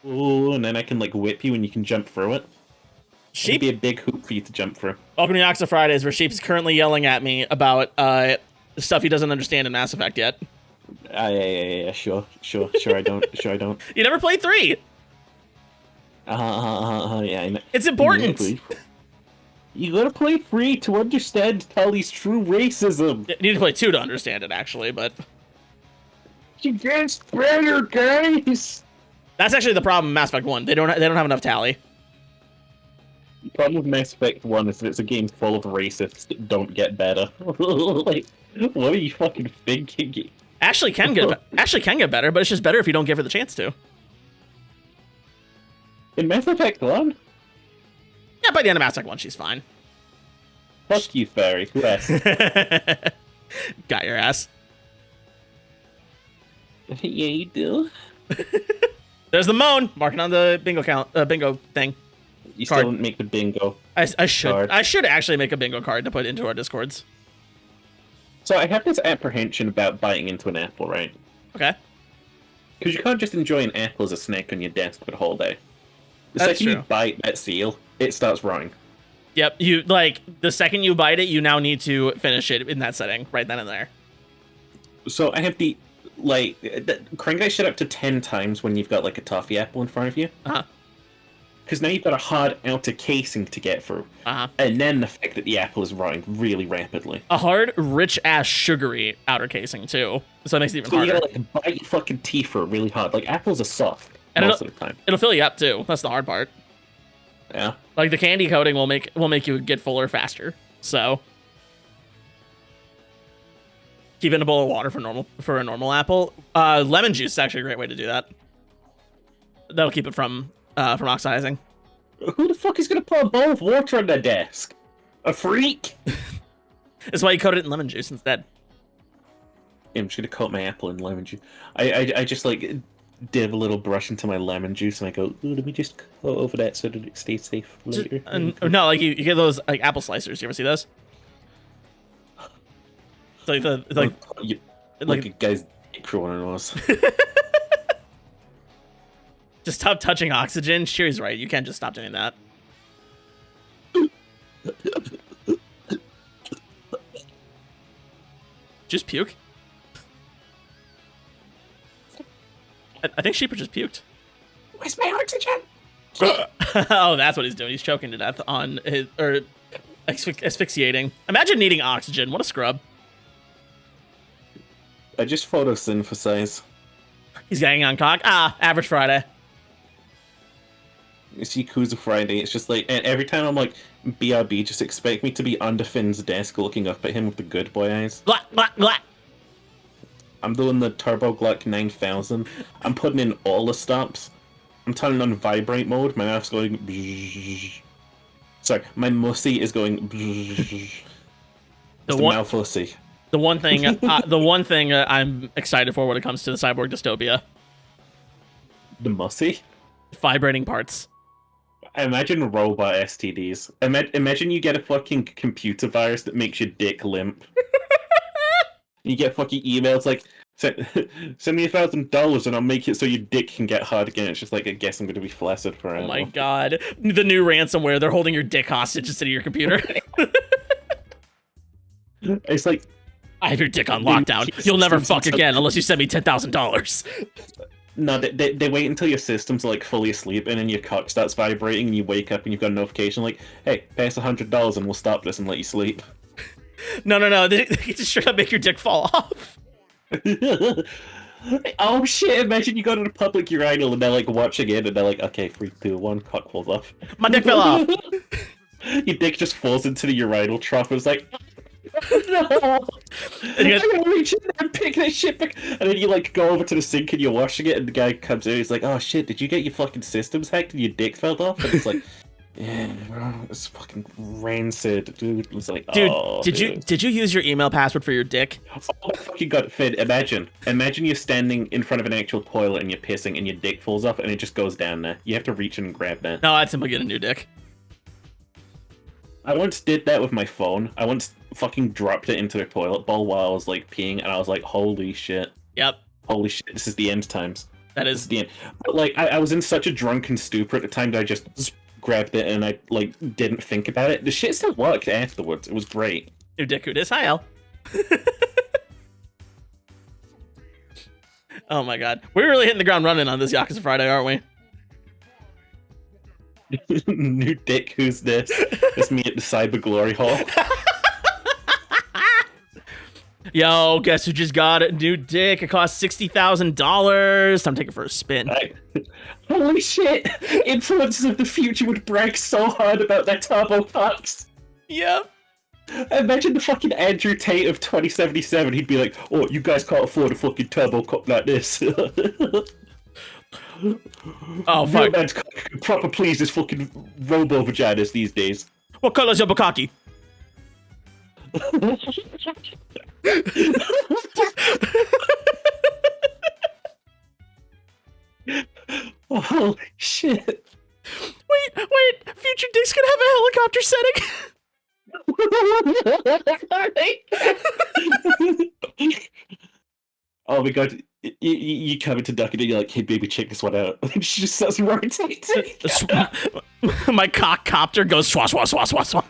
Ooh, and then I can like whip you and you can jump through it. It'd Sheep. be a big hoop for you to jump through. Welcome to Yakuza Fridays, where Sheep's currently yelling at me about stuff he doesn't understand in Mass Effect yet. Yeah, sure, I don't, sure I don't. You never played 3. Yeah, I know. It's important. You gotta play 3 to understand Tully's true racism. You need to play 2 to understand it, actually, but She gets better, guys. that's actually the problem in Mass Effect 1. They don't have enough tally. The problem with Mass Effect 1 is that it's a game full of racists that don't get better. Like, what are you fucking thinking? Ashley can get better, but it's just better if you don't give her the chance to. In Mass Effect 1? Yeah, by the end of Mass Effect 1, she's fine. Fuck you, Fairy. West. Got your ass. Yeah, you do. There's the moan marking on the bingo thing. You Card. still didn't make the bingo. I should Card. I should actually make a bingo card to put into our Discords. So I have this apprehension about biting into an apple, right? Okay. Because you can't just enjoy an apple as a snack on your desk for the whole day. The That's second true. you bite that seal, it starts rotting. Yep. You like the second you bite it, you now need to finish it in that setting right then and there. So I have the crank that shit up to 10 times when you've got like a toffee apple in front of you. Uh huh. Because now you've got a hard outer casing to get through. Uh huh. And then the fact that the apple is rotting really rapidly. A hard, rich ass, sugary outer casing too. So it makes it even So you harder. gotta like bite your fucking teeth through really hard. Like apples are soft And most of the time. It'll fill you up too. That's the hard part. Yeah. Like the candy coating will make you get fuller faster. So keep in a bowl of water for a normal apple. Lemon juice is actually a great way to do that. That'll keep it from oxidizing. Who the fuck is gonna put a bowl of water on their desk? A freak? That's why you coat it in lemon juice instead. Yeah, I'm just gonna coat my apple in lemon juice. I just like dip a little brush into my lemon juice and I go, ooh, let me just coat over that so that it stays safe later. No, like you get those like apple slicers. You ever see those? It's like a guy's dick for one of those. Just stop touching oxygen. Sherry's right. You can't just stop doing that. Just puke. I think Sheeper just puked. Where's my oxygen? Oh, that's what he's doing. He's choking to death on his asphyxiating. Imagine needing oxygen. What a scrub. I just photosynthesize. He's getting on cock. Average Friday. It's Yakuza Friday. It's just like, and every time I'm like, BRB, just expect me to be under Finn's desk looking up at him with the good boy eyes. Blah, blah, blah. I'm doing the Turbo Gluck 9000. I'm putting in all the stops. I'm turning on vibrate mode. My mouth's going. Sorry, my mussy is going. It's the mouth mussy. The one thing I'm excited for when it comes to the cyborg dystopia. The mussy? Vibrating parts. Imagine robot STDs. Imagine you get a fucking computer virus that makes your dick limp. You get fucking emails like, send me $1,000 and I'll make it so your dick can get hard again. It's just like, I guess I'm going to be flaccid forever. Oh my god. The new ransomware, they're holding your dick hostage instead of your computer. It's like, I have your dick on lockdown. You'll never fuck again unless you send me $10,000. no, they wait until your system's like fully asleep and then your cock starts vibrating and you wake up and you've got a notification like, hey, pay us $100 and we'll stop this and let you sleep. No. They just straight up make your dick fall off. Oh shit, imagine you go to the public urinal and they're like watching it and they're like, okay, 3, 2, 1, cock falls off. My dick fell off. Your dick just falls into the urinal trough and it's like, no! And you I'm gonna reach in there and pick that shit back. And then you like go over to the sink and you're washing it and the guy comes in, he's like, oh shit, did you get your fucking systems hacked and your dick fell off? And it's like, yeah, bro, it's fucking rancid, dude. It's like, Dude, oh, did you use your email password for your dick? Oh my fucking god, Finn, imagine you're standing in front of an actual toilet and you're pissing and your dick falls off and it just goes down there. You have to reach in and grab that. No, I'd simply get a new dick. I once did that with my phone. I once fucking dropped it into the toilet bowl while I was like peeing and I was like, holy shit. Yep. Holy shit, this is the end times. That It's is. the end. But like, I was in such a drunken stupor at the time that I just grabbed it and I like didn't think about it. The shit still worked afterwards. It was great. New dick who dis. Hi, Al. Oh my god. We're really hitting the ground running on this Yakuza Friday, aren't we? New dick, who's this? It's me at the Cyber Glory Hall. Yo, guess who just got a new dick? It cost $60,000. Time to take it for a spin. Holy shit! Influencers of the future would brag so hard about their turbo cups. Yep. Imagine the fucking Andrew Tate of 2077. He'd be like, "Oh, you guys can't afford a fucking turbo cup like this." Oh, Real fuck. man's cock can proper please his fucking robo vaginas these days. What color's your bukkake? Oh, holy shit. Wait. Future dicks can have a helicopter setting. Oh my god. You come into Duck and you're like, "Hey baby, check this one out." And she just starts rotating. My cock copter goes swah swah swah swah swah.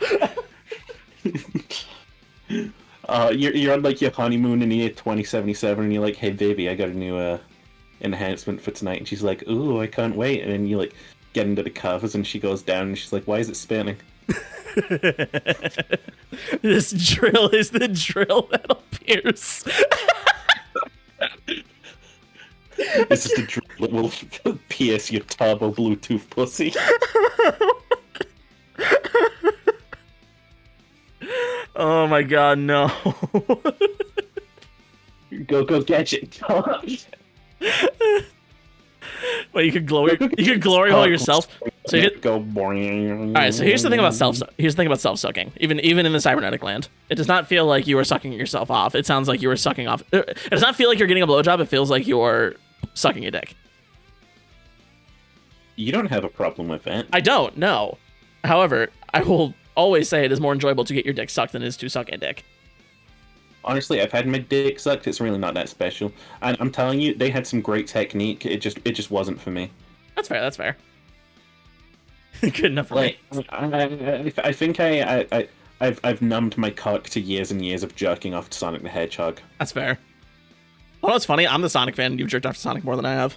You're on like your honeymoon in the year 2077 and you're like, "Hey baby, I got a new enhancement for tonight." And she's like, "Ooh, I can't wait." And then you like get into the covers and she goes down and she's like, "Why is it spinning?" This drill is the drill that'll pierce. This is the drill that will pierce your turbo Bluetooth pussy. Oh my god, no. Go gadget. Well, you could glory hole yourself. So you go boring. all right. So here's the thing about self sucking. Even in the cybernetic land, it does not feel like you are sucking yourself off. It sounds like you are sucking off. It does not feel like you're getting a blowjob. It feels like you're sucking a dick. You don't have a problem with that. I don't. No. However, I will always say it is more enjoyable to get your dick sucked than it is to suck a dick. Honestly, I've had my dick sucked. It's really not that special. And I'm telling you, they had some great technique. It just wasn't for me. That's fair. That's fair. Good enough for me. I think I've numbed my cock to years and years of jerking off to Sonic the Hedgehog. That's fair. Well, what's funny? I'm the Sonic fan, and you've jerked off to Sonic more than I have.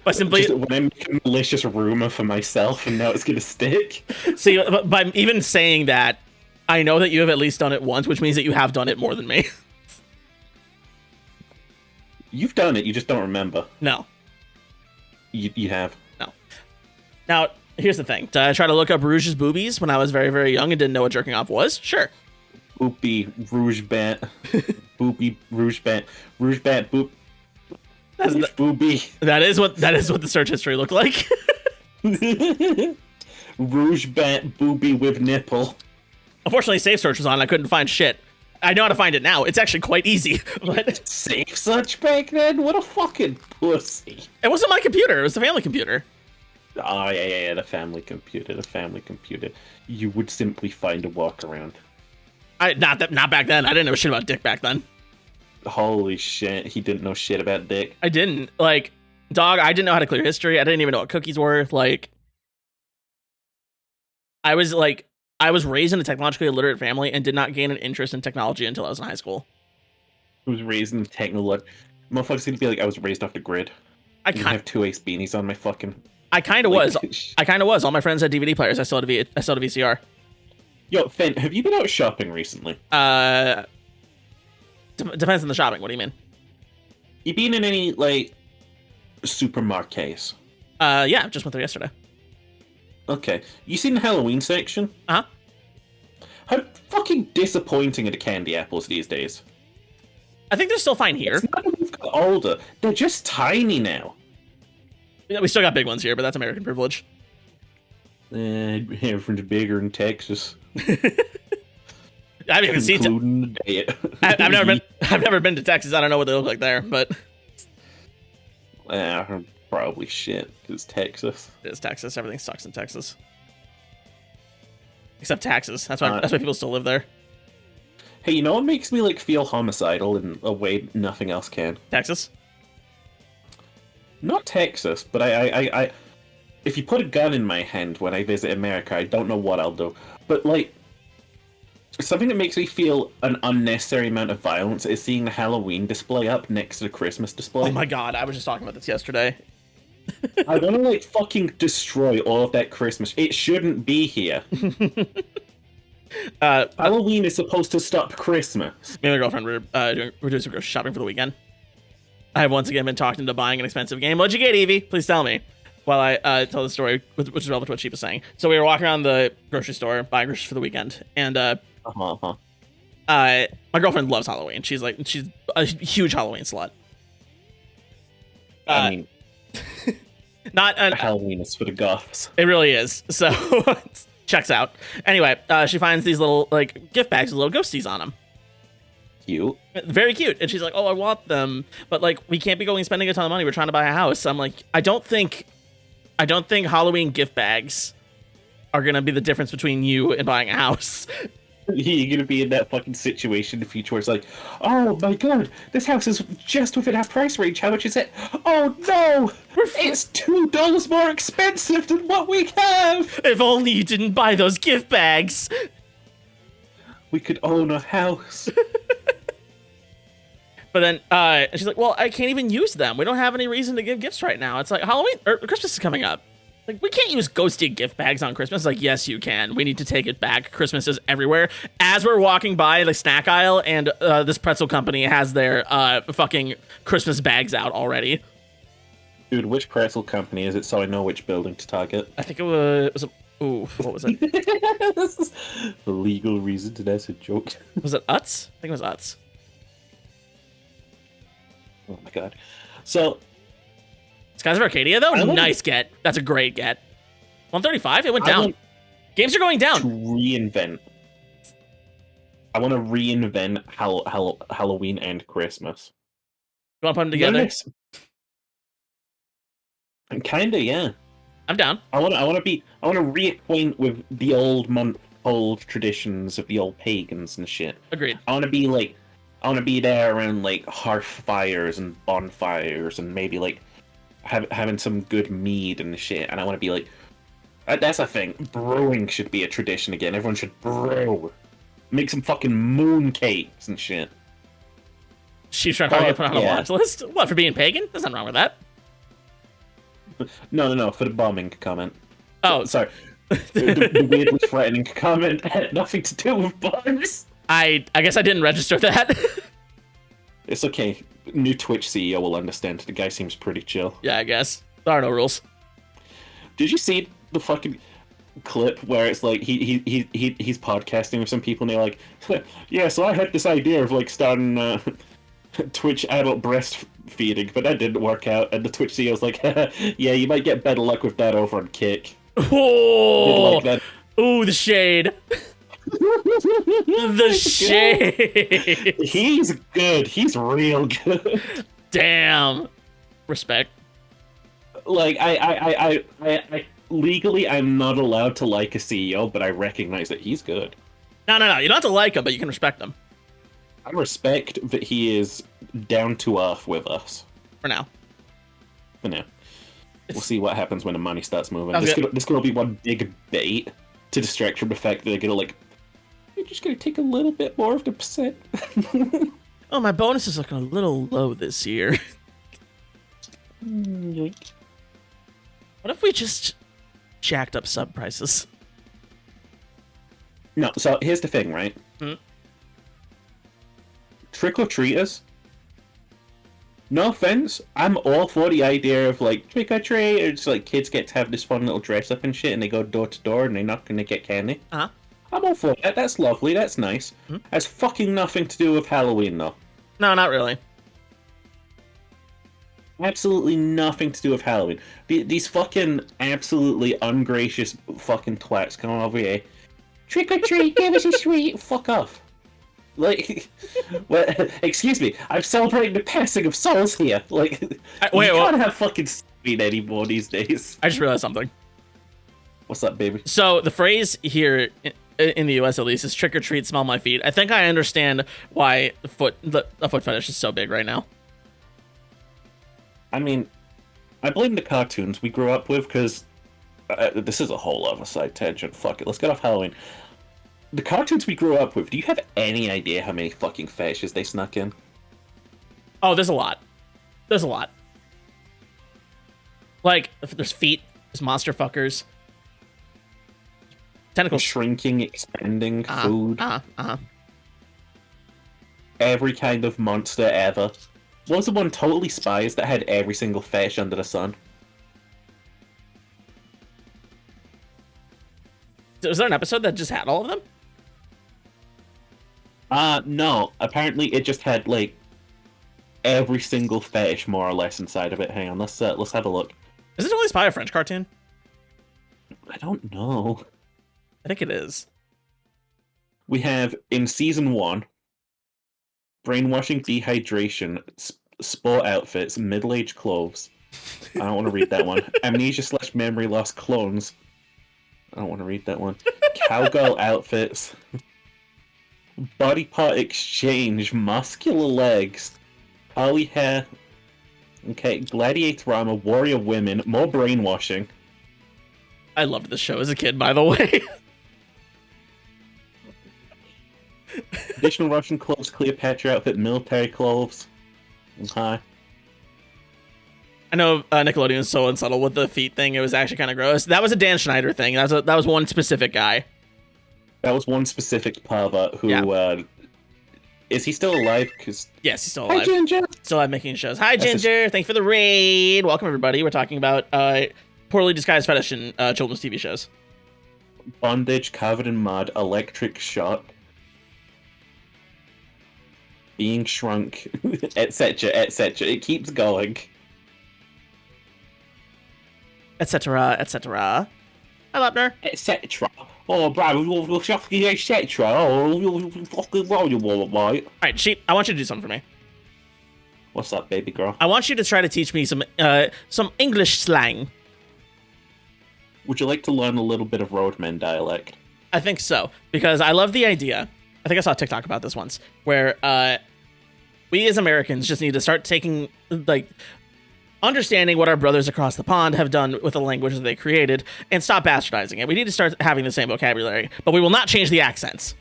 But simply, Just when I make a malicious rumor for myself, and now it's gonna stick. see, by even saying that, I know that you have at least done it once, which means that you have done it more than me. You've done it. You just don't remember. No. You have. No. Now, here's the thing. Did I try to look up Rouge's boobies when I was very, very young and didn't know what jerking off was? Sure. Boopy Rouge Bat. Boopy Rouge Bat. Rouge Bat Boop. That's Rouge Booby. That is what the search history looked like. Rouge Bat Booby with nipple. Unfortunately, Safe Search was on. I couldn't find shit. I know how to find it now. It's actually quite easy. But Safe Search back then? What a fucking pussy. it wasn't my computer. It was the family computer. Oh, yeah, the family computer. You would simply find a workaround. Not back then. I didn't know shit about dick back then. Holy shit, he didn't know shit about dick. I didn't. Like, dog, I didn't know how to clear history. I didn't even know what cookies were. Like, I was raised in a technologically illiterate family and did not gain an interest in technology until I was in high school. I was raised in technology. Motherfuckers gonna be like, I was raised off the grid. I have two Ace beanies on my fucking... I kind of was. All my friends had DVD players. I still had a VCR. Yo, Finn, have you been out shopping recently? Depends on the shopping. What do you mean? You been in any, like, supermarkets? Yeah, just went there yesterday. Okay. You seen the Halloween section? Uh-huh. How fucking disappointing are the candy apples these days? I think they're still fine here. It's not that we've got older. They're just tiny now. Yeah, we still got big ones here, but that's American privilege. Everything's bigger in Texas. I haven't even seen the diet. I've never been to Texas. I don't know what they look like there, but probably shit. It's Texas. it's Texas. Everything sucks in Texas, except taxes. That's why people still live there. Hey, you know what makes me like feel homicidal in a way nothing else can? Texas. Not Texas, but I if you put a gun in my hand when I visit America, I don't know what I'll do. But like, something that makes me feel an unnecessary amount of violence is seeing the Halloween display up next to the Christmas display. Oh my god, I was just talking about this yesterday. I want to like fucking destroy all of that Christmas. It shouldn't be here. Halloween is supposed to stop Christmas. Me and my girlfriend we're doing some grocery shopping for the weekend. I have once again been talked into buying an expensive game. What'd you get, Evie? Please tell me. While I tell the story, which is relevant to what she was saying. So we were walking around the grocery store buying groceries for the weekend, and my girlfriend loves Halloween. She's a huge Halloween slut. I mean, not Halloween is for the goths. It really is. So checks out. Anyway, she finds these little like gift bags with little ghosties on them. Cute. Very cute. And she's like, "Oh, I want them, but like we can't be going spending a ton of money. We're trying to buy a house." I'm like, I don't think Halloween gift bags are gonna be the difference between you and buying a house. You're gonna be in that fucking situation in the future where it's like, oh my god, this house is just within our price range. How much is it? Oh no! It's $2 more expensive than what we have! If only you didn't buy those gift bags. We could own a house. But then and she's like, well, I can't even use them. We don't have any reason to give gifts right now. It's like Halloween or Christmas is coming up. Like, we can't use ghosty gift bags on Christmas. Like, yes, you can. We need to take it back. Christmas is everywhere. As we're walking by the snack aisle, and this pretzel company has their fucking Christmas bags out already. Dude, which pretzel company is it so I know which building to target? I think it was ooh, what was it? This is for legal reasons, that's a joke. Was it Utz? I think it was Utz. Oh my god. So... Skies of Arcadia, though? Nice get. That's a great get. 135? It went down. Games are going down. To reinvent. I want to reinvent Halloween and Christmas. You want to put them together? Kinda, yeah. I'm down. I want to reacquaint with the old traditions of the old pagans and shit. Agreed. I want to be there around like hearth fires and bonfires and maybe like having some good mead and shit. And I want to be like, that's a thing. Brewing should be a tradition again. Everyone should brew. Make some fucking moon cakes and shit. She's trying to get put on a watch list. What, for being pagan? There's nothing wrong with that. No, for the bombing comment. Oh, sorry. the weirdly threatening comment had nothing to do with bombs. I guess I didn't register that. It's okay. New Twitch CEO will understand. The guy seems pretty chill. Yeah, I guess. There are no rules. Did you see the fucking clip where it's like he's podcasting with some people and they're like, yeah, so I had this idea of like starting Twitch adult breastfeeding, but that didn't work out. And the Twitch CEO's like, yeah, you might get better luck with that over on Kick. Oh, like that. Ooh, the shade. The shade. He's good. He's real good. Damn. Respect. Like I legally I'm not allowed to like a CEO, but I recognize that he's good. No. You don't have to like him, but you can respect him. I respect that he is down to earth with us. For now. We'll see what happens when the money starts moving. This could be one big bait to distract from the fact that they're gonna like, you're just gonna take a little bit more of the percent. Oh, my bonus is looking a little low this year. Yoink. What if we just jacked up sub prices? No, so here's the thing, right? Trick-or-treaters. No offense, I'm all for the idea of like trick-or-treat. It's like kids get to have this fun little dress up and shit, and they go door to door and they're not gonna get candy. Uh-huh. I'm all for that. That's lovely. That's nice. Has fucking nothing to do with Halloween, though. No, not really. Absolutely nothing to do with Halloween. These fucking absolutely ungracious fucking twats come over here. Trick or treat, give us a sweet. Fuck off. Like, well, excuse me. I'm celebrating the passing of souls here. Like, you can't have fucking sweet anymore these days. I just realized something. What's up, baby? So the phrase here in the U.S. at least is trick or treat, smell my feet. I think I understand why a foot fetish is so big right now. I mean, I blame the cartoons we grew up with because this is a whole other side tangent. Fuck it, let's get off Halloween. The cartoons we grew up with, do you have any idea how many fucking fetishes they snuck in? Oh, there's a lot. There's a lot. Like, there's feet, there's monster fuckers, tentacles, Shrinking, expanding, food. Every kind of monster ever. What was the one, Totally Spies, that had every single fetish under the sun? Was there an episode that just had all of them? No. Apparently it just had, like, every single fetish more or less inside of it. Hang on, let's have a look. Is it Totally Spy a French cartoon? I don't know. I think it is. We have, in Season 1, brainwashing, dehydration, sport outfits, middle-aged clothes. I don't want to read that one. Amnesia/memory loss clones. I don't want to read that one. Cowgirl outfits. Body part exchange, muscular legs, curly hair. Okay, gladiator armor, warrior women, more brainwashing. I loved this show as a kid, by the way. Additional Russian clothes, Cleopatra outfit, military clothes. Okay. I know Nickelodeon is so unsubtle with the feet thing. It was actually kind of gross. That was a Dan Schneider thing. That was one specific guy. That was one specific pervert who, is he still alive? Cause... Yes, he's still alive. Hi, Ginger! Still alive making shows. Hi, Ginger! Thanks for the raid! Welcome, everybody. We're talking about poorly disguised fetish in children's TV shows. Bondage, covered in mud, electric shock, being shrunk, etc., etc. It keeps going. Etc., etc. Hi, Lepner. Etc. Oh, bro, you're fucking etc. Oh, you're fucking well, you want right? Alright, Sheep, I want you to do something for me. What's up, baby girl? I want you to try to teach me some English slang. Would you like to learn a little bit of Roadman dialect? I think so, because I love the idea. I think I saw a TikTok about this once, where we as Americans just need to start taking, like, understanding what our brothers across the pond have done with the language that they created and stop bastardizing it. We need to start having the same vocabulary, but we will not change the accents.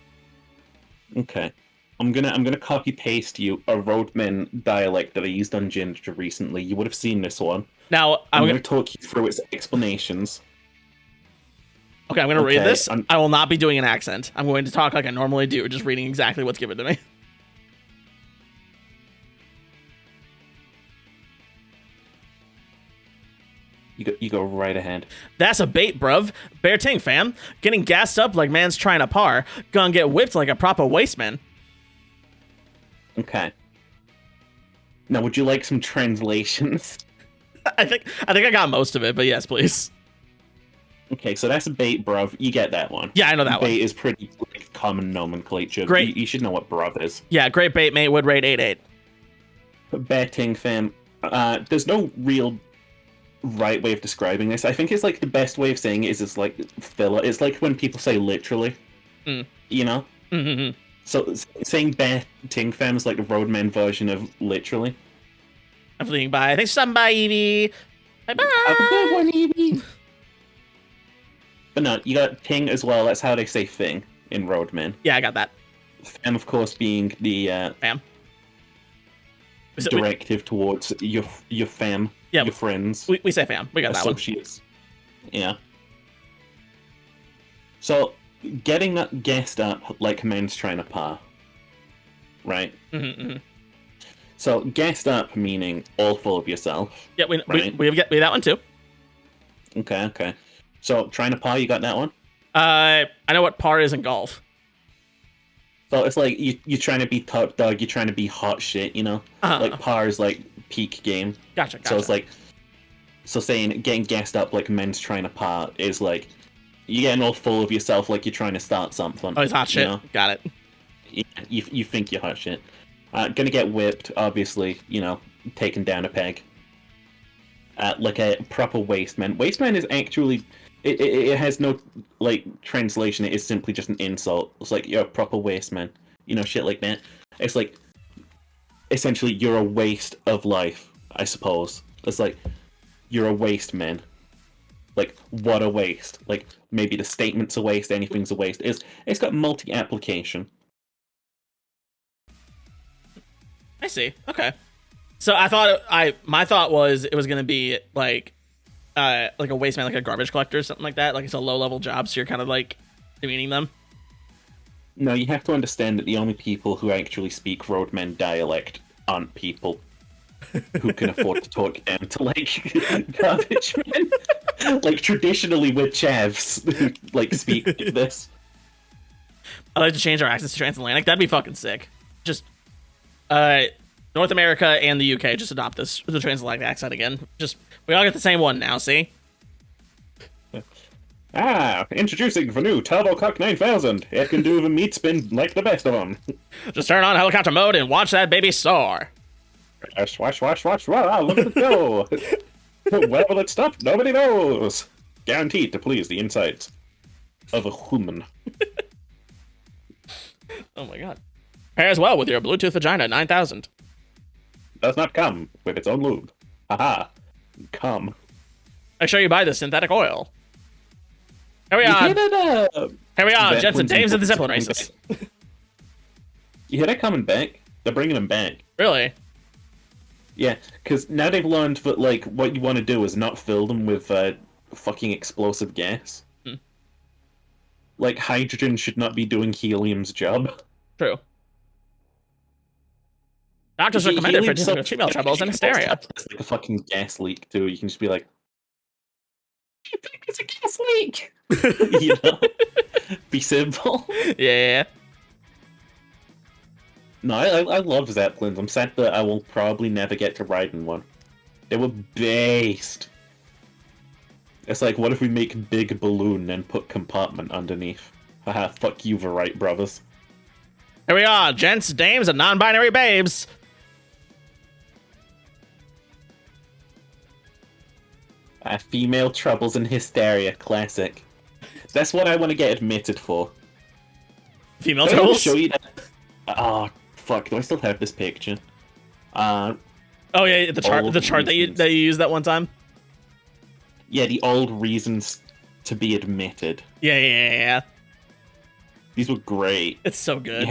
Okay. I'm gonna copy paste you a Roadman dialect that I used on Ginger recently. You would have seen this one. Now I'm gonna talk you through its explanations. Okay, I'm gonna read this. I will not be doing an accent. I'm going to talk like I normally do, just reading exactly what's given to me. You go right ahead. That's a bait, bruv. Bear ting, fam. Getting gassed up like man's trying to par. Gonna get whipped like a proper wasteman. Okay. Now, would you like some translations? I think I got most of it, but yes, please. Okay, so that's a bait, bruv. You get that one. Yeah, I know that one. Bait is pretty like, common nomenclature. Great. You should know what bruv is. Yeah, great bait, mate. Would rate 8-8. Bear ting, fam. There's no real right way of describing this. I think it's like the best way of saying it is it's like filler. It's like when people say literally. You know? Mm-hmm. So saying bear ting fam is like the Roadman version of literally. I'm fleeing by. Thanks for stopping by, Evie. Bye-bye. Have a good one, Evie. But no, you got ting as well. That's how they say thing in Roadman. Yeah, I got that. Fam, of course, being the fam. Directive towards your fam, yeah, your friends. We say fam. We got that one. Associates. Yeah. So, getting that gassed up like men's trying to par. Right? Mm-hmm. So, gassed up meaning all full of yourself. Yeah, we have that one too. Okay. So, trying to par, you got that one? I know what par is in golf. So it's like you're trying to be top dog, you're trying to be hot shit, you know? Like par is like peak game. Gotcha. So it's like, saying getting gassed up like men's trying to par is like you're getting all full of yourself like you're trying to start something. Oh, it's hot shit. You know? Got it. Yeah, you think you're hot shit. Gonna get whipped, obviously, you know, taken down a peg. Like a proper wasteman. Wasteman is actually it has no like translation. It is simply just an insult. It's like you're a proper waste man, shit like that. It's like essentially you're a waste of life, I suppose. It's like you're a waste man. Like what a waste. Like maybe the statement's a waste, anything's a waste. It's got multi-application. I see. Okay. So my thought was it was gonna be like a waste man, like a garbage collector or something like that. Like it's a low level job, so you're kind of like demeaning them. No, you have to understand that the only people who actually speak roadman dialect aren't people who can afford to talk down to like garbage men. Like traditionally we're chavs who like speak like this. I'd like to change our accents to transatlantic. That'd be fucking sick. Just North America and the UK just adopt the transatlantic accent again. Just we all get the same one now. See? Introducing the new Turbocock 9000. It can do the meat spin like the best of them. Just turn on helicopter mode and watch that baby soar. Swash, wow, look at it go. Where will it stop? Nobody knows. Guaranteed to please the insides of a human. Oh my god. Pairs well with your Bluetooth vagina 9000. Does not come with its own lube. Haha. Come. Make sure you buy the synthetic oil. Here we are. Here we are, Jets and Dames of the Zeppelin races. You hear that coming back? They're bringing them back. Really? Yeah, because now they've learned that like what you want to do is not fill them with fucking explosive gas. Like hydrogen should not be doing helium's job. True. Doctors recommend it for dealing with female troubles and hysteria. It's like a fucking gas leak too. You can just be like, "It's a gas leak." Be simple. Yeah. No, I love Zeppelins. I'm sad that I will probably never get to ride in one. They were based. It's like, what if we make a big balloon and put compartment underneath? Haha, fuck you, the Wright brothers. Here we are, gents, dames, and non-binary babes. Female troubles and hysteria, classic. That's what I want to get admitted for. Female troubles? Show you that. Oh, fuck, do I still have this picture? Oh yeah, the chart that you used that one time? Yeah, the old reasons to be admitted. Yeah. These were great. It's so good.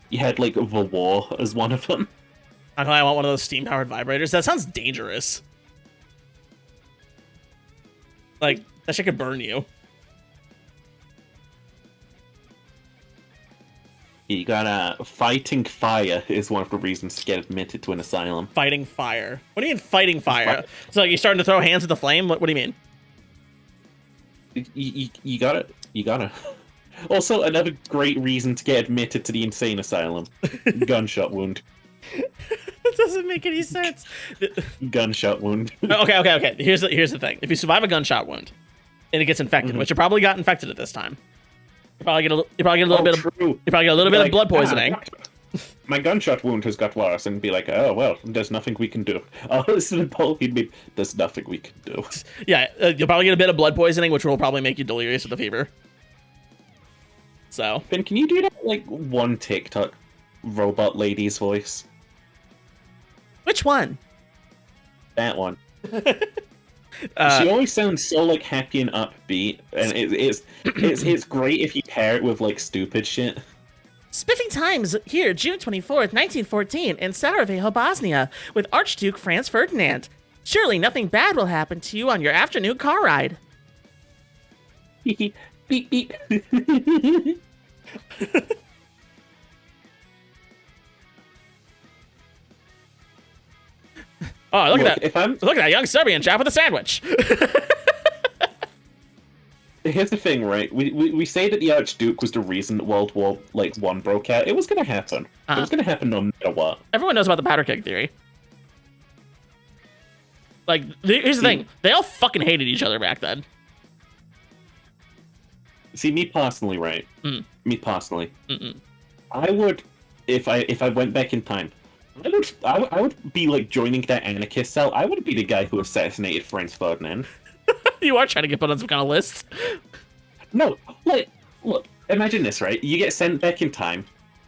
You had like the war as one of them. I want one of those steam-powered vibrators. That sounds dangerous. Like, that shit could burn you. You got fighting fire is one of the reasons to get admitted to an asylum. Fighting fire? What do you mean fighting fire? So like, you starting to throw hands at the flame? What do you mean? You got it. You got it. Also, another great reason to get admitted to the insane asylum. Gunshot wound. That doesn't make any sense. Gunshot wound. Okay. Here's the thing. If you survive a gunshot wound and it gets infected, which you probably got infected at this time, you probably get a little bit of blood poisoning. My gunshot wound has got worse, and be like, oh well, there's nothing we can do. Oh, listen to Paul. He'd be, there's nothing we can do. Yeah, you'll probably get a bit of blood poisoning, which will probably make you delirious with the fever. So, Ben, can you do that like one TikTok robot lady's voice? Which one? That one. She always sounds so like happy and upbeat, and it's great if you pair it with like stupid shit. Spiffing Times here, June 24th, 1914, in Sarajevo, Bosnia, with Archduke Franz Ferdinand. Surely nothing bad will happen to you on your afternoon car ride. Beep beep. Oh, look at that! Look at that young Serbian chap with a sandwich. Here's the thing, right? We say that the Archduke was the reason that World War I broke out. It was gonna happen. It was gonna happen no matter what. Everyone knows about the powder keg theory. Like, here's the thing: they all fucking hated each other back then. See, me personally, right? Me personally, I would, if I went back in time, I would be like joining that anarchist cell. I would be the guy who assassinated Franz Ferdinand. You are trying to get put on some kind of list. No, like, look, imagine this, right? You get sent back in time.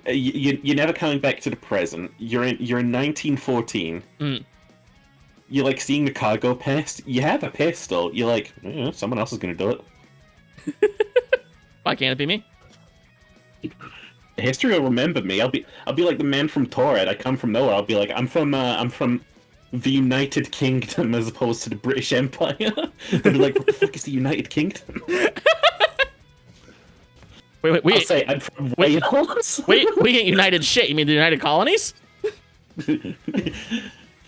You're never coming back to the present. You're in 1914. You're like seeing the car go past. You have a pistol. You're like, someone else is gonna do it. Why can't it be me? History will remember me. I'll be like the man from Torred. I come from nowhere. I'll be like, I'm from the United Kingdom as opposed to the British Empire. They'll be like, what the fuck is the United Kingdom? Wait. I'll say I'm from Wales. Wait, we ain't United shit. You mean the United Colonies?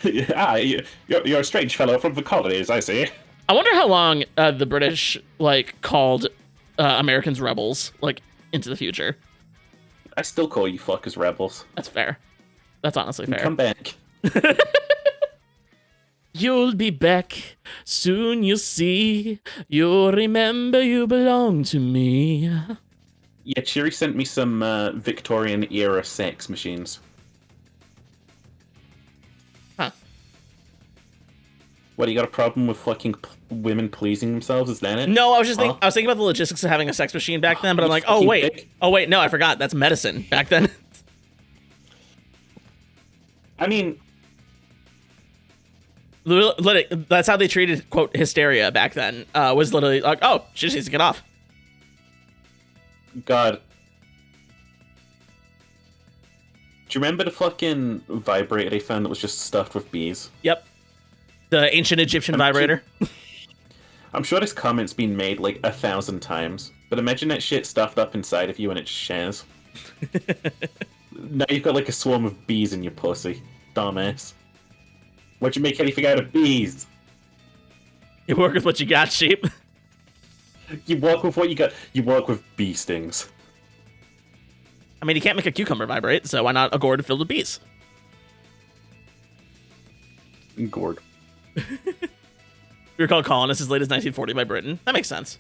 You're a strange fellow from the colonies, I see. I wonder how long the British called Americans rebels into the future. I still call you fuckers rebels. That's fair. That's honestly fair. Come back. You'll be back soon. You'll see. You'll remember you belong to me. Yeah, Chiri sent me some Victorian era sex machines. Huh. What, you got a problem with fucking women pleasing themselves? Is that it? No, I was thinking about the logistics of having a sex machine back then, but I'm like, oh wait, no, I forgot. That's medicine back then. I mean, that's how they treated quote hysteria back then. Was literally like, oh, she just needs to get off. God. Do you remember the fucking vibrator they found that was just stuffed with bees? Yep. The ancient Egyptian vibrator. I'm sure this comment's been made like 1,000 times, but imagine that shit stuffed up inside of you and it shares. Now you've got like a swarm of bees in your pussy. Dumbass. Why'd you make anything out of bees? You work with what you got, sheep. You work with what you got. You work with bee stings. I mean, you can't make a cucumber vibrate, so why not a gourd filled with bees? Gourd. We were called colonists as late as 1940 by Britain. That makes sense.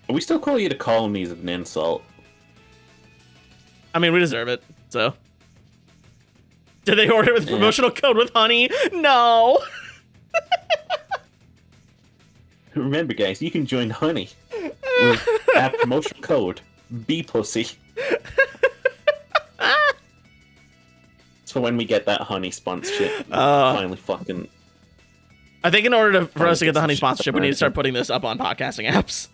We still call you the colonies of an insult. I mean, we deserve it, so. Did they order with promotional code with honey? No! Remember, guys, you can join Honey with our promotional code BPussy. It's for when we get that Honey sponsorship. Finally fucking... I think in order for us to get the Honey sponsorship, we need to start putting this up on podcasting apps.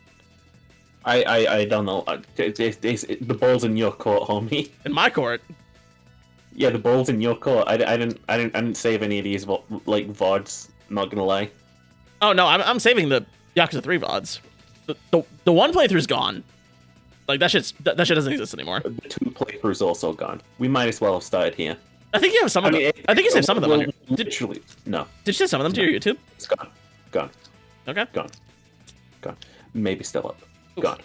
I don't know. The ball's in your court, homie. In my court? Yeah, the ball's in your court. I didn't save any of these like VODs. Not gonna lie. Oh no, I'm saving the Yakuza 3 VODs. The one playthrough's gone. Like that shit doesn't exist anymore. The 2 playthroughs also gone. We might as well have started here. I think you have some of them. I think you saved some of them on your... Literally, no. Did you save some of them to your YouTube? It's gone. Gone. Okay. Gone. Maybe still up. Oof. Gone.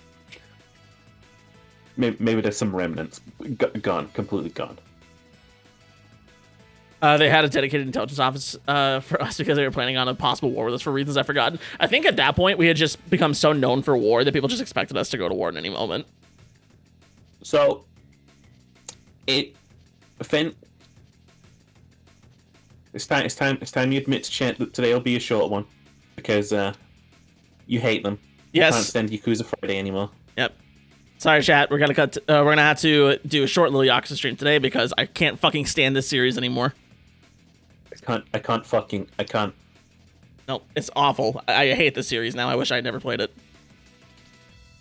Maybe there's some remnants. Gone. Completely gone. They had a dedicated intelligence office for us because they were planning on a possible war with us for reasons I've forgotten. I think at that point we had just become so known for war that people just expected us to go to war at any moment. So, Finn, it's time you admit to chat that today will be a short one because you hate them. Yes. You can't stand Yakuza Friday anymore. Yep. Sorry, chat. We're gonna have to do a short little Yakuza stream today because I can't fucking stand this series anymore. I can't. No, it's awful. I hate this series now. I wish I'd never played it.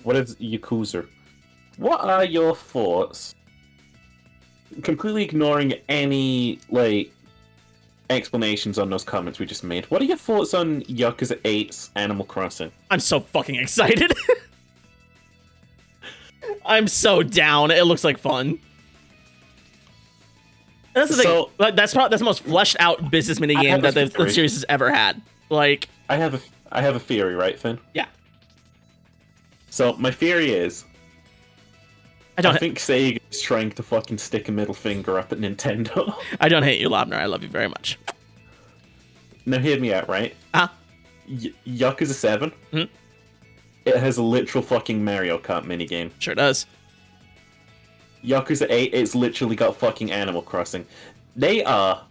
What is Yakuza? What are your thoughts? Completely ignoring any, like, explanations on those comments we just made. What are your thoughts on Yakuza 8's Animal Crossing? I'm so fucking excited. I'm so down. It looks like fun. That's the thing. That's the most fleshed out business mini game that the series has ever had. Like, I have a theory, right, Finn? Yeah. So my theory is, I think Sega is trying to fucking stick a middle finger up at Nintendo. I don't hate you, Lobner. I love you very much. Now hear me out, right? Yakuza 7. Mm-hmm. It has a literal fucking Mario Kart minigame. Sure does. Yakuza 8, it's literally got fucking Animal Crossing. They are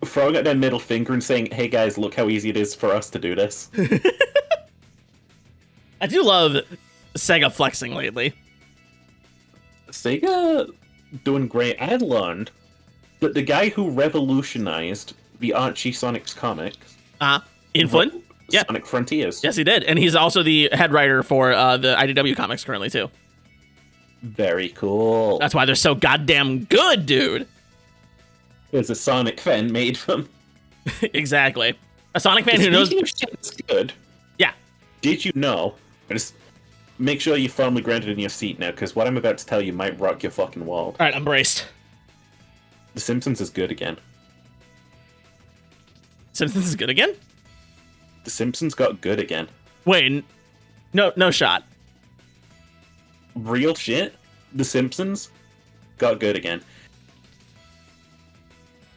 throwing out their middle finger and saying, "Hey guys, look how easy it is for us to do this." I do love Sega flexing lately. Sega doing great. I had learned that the guy who revolutionized the Archie Sonics comics, Inflin? Yeah. Sonic Frontiers. Yes, he did. And he's also the head writer for the IDW comics currently, too. Very cool. That's why they're so goddamn good, dude. There's a Sonic fan made them. Exactly. A Sonic fan who knows... Speaking of shit that's good, yeah. did you know... Just make sure you're firmly grounded in your seat now, because what I'm about to tell you might rock your fucking world. Alright, I'm braced. The Simpsons is good again. Simpsons is good again? The Simpsons got good again. Wait, no shot. Real shit. The Simpsons got good again.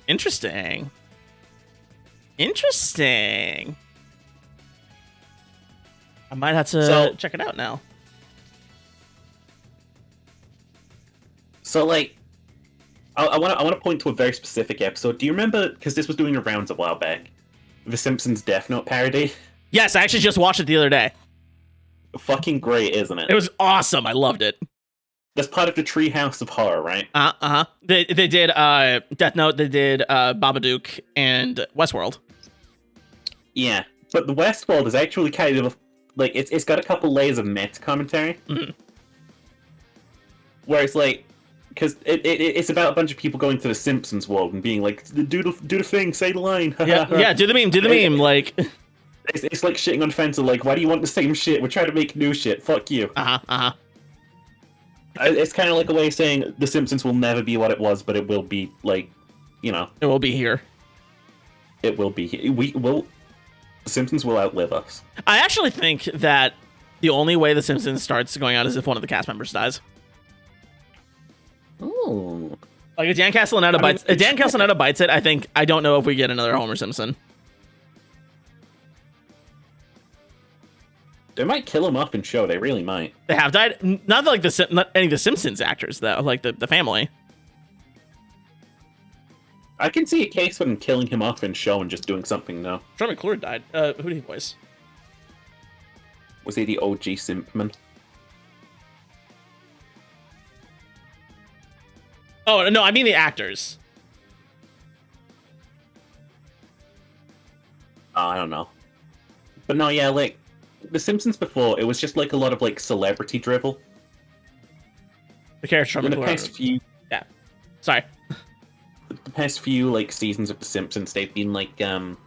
Interesting. I might have to check it out now. So, like, I want to point to a very specific episode. Do you remember, because this was doing the rounds a while back, the Simpsons Death Note parody? Yes, I actually just watched it the other day. Fucking great, isn't it? It was awesome. I loved it. That's part of the Treehouse of Horror, right? They did Death Note, they did Babadook, and Westworld. Yeah, but the Westworld is actually kind of like it's got a couple layers of meta commentary, where it's like, because it's about a bunch of people going to the Simpsons world and being like, do the thing, say the line. yeah, do the meme, like. It's like shitting on fans of like, why do you want the same shit? We're trying to make new shit. Fuck you. It's kind of like a way of saying the Simpsons will never be what it was, but it will be like, you know. It will be here. It will be here. The Simpsons will outlive us. I actually think that the only way the Simpsons starts going out is if one of the cast members dies. Oh. Like if Dan Castellaneta bites it, I don't know if we get another Homer Simpson. They might kill him off in show. They really might. They have died. Not like not any of the Simpsons actors though, like the family. I can see a case for them killing him off in show and just doing something now. Troy McClure died. Who did he voice? Was he the OG Simpman? Oh no, I mean the actors. I don't know. But no, yeah, like The Simpsons before, it was just like a lot of like celebrity drivel. The character from the past few, yeah. Sorry. The past few like seasons of The Simpsons, they've been like they've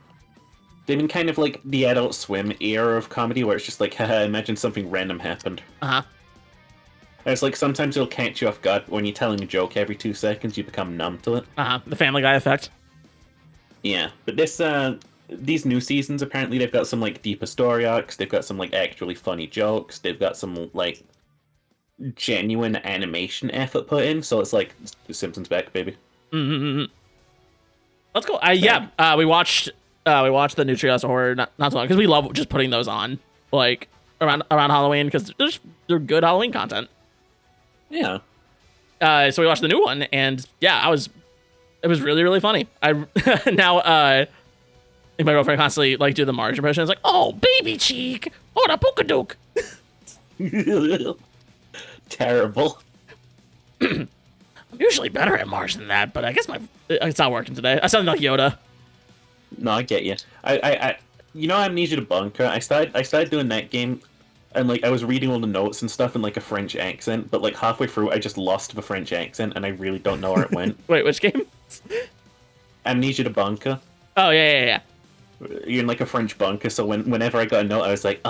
been kind of like the Adult Swim era of comedy, where it's just like, haha, imagine something random happened. And it's like sometimes it'll catch you off guard when you're telling a joke every 2 seconds, you become numb to it. The Family Guy effect. Yeah, but these new seasons, apparently they've got some like deeper story arcs, they've got some like actually funny jokes, they've got some like genuine animation effort put in, so it's like The Simpsons back, baby. That's cool. We watched the new Treehouse of Horror not so long because we love just putting those on like around Halloween because they're good Halloween content. Yeah. So we watched the new one and yeah, it was really, really funny. My girlfriend constantly like do the Marge impression. It's like, oh, baby cheek, oh, the Pookadook. Terrible. I'm usually better at Marge than that, but I guess it's not working today. I sound like Yoda. No, I get you. I you know, Amnesia the Bunker. I started doing that game, and like I was reading all the notes and stuff in like a French accent, but like halfway through, I just lost the French accent, and I really don't know where it went. Wait, which game? Amnesia the Bunker. Oh yeah. You're in like a French bunker, so whenever I got a note, I was like,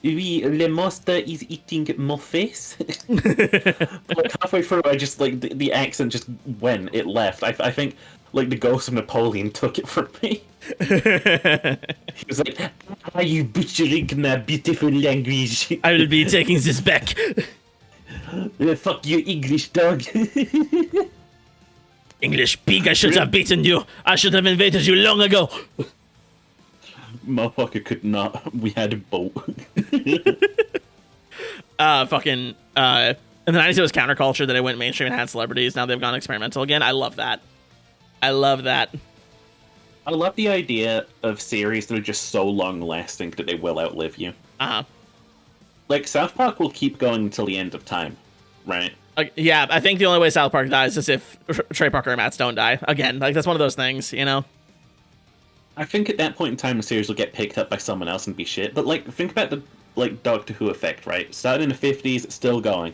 oui, le monster is eating my face. Like halfway through, I just like the accent just went, it left. I think like the ghost of Napoleon took it from me. He was like, "Are you butchering my beautiful language? I will be taking this back." Fuck you, English dog. English pig, I should have beaten you. I should have invaded you long ago. Motherfucker could not. We had a boat. In the 90s it was counterculture that it went mainstream and had celebrities. Now they've gone experimental again. I love that. I love the idea of series that are just so long-lasting that they will outlive you. Uh-huh. Like, South Park will keep going until the end of time, right? Yeah, I think the only way South Park dies is if Trey Parker and Matt Stone die. Again, like, that's one of those things, you know? I think at that point in time, the series will get picked up by someone else and be shit. But, like, think about the, like, Doctor Who effect, right? Started in the 50s, it's still going.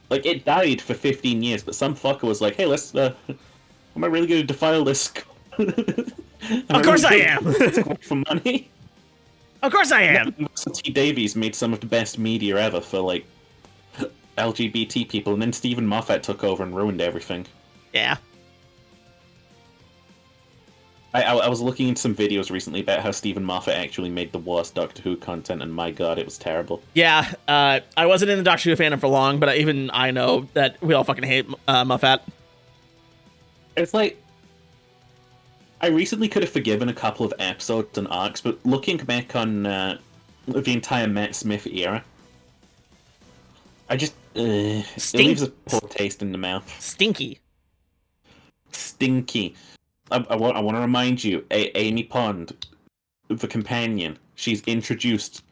Like, it died for 15 years, but some fucker was like, hey, let's, am I really going to defile this? Of course I am! For money? Of course I am! Russell T Davies made some of the best media ever for, like, LGBT people, and then Stephen Moffat took over and ruined everything. Yeah. I was looking into some videos recently about how Stephen Moffat actually made the worst Doctor Who content, and my god, it was terrible. Yeah, I wasn't in the Doctor Who fandom for long, but even I know that we all fucking hate Moffat. It's like, I recently could have forgiven a couple of episodes and arcs, but looking back on the entire Matt Smith era, I just, it leaves a poor taste in the mouth. Stinky. I want to remind you, Amy Pond, the companion, she's introduced,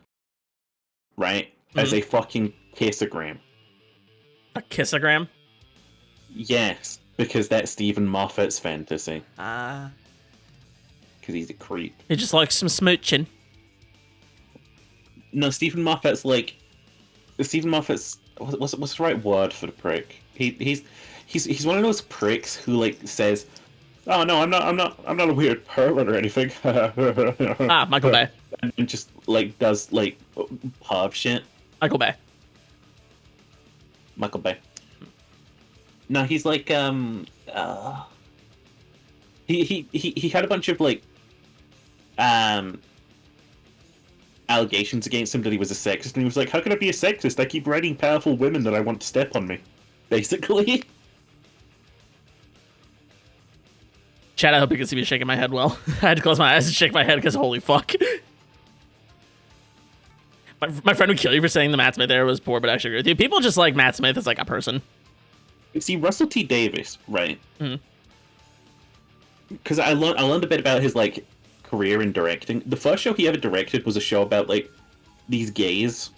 right, as a fucking kissogram. A kissogram? Yes, because that's Stephen Moffat's fantasy. Because he's a creep. he just likes some smooching. No, Stephen Moffat's what's the right word for the prick? He's one of those pricks who like says, "Oh no, I'm not a weird pervert or anything." Michael Bay. And just like does like perv shit. Michael Bay. No, he's like he had a bunch of like allegations against him that he was a sexist, and he was like, "How can I be a sexist? I keep writing powerful women that I want to step on me." Basically. Chad, I hope you can see me shaking my head well. I had to close my eyes and shake my head because holy fuck. My friend would kill you for saying the Matt Smith era was poor, but I actually agree with you. People just like Matt Smith as like a person. See, Russell T Davies, right? Mm-hmm. Because I learned a bit about his like career in directing. The first show he ever directed was a show about like these gays,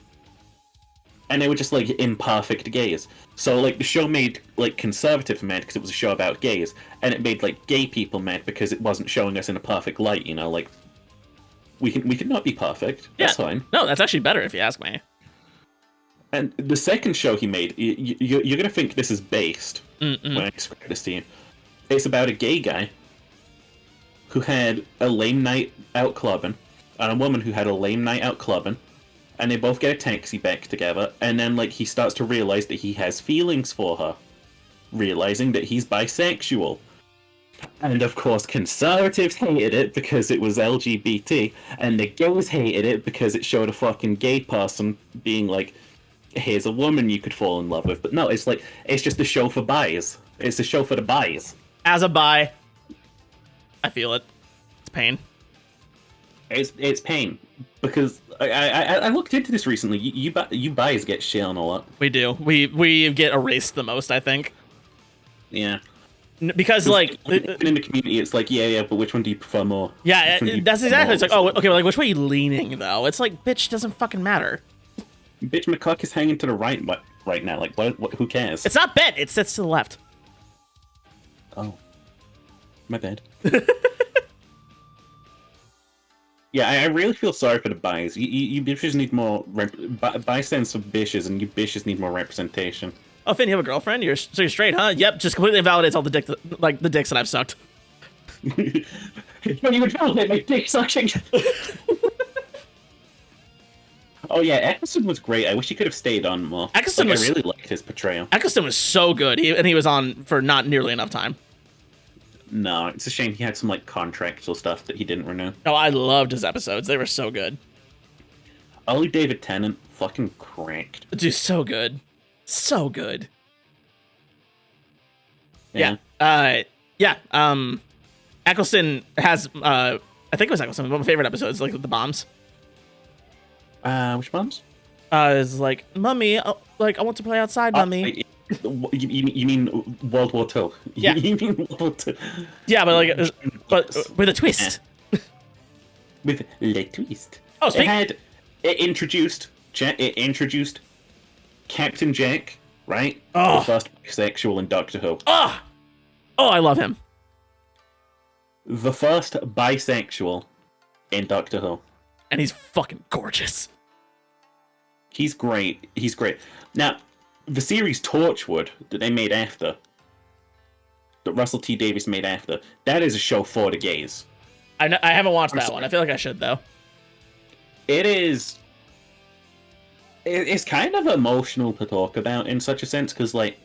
and they were just like imperfect gays. So like the show made like conservative mad because it was a show about gays, and it made like gay people mad because it wasn't showing us in a perfect light. You know, like we can not be perfect. Yeah. That's fine. No, that's actually better if you ask me. And the second show he made, you're gonna think this is based Mm-mm. when I describe this to you. It's about a gay guy who had a lame night out clubbing, and a woman who had a lame night out clubbing, and they both get a taxi back together, and then like he starts to realize that he has feelings for her, realizing that he's bisexual. And of course conservatives hated it because it was LGBT, and the gays hated it because it showed a fucking gay person being like, here's a woman you could fall in love with. But no, it's like, it's just a show for bis. It's a show for the bis. As a bi, I feel it. It's pain. It's pain because I looked into this recently. You bis get shit on a lot. We do. We get erased the most, I think. Yeah. Because like in the community, it's like yeah, but which one do you prefer more? Yeah, that's exactly. It's like, oh, okay, well, like which way are you leaning though? It's like, bitch, doesn't fucking matter. Bitch, McCuck is hanging to the right now. Like, what? Who cares? It's not bent. It sits to the left. Oh, my bad. Yeah, I really feel sorry for the bis. You bitches need more bi stands for bitches, and you bitches need more representation. Oh, Finn, you have a girlfriend? You're straight, huh? Yep, just completely invalidates all the the dicks that I've sucked. Don't even validate my dick sucking. Oh yeah, Eccleston was great. I wish he could have stayed on more. Eccleston was... I really liked his portrayal. Eccleston was so good, and he was on for not nearly enough time. No, it's a shame he had some like contractual stuff that he didn't renew. No, I loved his episodes. They were so good. Ollie David Tennant fucking cracked. Dude, so good. So good. Yeah. Eccleston has I think it was Eccleston, one of my favorite episodes, like the bombs. Which bombs? It's like, Mummy, I want to play outside, Mummy. You mean World War II? Yeah. You mean World War II? Yeah, but like, but Yes. with a twist. With le twist. Oh, It introduced Captain Jack, right? Oh. The first bisexual in Doctor Who. Oh, I love him. The first bisexual in Doctor Who. And he's fucking gorgeous. He's great. Now, the series Torchwood that they made after, that Russell T Davies made after, that is a show for the gays. I haven't watched that one. I feel like I should, though. It's kind of emotional to talk about in such a sense, because, like,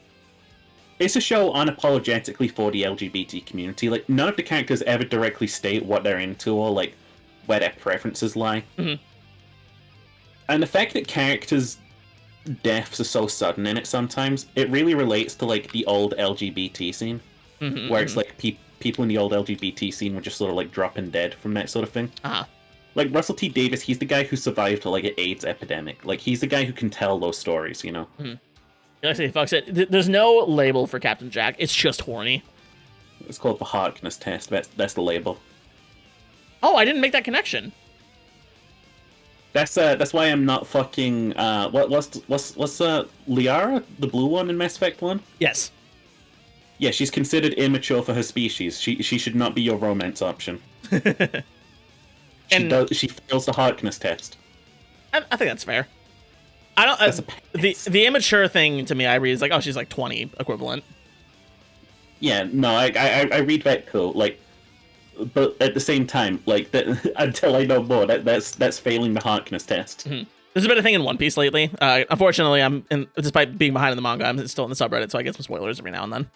it's a show unapologetically for the LGBT community. Like, none of the characters ever directly state what they're into or, like, where their preferences lie. Mm-hmm. And the fact that characters' deaths are so sudden in it sometimes, it really relates to, like, the old LGBT scene. Mm-hmm, where it's, like, people in the old LGBT scene were just sort of, like, dropping dead from that sort of thing. Uh-huh. Like, Russell T Davies, he's the guy who survived, like, an AIDS epidemic. Like, he's the guy who can tell those stories, you know? Mm-hmm. Like I say, fucks it. There's no label for Captain Jack. It's just horny. It's called the Harkness test. That's the label. Oh, I didn't make that connection. That's why I'm not fucking what's Liara, the blue one in Mass Effect 1? Yes. Yeah, she's considered immature for her species. She should not be your romance option. She fails the Harkness test. I think that's fair. I don't the immature thing to me I read is like, oh, she's like 20 equivalent. Yeah, no, I read that too. Like, but at the same time, like that, until I know more, that's failing the Harkness test. Mm-hmm. There's been a thing in One Piece lately. Unfortunately, despite being behind in the manga, I'm still in the subreddit, so I get some spoilers every now and then.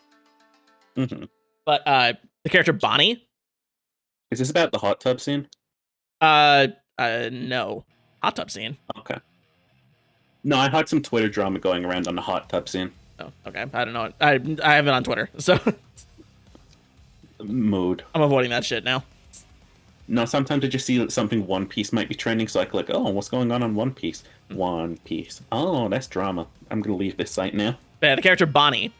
Mm-hmm. But the character Bonnie. Is this about the hot tub scene? No, hot tub scene. Okay. No, I heard some Twitter drama going around on the hot tub scene. Oh, okay. I don't know. I have it on Twitter, so Mood. I'm avoiding that shit now. No, sometimes I just see that something One Piece might be trending, so I click, oh, what's going on One Piece? One Piece. Oh, that's drama. I'm gonna leave this site now. But yeah, the character Bonnie.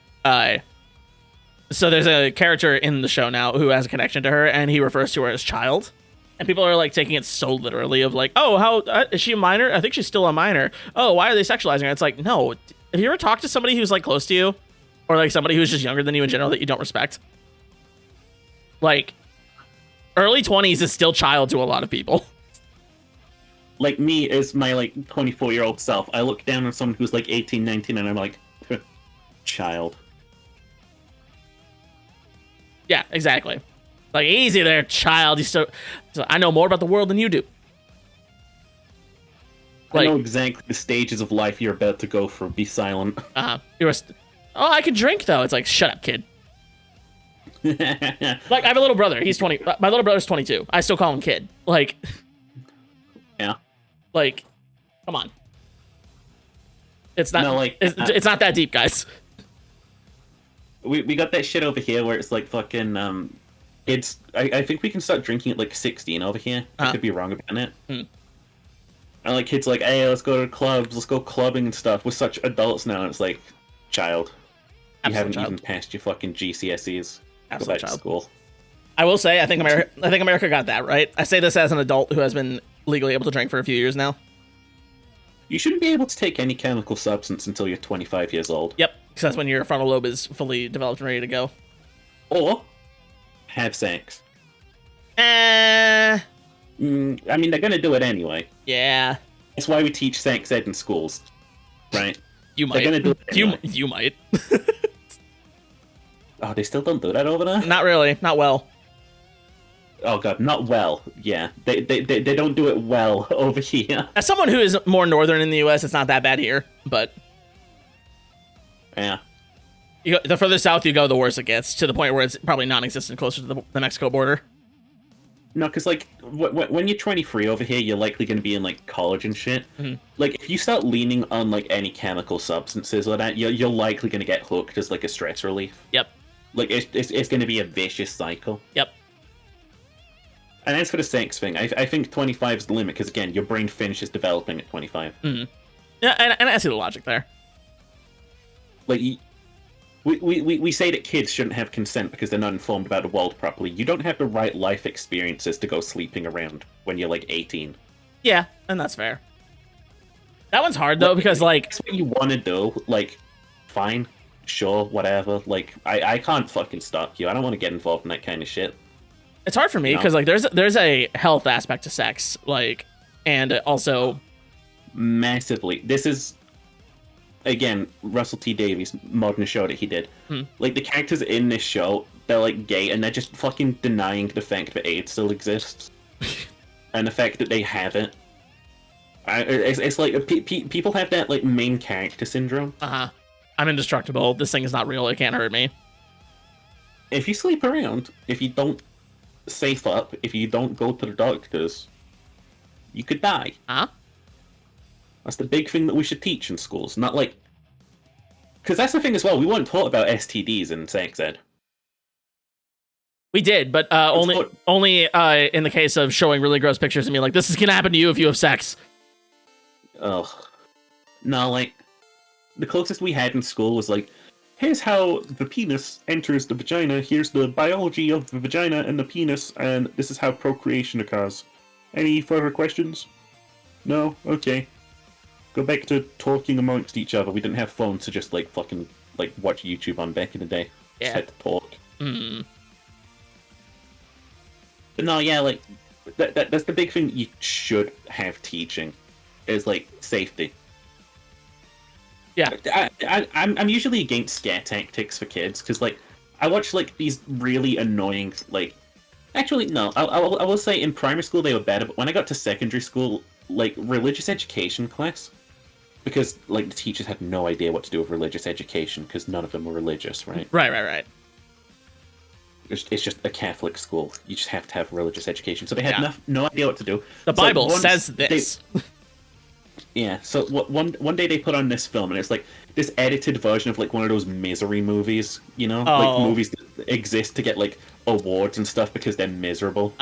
So there's a character in the show now who has a connection to her, and he refers to her as child. And people are like taking it so literally of like, oh, how is she a minor? I think she's still a minor. Oh, why are they sexualizing her? It's like, no. Have you ever talked to somebody who's like close to you, or like somebody who's just younger than you in general that you don't respect? Like, early 20s is still child to a lot of people. Like me as my like 24-year-old self, I look down on someone who's like 18, 19, and I'm like, child. Yeah, exactly. Like, easy there, child. So I know more about the world than you do. Like, I know exactly the stages of life you're about to go through. Be silent. Oh, I can drink though. It's like, shut up, kid. Like, I have a little brother. He's 20. My little brother's 22. I still call him kid. Like, yeah. Like, come on. It's not. No, like, it's not that deep, guys. We got that shit over here where it's like fucking it's I think we can start drinking at like 16 over here. I could be wrong about it. And like kids like, hey, let's go to clubs, let's go clubbing and stuff. We're such adults now, and it's like, child, you haven't even passed your fucking GCSEs. Go back to school. I will say, I think America got that right. I say this as an adult who has been legally able to drink for a few years now. You shouldn't be able to take any chemical substance until you're 25 years old. Yep, because that's when your frontal lobe is fully developed and ready to go. Or have sex. I mean, they're gonna do it anyway. Yeah. That's why we teach sex ed in schools, right? You might. They're gonna do it anyway. You might. Oh, they still don't do that over there? Not really. Not well. Oh god, not well. Yeah, they don't do it well over here. As someone who is more northern in the U.S., it's not that bad here, but yeah, the further south you go, the worse it gets, to the point where it's probably non-existent closer to the Mexico border. No, because like when you're 23 over here, you're likely going to be in like college and shit. Like if you start leaning on like any chemical substances or that, you're likely going to get hooked as like a stress relief. Yep. Like it's going to be a vicious cycle. Yep. And as for the sex thing, I think 25 is the limit, because again, your brain finishes developing at 25. Yeah, and I see the logic there. Like, we say that kids shouldn't have consent because they're not informed about the world properly. You don't have the right life experiences to go sleeping around when you're like 18. Yeah, and that's fair. That one's hard though, because like that's what you want to do. Like, fine, sure, whatever. Like, I can't fucking stop you. I don't want to get involved in that kind of shit. It's hard for me because like there's a health aspect to sex, like, and also massively. This is again Russell T Davies modern show that he did. Like the characters in this show, they're like gay and they're just fucking denying the fact that AIDS still exists and the fact that they have it. It's like people have that like main character syndrome. I'm indestructible. This thing is not real. It can't hurt me. If you sleep around, if you don't safe up, if you don't go to the doctors, you could die. That's the big thing that we should teach in schools. Not like, because that's the thing as well. We weren't taught about STDs in sex ed. We did, but only in the case of showing really gross pictures and being like, "This is gonna happen to you if you have sex." Ugh. No, like the closest we had in school was like, here's how the penis enters the vagina, here's the biology of the vagina and the penis, and this is how procreation occurs. Any further questions? No? Okay. Go back to talking amongst each other. We didn't have phones to just like fucking like watch YouTube on back in the day. Yeah. Just had to talk. But no, yeah, like that's the big thing you should have teaching is like safety. Yeah, I'm usually against scare tactics for kids because like I watch like these really annoying like. Actually, no. I will say in primary school they were better, but when I got to secondary school, like religious education class, because like the teachers had no idea what to do with religious education because none of them were religious, right? Right. It's just a Catholic school. You just have to have religious education, so they had no idea what to do. The Bible says this. Yeah, so one day they put on this film, and it's like this edited version of like one of those misery movies, you know, like movies that exist to get like awards and stuff because they're miserable.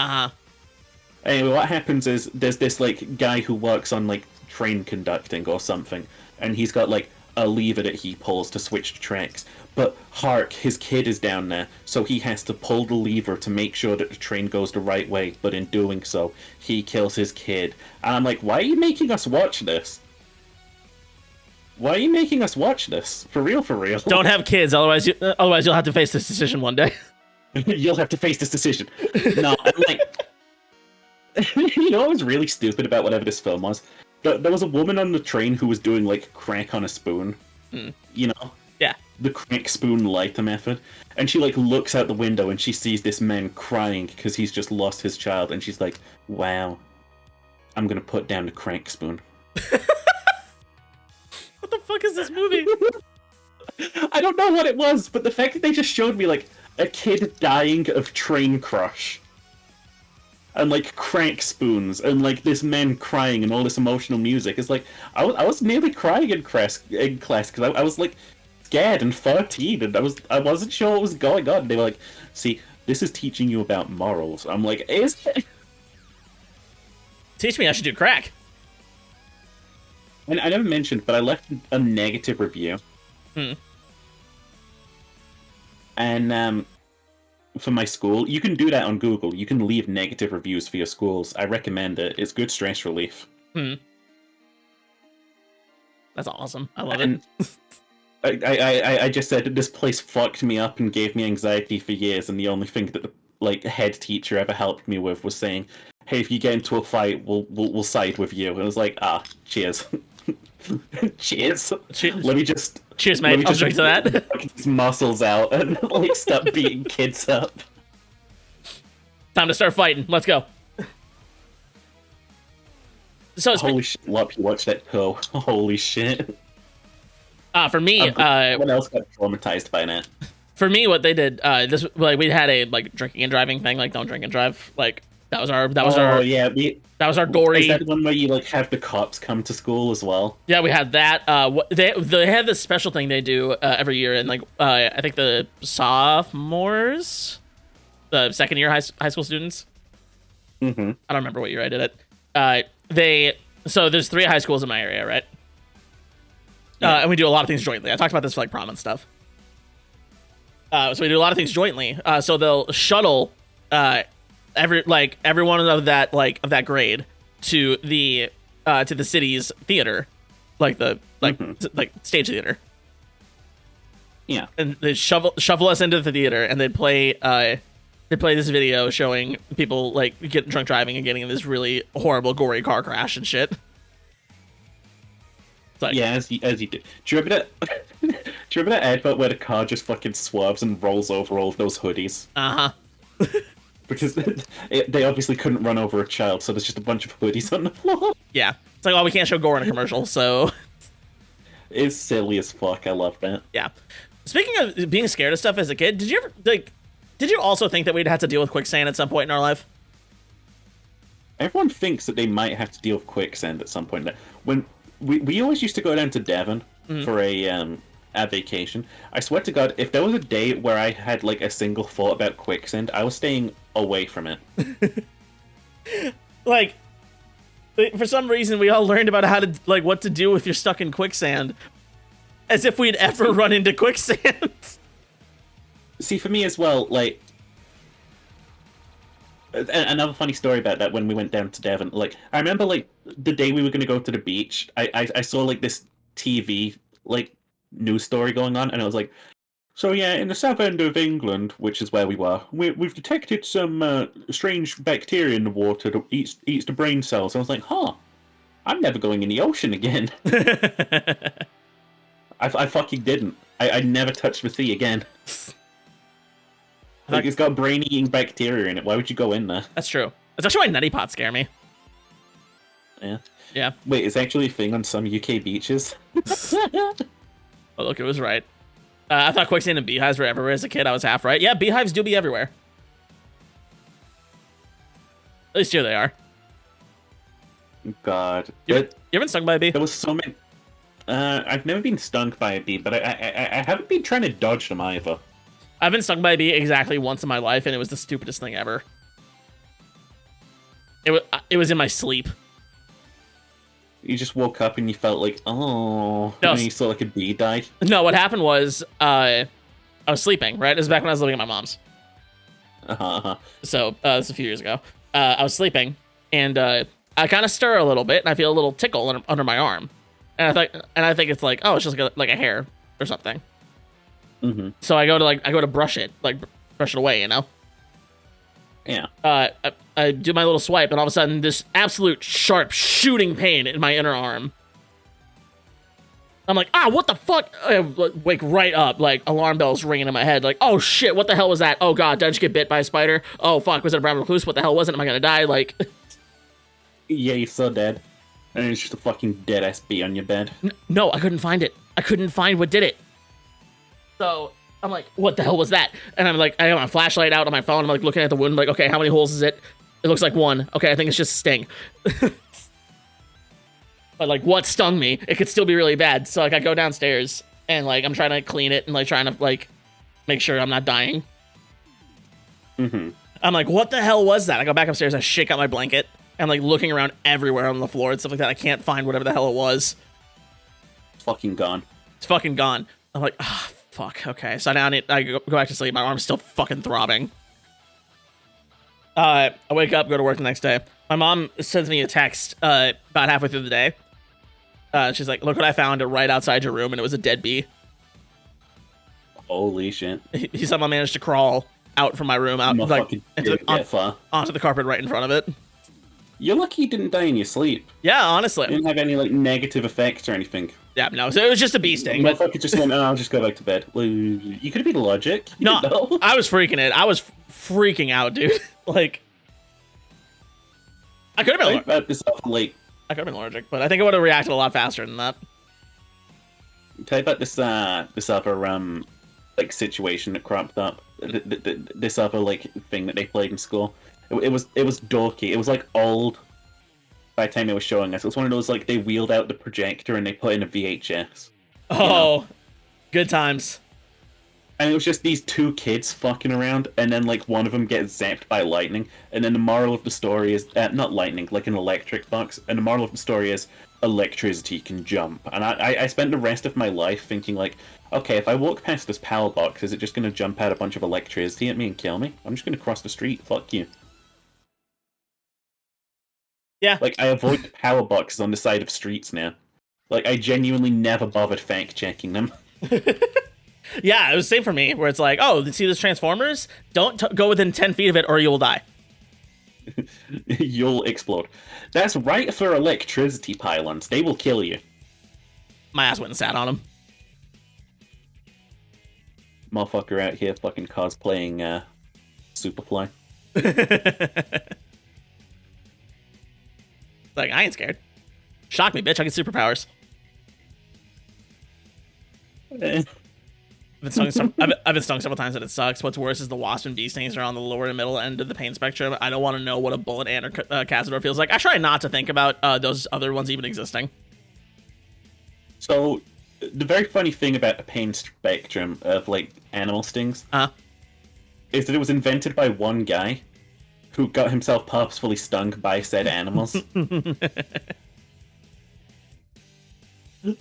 Anyway, what happens is there's this like guy who works on like train conducting or something, and he's got like a lever that he pulls to switch tracks. But hark, his kid is down there, so he has to pull the lever to make sure that the train goes the right way, but in doing so, he kills his kid. And I'm like, why are you making us watch this? Why are you making us watch this? For real, for real. Don't have kids, otherwise you'll have to face this decision one day. You'll have to face this decision. No, I'm like... You know what was really stupid about whatever this film was? There was a woman on the train who was doing, like, crack on a spoon. You know? Yeah. The crack spoon lighter method. And she, like, looks out the window and she sees this man crying because he's just lost his child. And she's like, wow, I'm gonna put down the crack spoon. What the fuck is this movie? I don't know what it was, but the fact that they just showed me, like, a kid dying of train crush. And, like, crack spoons, and, like, this man crying and all this emotional music. It's like, I was nearly crying in class, because I was, like, scared and 13, and I wasn't sure what was going on. They were like, see, this is teaching you about morals. I'm like, is it? Teach me I should do crack. And I never mentioned, but I left a negative review. And, for my school, you can do that on Google. You can leave negative reviews for your schools. I recommend it. It's good stress relief. That's awesome. I love it. I just said that this place fucked me up and gave me anxiety for years, and the only thing that the like head teacher ever helped me with was saying, "Hey, if you get into a fight, we'll side with you." And I was like, cheers. Cheers. Let me just. Cheers, mate. I'll drink to that. These muscles out and like stop beating kids up. Time to start fighting. Let's go. So holy shit, Lop, you watched that co. Holy shit. For me, what else got traumatized by that? For me, what they did, we had a like drinking and driving thing, like don't drink and drive. Like that was our gory. Is that one where you like have the cops come to school as well? Yeah, we had that. They have this special thing they do every year, and like I think the sophomores, the second year high school students. I don't remember what year I did it. So there's 3 high schools in my area, right? And we do a lot of things jointly. I talked about this for like prom and stuff. So we do a lot of things jointly. So they'll shuttle everyone of that grade to the city's theater, like stage theater. Yeah. And they shuffle us into the theater, and they'd play this video showing people like getting drunk driving and getting in this really horrible gory car crash and shit. Like, yeah, as you do. Do you remember that advert where the car just fucking swerves and rolls over all of those hoodies? Because they obviously couldn't run over a child, so there's just a bunch of hoodies on the floor. Yeah. It's like, well, we can't show gore in a commercial, so... It's silly as fuck. I love that. Yeah. Speaking of being scared of stuff as a kid, did you also think that we'd have to deal with quicksand at some point in our life? Everyone thinks that they might have to deal with quicksand at some point. When we always used to go down to Devon for a vacation. I swear to God, if there was a day where I had like a single thought about quicksand, I was staying away from it. Like, for some reason, we all learned about how to what to do if you're stuck in quicksand, as if we'd ever run into quicksand. See, for me as well, like, another funny story about that when we went down to Devon. Like, I remember like the day we were going to go to the beach, I saw like this TV like news story going on, and I was like, so yeah, in the south end of England, which is where we were, we've detected some strange bacteria in the water that eats the brain cells. I was like, huh, I'm never going in the ocean again. I fucking didn't. I never touched the sea again. Like, it's got brain-eating bacteria in it. Why would you go in there? That's true. That's actually why neti pots scare me. Yeah. Yeah. Wait, it's actually a thing on some UK beaches. Oh, look, it was right. I thought quicksand and beehives were everywhere as a kid. I was half right. Yeah, beehives do be everywhere. At least here they are. God. You ever been stung by a bee? There was so many... I've never been stung by a bee, but I haven't been trying to dodge them either. I've been stung by a bee exactly once in my life, and it was the stupidest thing ever. It was in my sleep. You just woke up and you felt like, oh, no, and you saw like a bee die. No, what happened was I was sleeping, right? This was back when I was living at my mom's. So this was a few years ago. I was sleeping, and I kind of stir a little bit, and I feel a little tickle under my arm. And I think it's like, oh, it's just like a hair or something. Mm-hmm. So I go to brush it, brush it away, you know? Yeah. I do my little swipe, and all of a sudden, this absolute sharp shooting pain in my inner arm. I'm like, what the fuck? I wake right up, like alarm bells ringing in my head, like, oh shit, what the hell was that? Oh god, did I just get bit by a spider? Oh fuck, was it a brown recluse? What the hell was it? Am I gonna die? Like, yeah, you're so dead. And it's just a fucking dead ass bee on your bed. No, I couldn't find it. I couldn't find what did it. So I'm like, what the hell was that? And I'm like, I have my flashlight out on my phone. I'm like looking at the wound, like, okay, how many holes is it? It looks like one. Okay, I think it's just a sting. But like, what stung me? It could still be really bad. So like, I go downstairs and like, I'm trying to clean it and like trying to like make sure I'm not dying. Mm-hmm. I'm like, what the hell was that? I go back upstairs, I shake out my blanket, and like looking around everywhere on the floor and stuff like that. I can't find whatever the hell it was. It's fucking gone. It's fucking gone. I'm like, fuck. Okay, so now I go back to sleep. My arm's still fucking throbbing. I wake up, go to work the next day. My mom sends me a text about halfway through the day. She's like, look what I found right outside your room, and it was a dead bee. Holy shit. He somehow managed to crawl out from my room, out like onto the carpet right in front of it. You're lucky you didn't die in your sleep. Yeah, honestly. You didn't have any like negative effects or anything. Yeah, no, so it was just a bee sting. But fucking just went, I'll just go back to bed. Well, you could have been logic. No, I was freaking it. I was freaking out, dude. Like, I could have been I could have been allergic, but I think I would have reacted a lot faster than that. Tell you about this other like situation that cropped up. This other like thing that they played in school. It was dorky. It was like old. By the time it was showing us, it was one of those like they wheeled out the projector and they put in a VHS. Oh, good times. And it was just these two kids fucking around, and then like one of them gets zapped by lightning, and then the moral of the story is not lightning, like an electric box. And the moral of the story is electricity can jump. And I spent the rest of my life thinking like, okay, if I walk past this power box, is it just going to jump out a bunch of electricity at me and kill me? I'm just going to cross the street. Fuck you. Yeah. Like, I avoid the power boxes on the side of streets now. Like, I genuinely never bothered fact-checking them. Yeah, it was the same for me, where it's like, oh, see those Transformers? Don't go within 10 feet of it or you will die. You'll explode. That's right for electricity pylons. They will kill you. My ass went and sat on them. Motherfucker out here fucking cosplaying Superfly. Like, I ain't scared. Shock me, bitch. I get superpowers. I've been stung several times and it sucks. What's worse is the wasp and bee stings are on the lower and middle end of the pain spectrum. I don't want to know what a bullet ant or Cazador feels like. I try not to think about those other ones even existing. So, the very funny thing about the pain spectrum of, like, animal stings is that it was invented by one guy who got himself purposefully stung by said animals.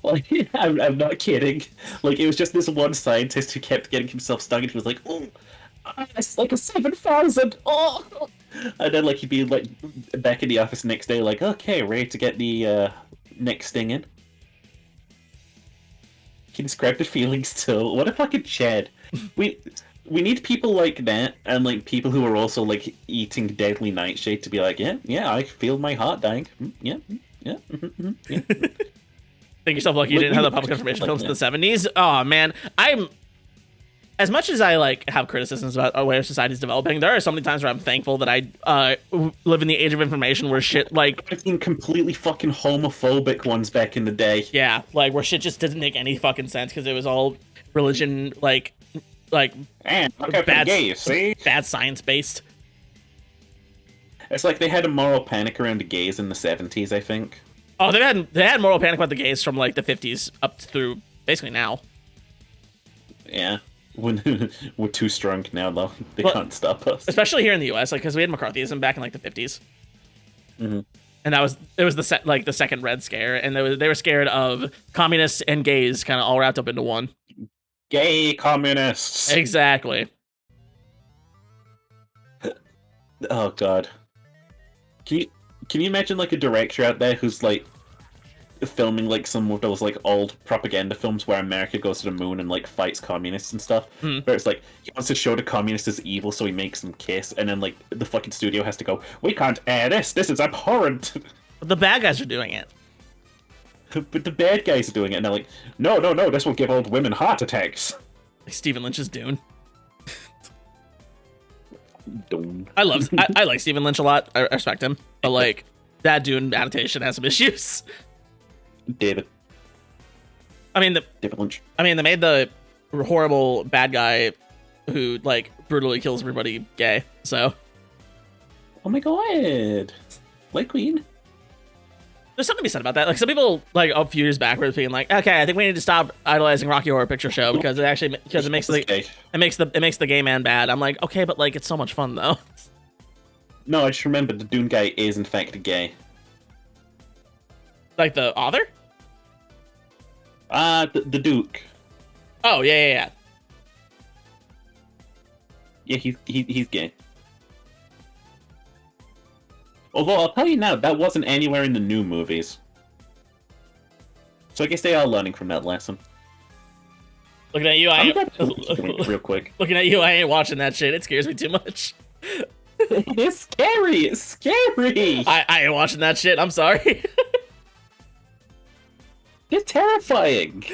Like, I'm not kidding. Like, it was just this one scientist who kept getting himself stung, and he was like, "Oh, it's like a 7,000. Oh!" And then, like, he'd be like back in the office the next day, like, "Okay, ready to get the next sting in." He described the feelings too. What a fucking Chad. We need people like that, and like people who are also like eating deadly nightshade to be like, yeah, I feel my heart dying. Yeah. Think yourself lucky you didn't have the public information films in the 70s. Oh man, I'm as much as I like have criticisms about where society's developing. There are so many times where I'm thankful that I live in the age of information where shit like I've seen completely fucking homophobic ones back in the day. Yeah, like where shit just didn't make any fucking sense because it was all religion like and bad gays, see? Bad science based. It's like they had a moral panic around the gays in the 70s, I think. Oh, they had moral panic about the gays from like the 50s up through basically now. Yeah. We're too strong now, though. They can't stop us. Especially here in the U.S., like because we had McCarthyism back in like the 50s, and it was the second Red Scare, and they were scared of communists and gays kind of all wrapped up into one. Gay communists. Exactly. Oh God. Can you imagine like a director out there who's like filming like some of those like old propaganda films where America goes to the moon and like fights communists and stuff, where it's like he wants to show the communists as evil, so he makes them kiss, and then like the fucking studio has to go, we can't air this is abhorrent. But the bad guys are doing it. But the bad guys are doing it, and they're like, no, this will give old women heart attacks. Like Stephen Lynch's Dune. Dune. I like Stephen Lynch a lot. I respect him, but like that Dune adaptation has some issues. David Lynch. I mean, they made the horrible bad guy who like brutally kills everybody gay. So, oh my God, like Queen. There's something to be said about that. Like some people, like a few years back, were being like, "Okay, I think we need to stop idolizing Rocky Horror Picture Show because it makes the gay man bad." I'm like, okay, but like it's so much fun though. No, I just remembered the Dune guy is in fact gay. Like the author? The Duke. Oh yeah. Yeah, he's gay. Although I'll tell you now, that wasn't anywhere in the new movies. So I guess they are learning from that lesson. Looking at you, real quick. Looking at you, I ain't watching that shit. It scares me too much. It's scary. It's scary. I ain't watching that shit. I'm sorry. It's terrifying.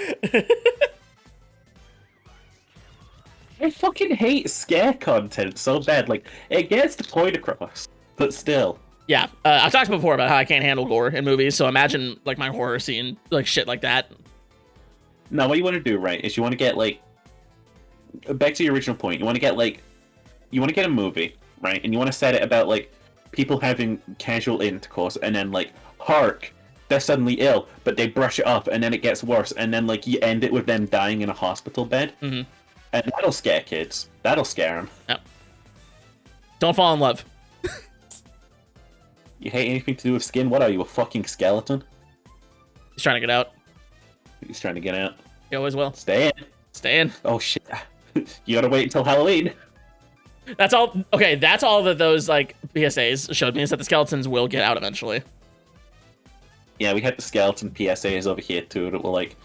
I fucking hate scare content so bad. Like, it gets the point across, but still. Yeah, I've talked before about how I can't handle gore in movies, so imagine, like, my horror scene, like, shit like that. No, what you want to do, right, is you want to get, like... Back to your original point. You want to get, like... You want to get a movie, right, and you want to set it about, like, people having casual intercourse, and then, like, hark, they're suddenly ill, but they brush it off, and then it gets worse, and then, like, you end it with them dying in a hospital bed. Mm-hmm. And that'll scare kids. That'll scare them. Yep. Don't fall in love. You hate anything to do with skin? What are you, a fucking skeleton? He's trying to get out. He's trying to get out. He always will. Stay in. Stay in. Oh shit. You gotta wait until Halloween. That's all. Okay, that's all that those like PSAs showed me, is that the skeletons will get out eventually. Yeah, we had the skeleton PSAs over here too that were like,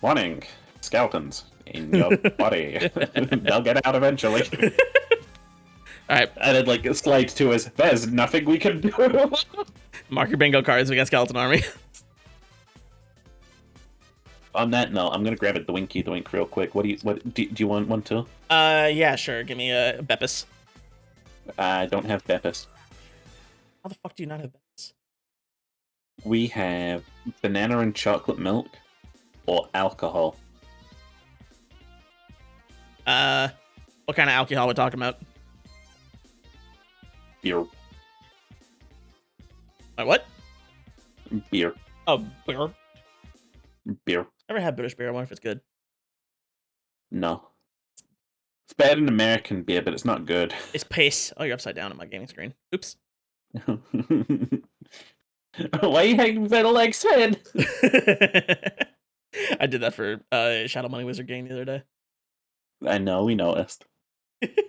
warning, skeletons in your body. They'll get out eventually. Alright. And then like slide 2 is, there's nothing we can do. Mark your bingo cards, we got skeleton army. On that note, I'm gonna grab a Dwinky Dwink real quick. Do you want one too? Yeah, sure. Give me a Beppis. I don't have Beppis. How the fuck do you not have Beppis? We have banana and chocolate milk or alcohol. What kind of alcohol are we talking about? Beer. What? Beer. Oh, beer. Beer. Never had British beer. I wonder if it's good. No. It's better than American beer, but it's not good. It's piss. Oh, you're upside down on my gaming screen. Oops. Why are you hanging by the legs, Sven? I did that for Shadow Money Wizard game the other day. I know, we noticed.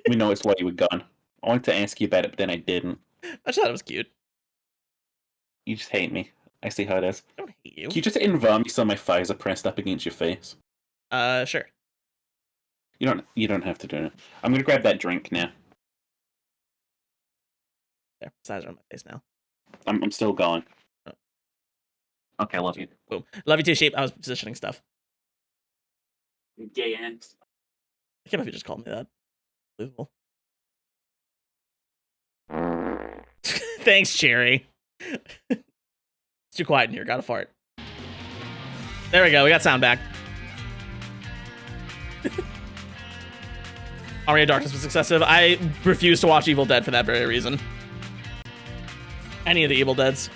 We noticed why you were gone. I wanted to ask you about it, but then I didn't. I just thought it was cute. You just hate me. I see how it is. I don't hate you. Can you just invert me so my thighs are pressed up against your face? Sure. You don't have to do it. I'm gonna grab that drink now. There, size on my face now. I'm still going. Oh. Okay, I love you. Boom. Love you too, Sheep. I was positioning stuff. Gay ants. I can't believe you just called me that. Unbelievable. Thanks, Cherry. It's too quiet in here. Gotta fart. There we go. We got sound back. Army of Darkness was excessive. I refuse to watch Evil Dead for that very reason. Any of the Evil Deads.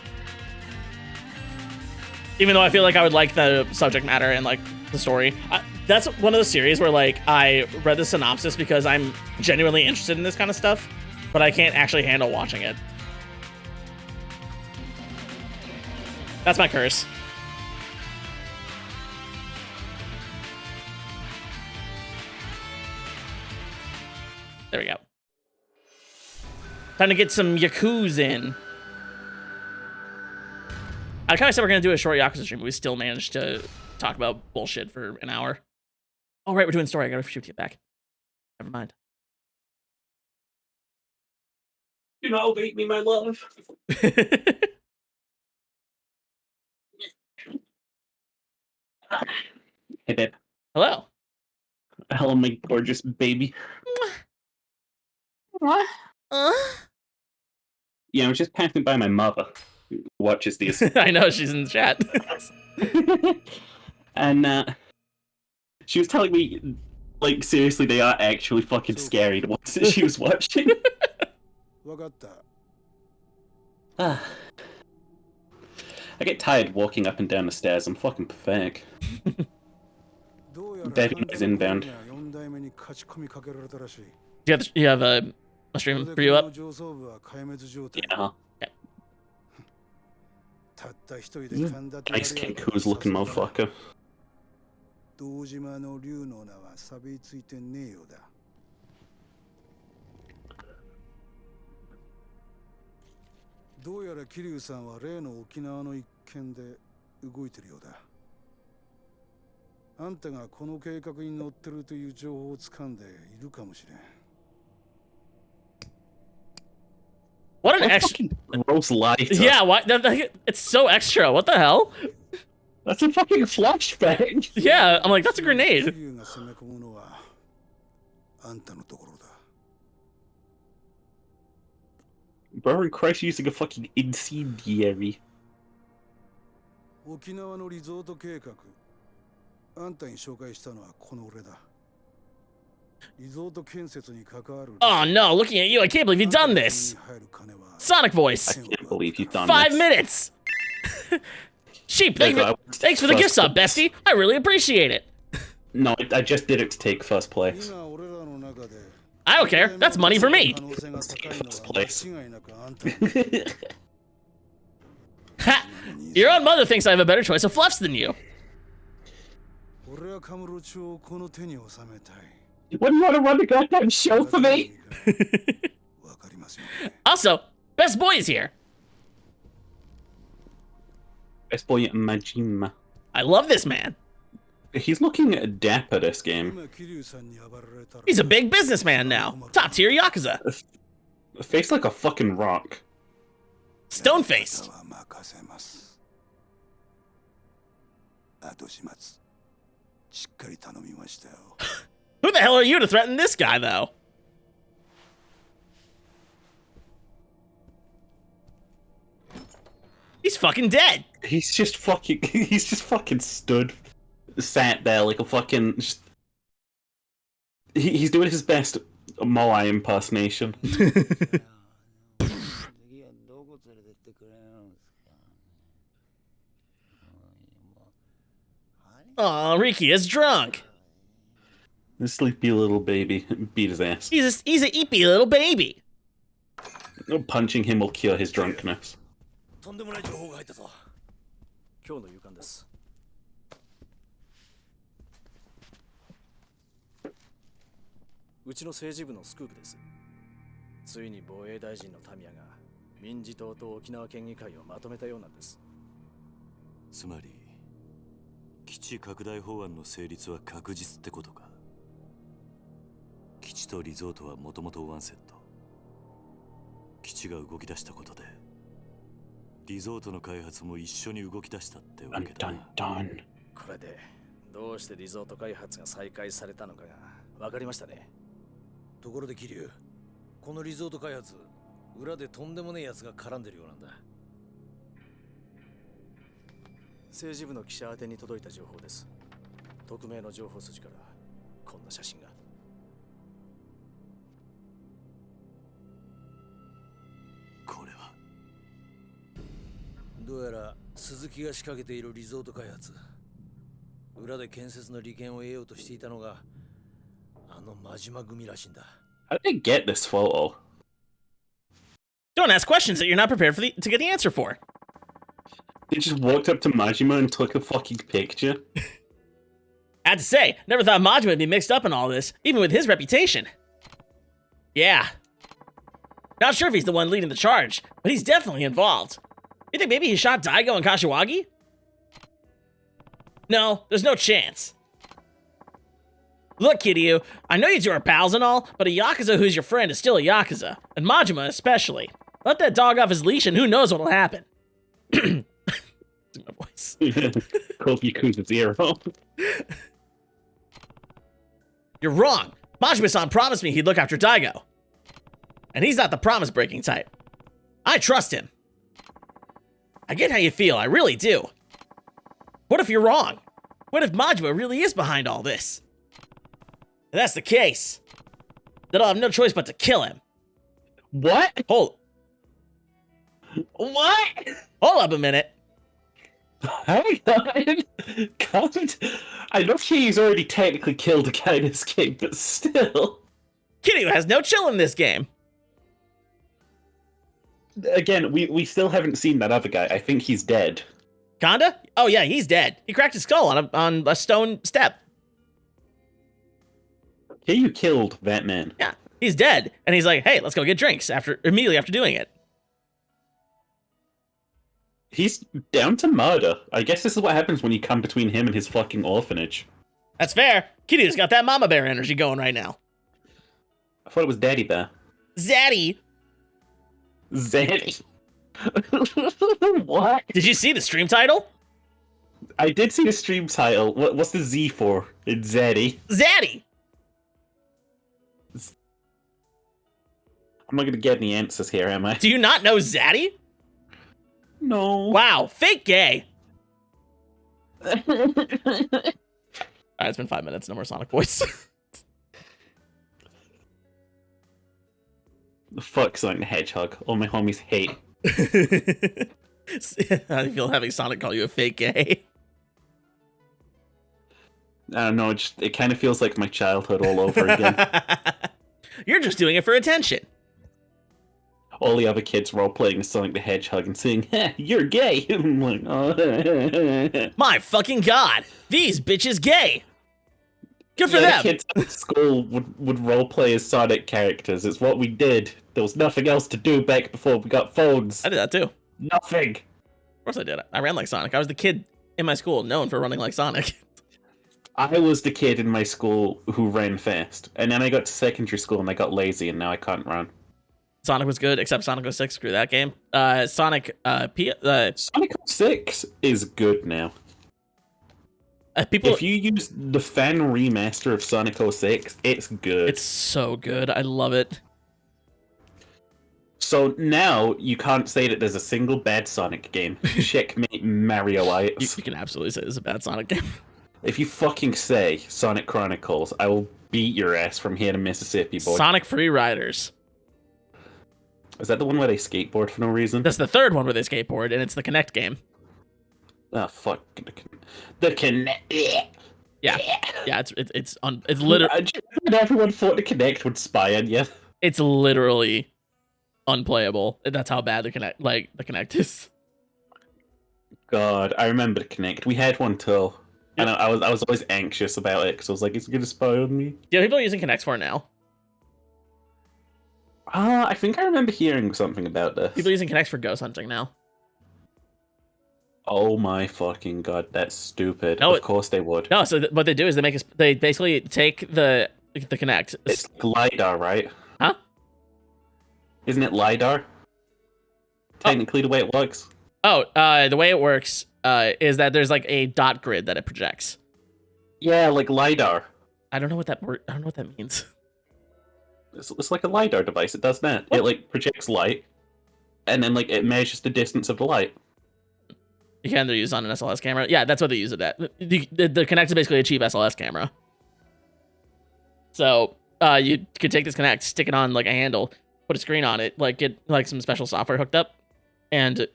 Even though I feel like I would like the subject matter and like the story. That's one of those series where like I read the synopsis because I'm genuinely interested in this kind of stuff, but I can't actually handle watching it. That's my curse. There we go. Time to get some Yakuza in. I kind of said we're going to do a short Yakuza stream, but we still managed to talk about bullshit for an hour. Oh, right, we're doing story. I gotta shoot to get back. Never mind. You know, beat me, my love. Hey, babe. Hello. Hello, my gorgeous baby. What? Yeah, I was just passing by my mother, who watches these. I know, she's in the chat. And she was telling me, like, seriously, they are actually fucking scary, the ones that she was watching. I get tired walking up and down the stairs. I'm fucking pathetic. Debbie is inbound. You have a stream for you up? Yeah. Nice kid who's looking motherfucker. 堂島の竜の名は錆びついてねえようだ。どうやら桐生さんは例の沖縄の一件で動いてるようだ。あんたがこの計画に乗ってるという情報を掴んでいるかもしれん。What an extra gross lie. Yeah, why? It's so extra. What the hell? That's a fucking flashbang. Yeah, I'm like, that's a grenade. Bro, Christ using a fucking incendiary. 沖縄のリゾート計画。あんたに紹介したのはこの俺だ。リゾート建設に関わる。Oh no, looking at you, I can't believe you've done this. Sonic voice. I can't believe you've done 5 this. minutes. Sheep, thanks for the gift sub, bestie. I really appreciate it. No, I just did it to take first place. I don't care. That's money for me. Let's take first place. Ha! Your own mother thinks I have a better choice of fluffs than you. 俺はカムロ町をこの手に収めたい。 What do you want to run the goddamn show for me? わかりますよね。 Also, best boy is here. Best boy Majima. I love this man. He's looking dapper this game. 今桐生さんに暴られたら He's a big businessman now. Top tier Yakuza. A face like a fucking rock. Stone faced. は任せます。後始末しっかり頼みましたよ。 Who the hell are you to threaten this guy, though? He's fucking dead. He's just fucking sat there like a fucking he's doing his best Moai impersonation. Aw, Riki is drunk. The sleepy little baby beat his ass. He's a eepy little baby. Punching him will cure his drunkenness. とんでもない情報が入ったぞ。今日の夕刊です。うちの政治部のスクープです。ついに防衛大臣のタミヤが民事党と沖縄県議会をまとめたようなんです。つまり基地拡大法案の成立は確実ってことか。基地とリゾートはもともとワンセット。基地が動き出したことでリゾートの開発も一緒に動き出したってわけだな。これでどうしてリゾート開発が再開されたのかが分かりましたね。ところで桐生、このリゾート開発裏でとんでもねえやつが絡んでるようなんだ。政治部の記者宛てに届いた情報です。匿名の情報筋からこんな写真が。これはどうやら鈴木が仕掛けているリゾート開発、裏で建設の利権を得ようとしていたのがあの真島組らしいんだ。 How did they get this photo? Don't ask questions that you're not prepared to get the answer for. They just walked up to Majima and took a fucking picture. I have to say, never thought Majima would be mixed up in all this, even with his reputation. Yeah. Not sure if he's the one leading the charge, but he's definitely involved. You think maybe he shot Daigo and Kashiwagi? No, there's no chance. Look, Kiryu, I know you two are pals and all, but a Yakuza who's your friend is still a Yakuza, and Majima especially. Let that dog off his leash and who knows what'll happen. My voice. Called Yakuza 0. You're wrong. Majima-san promised me he'd look after Daigo. And he's not the promise-breaking type. I trust him. I get how you feel, I really do. What if you're wrong? What if Majima really is behind all this? If that's the case, then I'll have no choice but to kill him. What? Hold What? up a minute. Hang on. God. I know he's already technically killed a guy in this game, but still. Kiryu has no chill in this game. Again, we still haven't seen that other guy. I think he's dead. Kanda? Oh yeah, he's dead. He cracked his skull on a stone step. Here you killed that man. Yeah, he's dead. And he's like, hey, let's go get drinks immediately after doing it. He's down to murder. I guess this is what happens when you come between him and his fucking orphanage. That's fair. Kiryu's got that mama bear energy going right now. I thought it was Daddy Bear. Zaddy! Zaddy. What? Did you see the stream title? I did see the stream title. What's the Z for? It's Zaddy. Zaddy! I'm not gonna get any answers here, am I? Do you not know Zaddy? No. Wow, fake gay. Alright, it's been 5 minutes, no more Sonic voice. The fuck Sonic the Hedgehog. All my homies hate. How do you feel having Sonic call you a fake gay? I don't know, it kind of feels like my childhood all over again. You're just doing it for attention. all the other kids role playing as Sonic the Hedgehog and saying, "You're gay." I'm like, oh. My fucking god, these bitches gay. Good for The them. kids at school would role play as Sonic characters. It's what we did. There was nothing else to do back before we got phones. I did that too. Nothing. Of course I did. I ran like Sonic. I was the kid in my school known for running like Sonic. I was the kid in my school who ran fast, and then I got to secondary school and I got lazy, and now I can't run. Sonic was good, except Sonic 06. Screw that game. Sonic Sonic 06 is good now. people. If you use the fan remaster of Sonic 06, it's good. It's so good. I love it. So now you can't say that there's a single bad Sonic game. Checkmate Marioites. You can absolutely say it's a bad Sonic game. If you fucking say Sonic Chronicles, I will beat your ass from here to Mississippi, boy. Sonic Free Riders. Is that the one where they skateboard for no reason? That's the third one where they skateboard, and it's the Kinect game. Oh, fuck. The Kinect. Yeah, it's literally Everyone thought the Kinect would spy on you. it's literally unplayable. That's how bad the Kinect is. God, I remember the Kinect. We had one too. Yep. And I was always anxious about it because I was like, "Is it gonna spy on me?" Yeah, people are using Kinects for it now. I think I remember hearing something about this. People are using Kinects for ghost hunting now. Oh my fucking god, that's stupid. No, of course they would. No, so what they do is they basically take the Kinect. It's LiDAR, right? Huh? Isn't it LiDAR? Technically, the way it works. Oh, the way it works is that there's like a dot grid that it projects. Yeah, like LiDAR. I don't know what that means. It's like a LiDAR device. It does that. What? It like projects light, and then like it measures the distance of the light. You can either use it on an SLS camera. Yeah, that's what they use it at. The Kinect is basically a cheap SLS camera. So you could take this Kinect, stick it on like a handle, put a screen on it, like get like some special software hooked up, and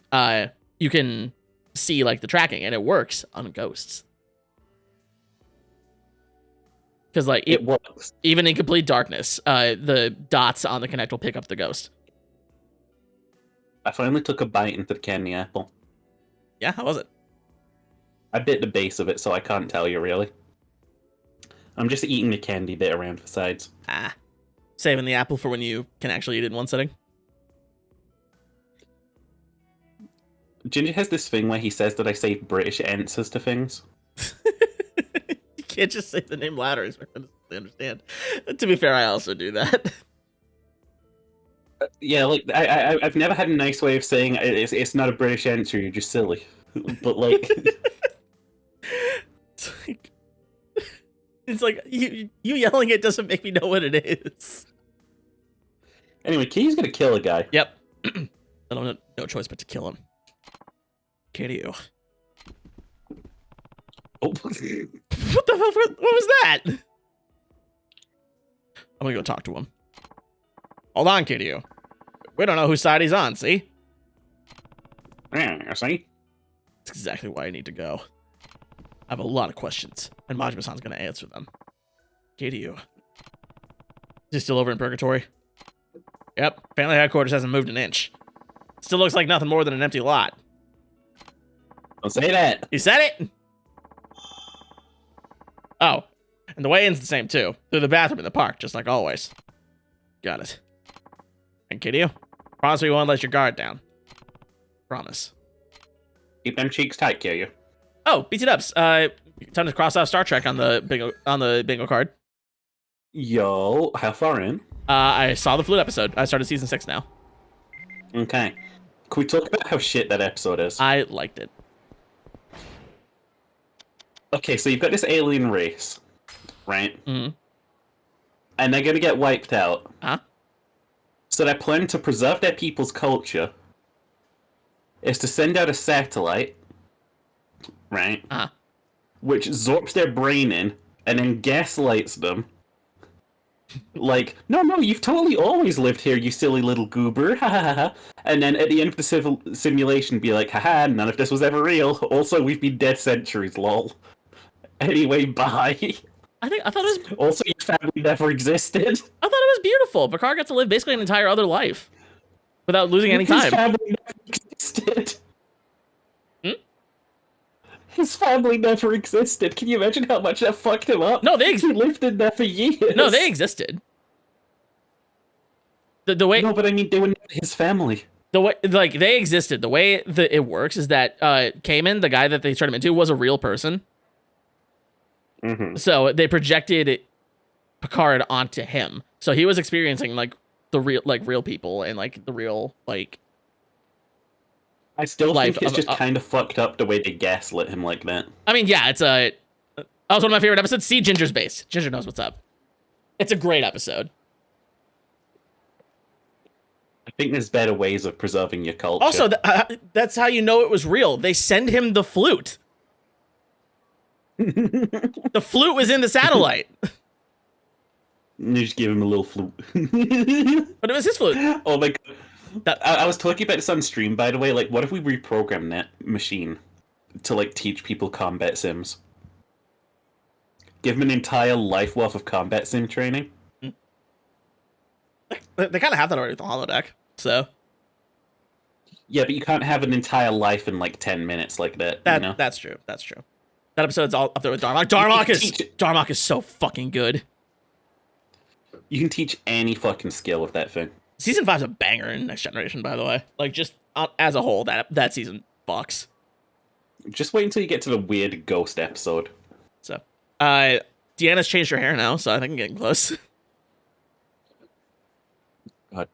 you can see like the tracking, and it works on ghosts. Because like It works. even in complete darkness, the dots on the Kinect will pick up the ghost. I finally took a bite into the candy apple. Yeah, how was it? I bit the base of it, so I can't tell you really. I'm just eating the candy bit around the sides. Saving the apple for when you can actually eat it in one sitting. Ginger has this thing where he says that I say British answers to things. You can't just say the name louder. I understand. To be fair, I also do that. Yeah, like I've never had a nice way of saying it's not a British answer. You're just silly. But like, it's like you yelling it doesn't make me know what it is. anyway, Key's gonna kill a guy. Yep. I don't have no choice but to kill him. KDU. Oh. What the hell? What was that? I'm gonna go talk to him. Hold on, KDU. We don't know whose side he's on, see? Yeah, see? That's exactly why I need to go. I have a lot of questions, and Majima-san's gonna answer them. KDU. Is he still over in Purgatory? Yep. Family headquarters hasn't moved an inch. Still looks like nothing more than an empty lot. Don't say that. You said it? Oh, and the way in's the same too. Through the bathroom in the park, just like always. Got it. And KDU, promise me you won't let your guard down. Promise. Keep them cheeks tight, kill you. Oh, BT Dubs. Time to cross off Star Trek on the bingo card. Yo, how far in? I saw the flute episode. I started season 6 now. Okay. Can we talk about how shit that episode is? I liked it. Okay, so you've got this alien race, right? Mm-hmm. And they're gonna get wiped out. Huh? So their plan to preserve their people's culture is to send out a satellite, right? Uh-huh. Which zorps their brain in and then gaslights them. Like, no, you've totally always lived here, you silly little goober, ha ha ha. And then at the end of the simulation, be like, haha, none of this was ever real. Also, we've been dead centuries, lol. Anyway, bye. I thought it was. Also, your family never existed. I thought it was beautiful. Picard got to live basically an entire other life. without losing any His time. family never existed. Hmm? His family never existed. Can you imagine how much that fucked him up? No, He lived in there for years. No, they existed. The way No, but I mean, they were never his family. the way like they existed. The way that it works is that Cayman, the guy that they turned him into, was a real person. Mm-hmm. So they projected Picard onto him. So he was experiencing like the real people and like the real like. I still Life think it's of- just kind of fucked up the way they gaslit him like that. I mean, yeah, it's a. That was one of my favorite episodes. See Ginger's base. Ginger knows what's up. It's a great episode. I think there's better ways of preserving your culture. Also, that's how you know it was real. They send him the flute. The flute was in the satellite. You just give him a little flute. But it was his flute. Oh my god. I was talking about this on stream, by the way. Like, what if we reprogram that machine to, like, teach people combat sims? Give them an entire life worth of combat sim training? They kind of have that already with the holodeck. So Yeah, but you can't have an entire life in, like, 10 minutes like that, you know? that's true. That's true. That episode's all up there with Darmok. Darmok is so fucking good. You can teach any fucking skill with that thing. Season 5's a banger in Next Generation, by the way. Like, just as a whole, that season fucks. Just wait until you get to the weird ghost episode. So, Deanna's changed her hair now, so I think I'm getting close. God.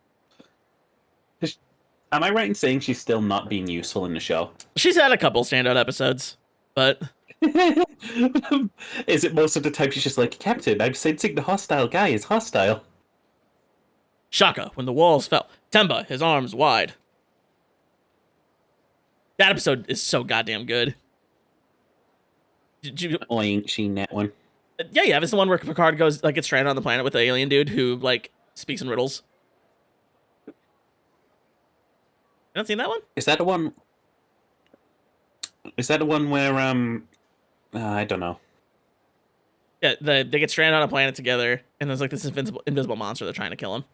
Am I right in saying she's still not being useful in the show? She's had a couple standout episodes, but Is it most of the time she's just like, Captain, I'm sensing the hostile guy is hostile. Shaka, when the walls fell. Temba, his arms wide. That episode is so goddamn good. Did you? Oh, I ain't seen that one. Yeah. It's the one where Picard goes like gets stranded on the planet with the alien dude who like speaks in riddles. You not seen that one? Is that the one? Is that the one where I don't know. Yeah, they get stranded on a planet together, and there's like this invisible monster. They're trying to kill him.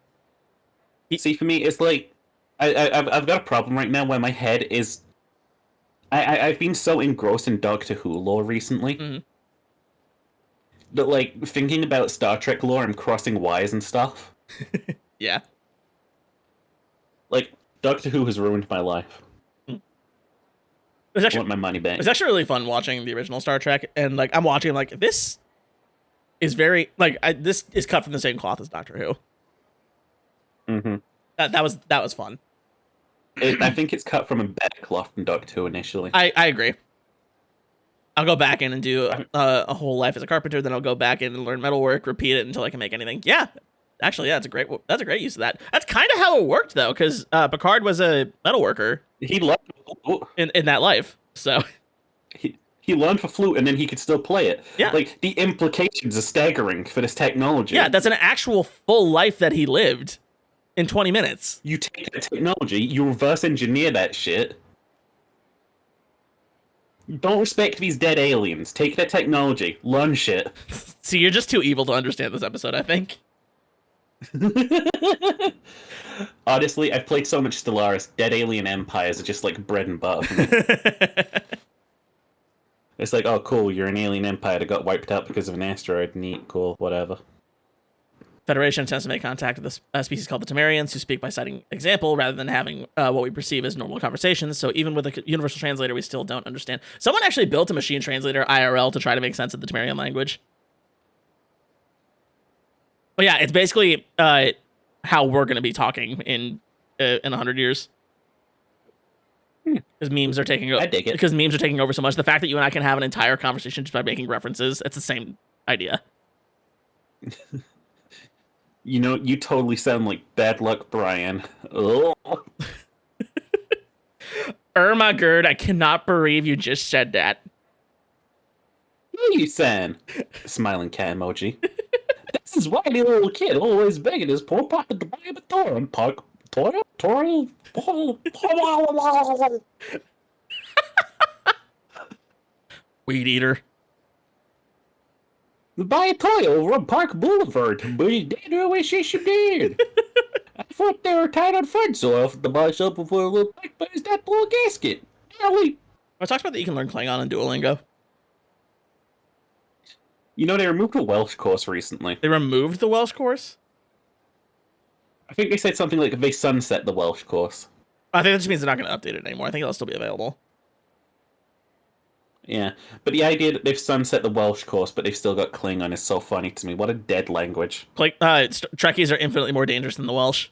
See, for me, it's like I've got a problem right now where my head is. I've been so engrossed in Doctor Who lore recently that, like, thinking about Star Trek lore, I'm crossing wires and stuff. Yeah. Like, Doctor Who has ruined my life. It I was actually want my money back. It's actually really fun watching the original Star Trek, and like I'm watching like this is very like this is cut from the same cloth as Doctor Who. Mm-hmm. That was fun. I think it's cut from a better cloth than Doctor Who initially. I agree. I'll go back in and do a whole life as a carpenter, then I'll go back in and learn metalwork, repeat it until I can make anything. Yeah, actually, yeah, that's a great use of that. That's kind of how it worked though, because Picard was a metalworker. He learned in that life, so he learned for flute, and then he could still play it. Yeah, like the implications are staggering for this technology. Yeah, that's an actual full life that he lived in 20 minutes. You take that technology, you reverse engineer that shit. Don't respect these dead aliens. Take that technology, learn shit. See, you're just too evil to understand this episode, I think. Honestly, I've played so much Stellaris, dead alien empires are just like bread and butter for me. It's like, oh cool, you're an alien empire that got wiped out because of an asteroid. Neat, cool, whatever. Federation attempts to make contact with a species called the Temerians, who speak by citing example rather than having what we perceive as normal conversations. So even with a universal translator, we still don't understand. Someone actually built a machine translator IRL to try to make sense of the Temerian language. But yeah, it's basically how we're going to be talking in 100 years. Because memes are taking over. I dig it. Because memes are taking over so much. The fact that you and I can have an entire conversation just by making references, it's the same idea. You know, you totally sound like Bad Luck Brian. Oh. My Gerd, I cannot believe you just said that. You san. Smiling cat emoji. This is why the little kid always begging his poor papa to buy him a toy and park toy. Weed eater. Buy a toy over on Park Boulevard, but he didn't wish he did. thought they were tied on Fred, so I offered to buy some before a little back by his Deadpool gasket. Really? I talked about that you can learn Klingon in Duolingo. You know, they removed a Welsh course recently. They removed the Welsh course? I think they said something like they sunset the Welsh course. I think that just means they're not going to update it anymore. I think it'll still be available. Yeah, but the idea that they've sunset the Welsh course, but they've still got Klingon is so funny to me. What a dead language. Trekkies are infinitely more dangerous than the Welsh.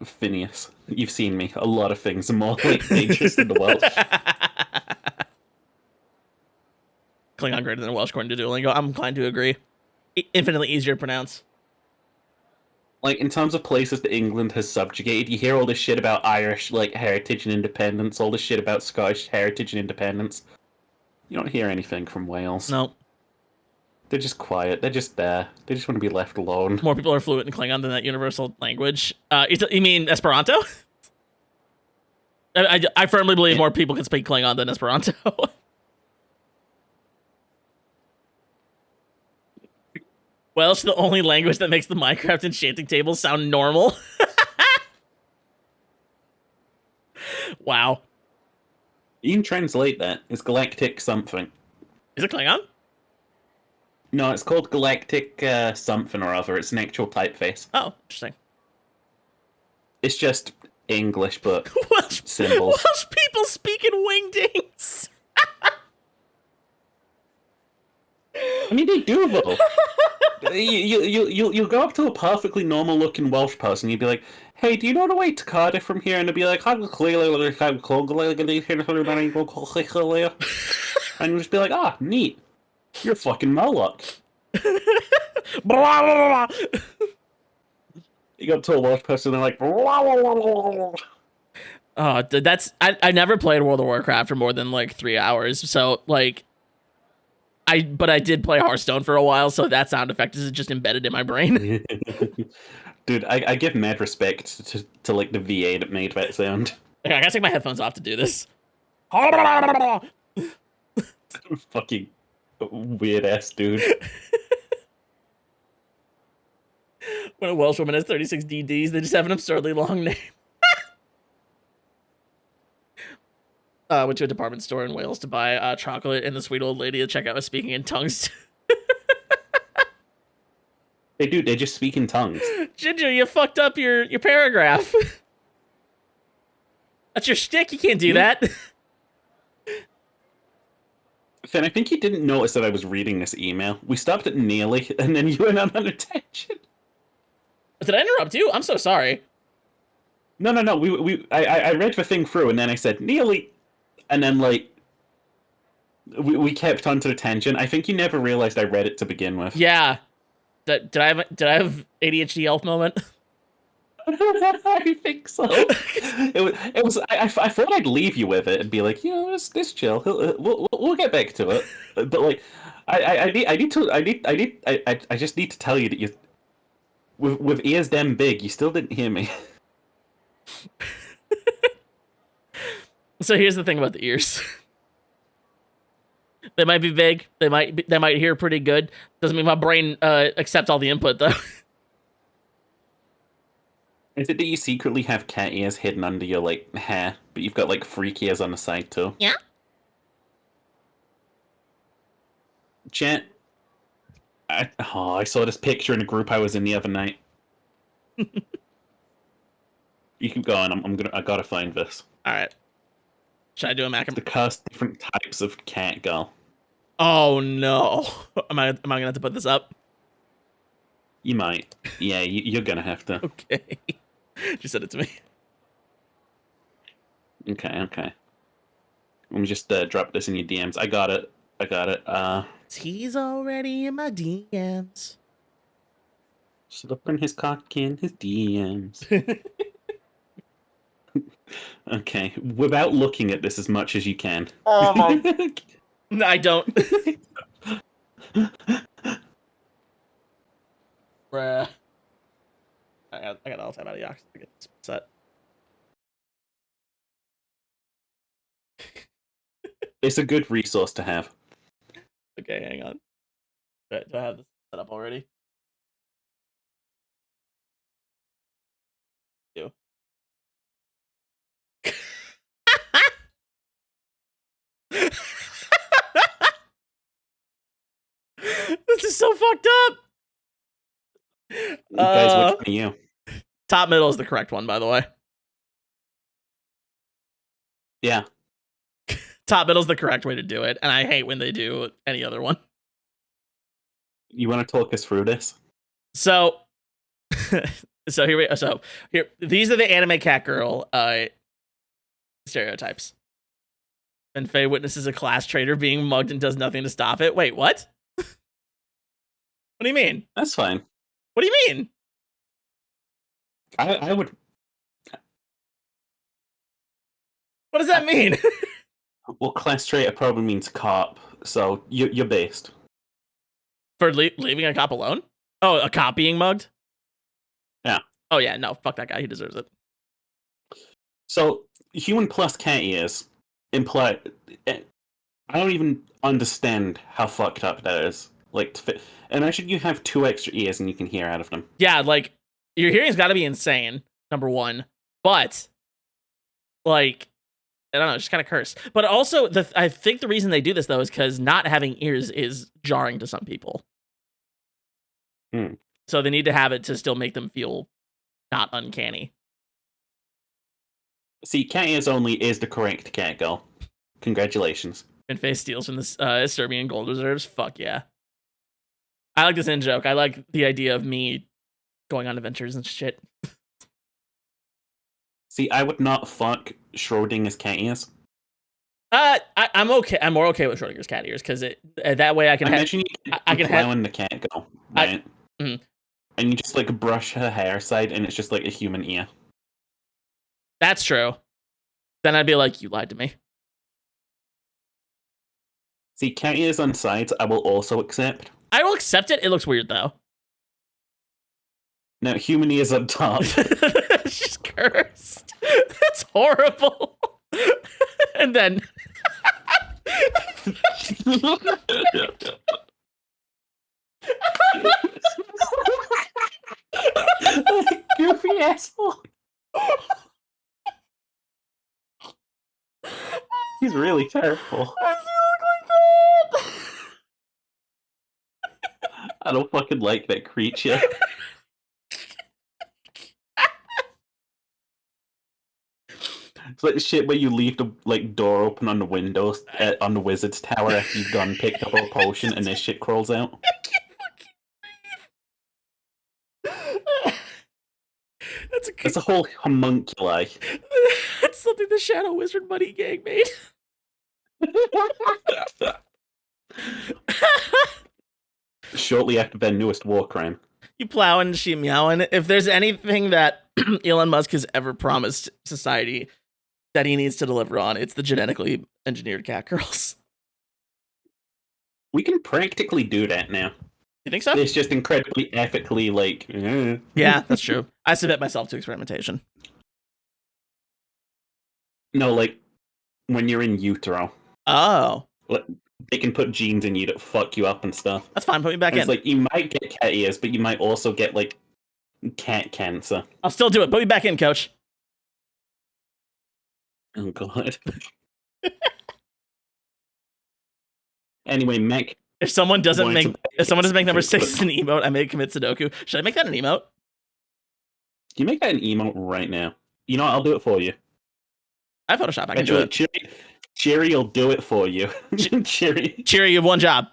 Phineas, you've seen me. A lot of things are more dangerous than the Welsh. Klingon greater than Welsh according to Duolingo. I'm inclined to agree. Infinitely easier to pronounce. Like, in terms of places that England has subjugated, you hear all this shit about Irish, like, heritage and independence, all this shit about Scottish heritage and independence. You don't hear anything from Wales. No. They're just quiet. They're just there. They just want to be left alone. More people are fluent in Klingon than that universal language. You mean Esperanto? I firmly believe more people can speak Klingon than Esperanto. Welsh, the only language that makes the Minecraft enchanting tables sound normal. Wow. You can translate that. It's Galactic something. Is it Klingon? No, it's called Galactic something or other. It's an actual typeface. Oh, interesting. It's just English, but Welsh, symbols. Welsh people speak in wingdings. I mean, they do, though. You'll go up to a perfectly normal-looking Welsh person, you'd be like, hey, do you know the way to Cardiff from here? And they'd be like, and you'll just be like, ah, neat. You're fucking Moloch. Blah, blah, blah. You go up to a Welsh person, and they're like, Oh, that's I never played World of Warcraft for more than like 3 hours. So like, but I did play Hearthstone for a while, so that sound effect is just embedded in my brain. Dude, I give mad respect to like the VA that made that sound. I gotta take my headphones off to do this. Fucking weird ass dude. When a Welsh woman has 36 DDs, they just have an absurdly long name. Went to a department store in Wales to buy chocolate, and the sweet old lady at checkout was speaking in tongues. They just speak in tongues. Ginger, you fucked up your paragraph. That's your shtick. You can't do that. Finn, I think you didn't notice that I was reading this email. We stopped at nearly, and then you went on attention. Did I interrupt you? I'm so sorry. No. I read the thing through, and then I said nearly, and then like we kept on to the tangent. I think you never realized I read it to begin with. Yeah. Did I have ADHD health moment? I think so. It was. I thought I'd leave you with it and be like, you know, this chill. We'll get back to it. But like, I just need to tell you that you, with ears them big, you still didn't hear me. So here's the thing about the ears. They might be big. They might hear pretty good. Doesn't mean my brain accepts all the input though. Is it that you secretly have cat ears hidden under your like hair, but you've got like freak ears on the side too? Yeah. Chat. I saw this picture in a group I was in the other night. You keep going. I gotta find this. All right. Should I do a Mac? The cursed different types of cat girl. Oh no! Am I gonna have to put this up? You might. Yeah, you're gonna have to. Okay. Just send it to me. Okay. Let me just drop this in your DMs. I got it. He's already in my DMs. Slipping his cock in his DMs. Okay, without looking at this as much as you can. Oh my! No, I don't. Bruh. I got all the time out of Yakuza to get this set. It's a good resource to have. Okay, hang on. Do I have this set up already? This is so fucked up. Guys, which one are you? Top middle is the correct one, by the way. Yeah. Top middle is the correct way to do it, and I hate when they do any other one. You want to talk us through this? So, here, these are the anime cat girl stereotypes. And Faye witnesses a class traitor being mugged and does nothing to stop it. Wait, what? What do you mean? That's fine. What do you mean? I would. What does that mean? Well, class traitor probably means cop, so you're based. For leaving a cop alone? Oh, a cop being mugged? Yeah. Oh yeah, no, fuck that guy. He deserves it. So human plus cat ears imply. I don't even understand how fucked up that is. Like, imagine you have 2 extra ears and you can hear out of them. Yeah, like your hearing's got to be insane. Number one, but like, I don't know, it's just kind of cursed. But also, I think the reason they do this though is because not having ears is jarring to some people. So they need to have it to still make them feel not uncanny. See, cat ears only is the correct cat girl. Congratulations. And Face steals from the Serbian gold reserves. Fuck yeah. I like this in joke. I like the idea of me going on adventures and shit. See, I would not fuck Schrodinger's cat ears. I'm okay. I'm more okay with Schrodinger's cat ears because that way I can imagine I can have plowing the cat girl, right? And you just like brush her hair aside, and it's just like a human ear. That's true. Then I'd be like, you lied to me. See, cat ears on sides, I will also accept. I will accept it. It looks weird though. Now, human ears up top. It's just cursed. That's horrible. And then goofy asshole. He's really terrible. I don't fucking like that creature. It's like the shit where you leave the like door open on the windows on the wizard's tower after you've gone picked up a potion and this shit crawls out. That's a whole homunculi. That's something the Shadow Wizard Money Gang made. Shortly after their newest war crime. You plowing, she meowing. If there's anything that Elon Musk has ever promised society that he needs to deliver on, it's the genetically engineered cat girls. We can practically do that now. You think so? It's just incredibly ethically like. Yeah, that's true. I submit myself to experimentation. No, like when you're in utero. Oh. Like, they can put genes in you that fuck you up and stuff. That's fine. Put me back in. It's like you might get cat ears, but you might also get like cat cancer. I'll still do it. Put me back in, coach. Oh god. Anyway, Mech. If someone doesn't make number 6 an emote, I may commit Sudoku. Should I make that an emote? Can you make that an emote right now? You know what? I'll do it for you. I have Photoshop. I can do it. Cheery will do it for you. Cheery, you have one job.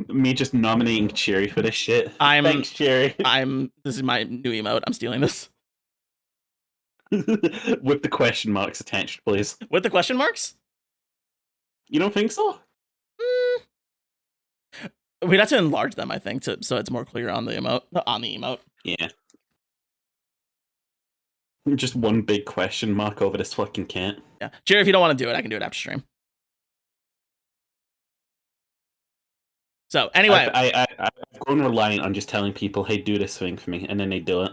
Me just nominating Cheery for this shit. Thanks, Cheery. This is my new emote. I'm stealing this. With the question marks attached, please. With the question marks? You don't think so? We'd have to enlarge them, I think, so it's more clear on the emote. Yeah. Just one big question mark over this fucking cat. Yeah. Jerry, if you don't want to do it, I can do it after stream. So, anyway. I've grown reliant on just telling people, hey, do this thing for me, and then they do it.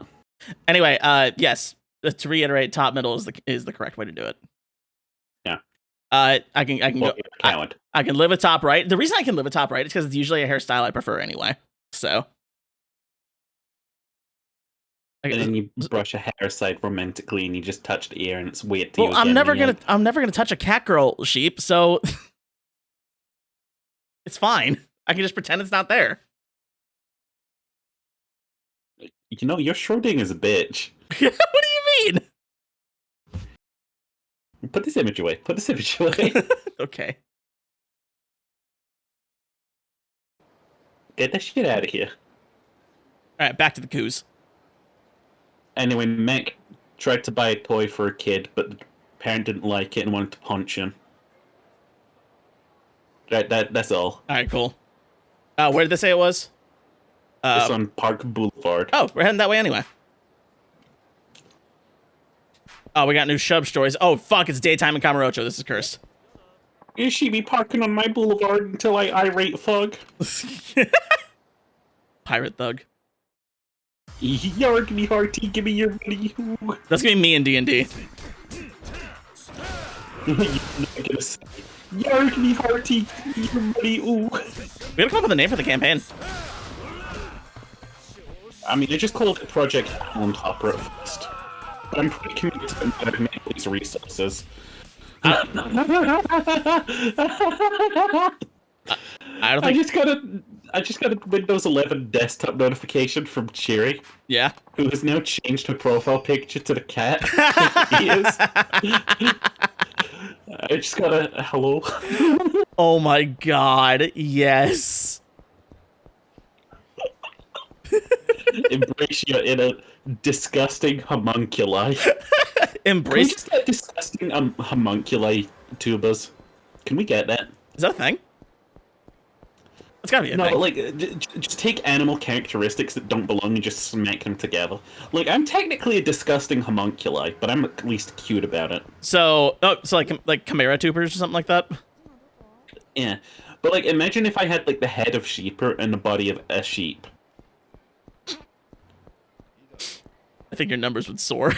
Anyway, yes. To reiterate, top middle is the correct way to do it. Yeah. I can go. Coward. I can live with top right. The reason I can live with top right is because it's usually a hairstyle I prefer anyway. So. And then you brush a hair aside romantically, and you just touch the ear, and it's weird to you. Well, I'm never gonna touch a cat girl sheep. So. It's fine. I can just pretend it's not there. You know, your Schrodinger's a bitch. What do you mean? Put this image away. Put this image away. Okay. Get that shit out of here. All right, back to the coos. Anyway, Mac tried to buy a toy for a kid, but the parent didn't like it and wanted to punch him. That's all. All right, cool. Where did they say it was? It's on Park Boulevard. Oh, we're heading that way anyway. Oh, we got new shub stories. Oh, fuck, it's daytime in Kamurocho. This is cursed. You see me parking on my boulevard until I irate thug. Pirate thug. Yarg me hearty, give me your money. That's gonna be me in D&D. You're not gonna say, Yarg me hearty, give me your money. Ooh. We gotta come up with a name for the campaign. I mean, I just called it Project on Hopper at first. But I'm pretty committed to managing these resources. I don't I think. just got a Windows 11 desktop notification from Cherry, Yeah. who has now changed her profile picture to the cat. He is. I just got a hello. Oh my god. Yes. Embrace your inner disgusting homunculi. Can we Embrace. just get disgusting homunculi tubers? Can we get that? Is that a thing? It's gotta be a No, thing. like, just take animal characteristics that don't belong and just smack them together. Like, I'm technically a disgusting homunculi, but I'm at least cute about it. So like chimera tubers or something like that. Yeah. But, like, imagine if I had, like, the head of sheeper and the body of a sheep. I think your numbers would soar.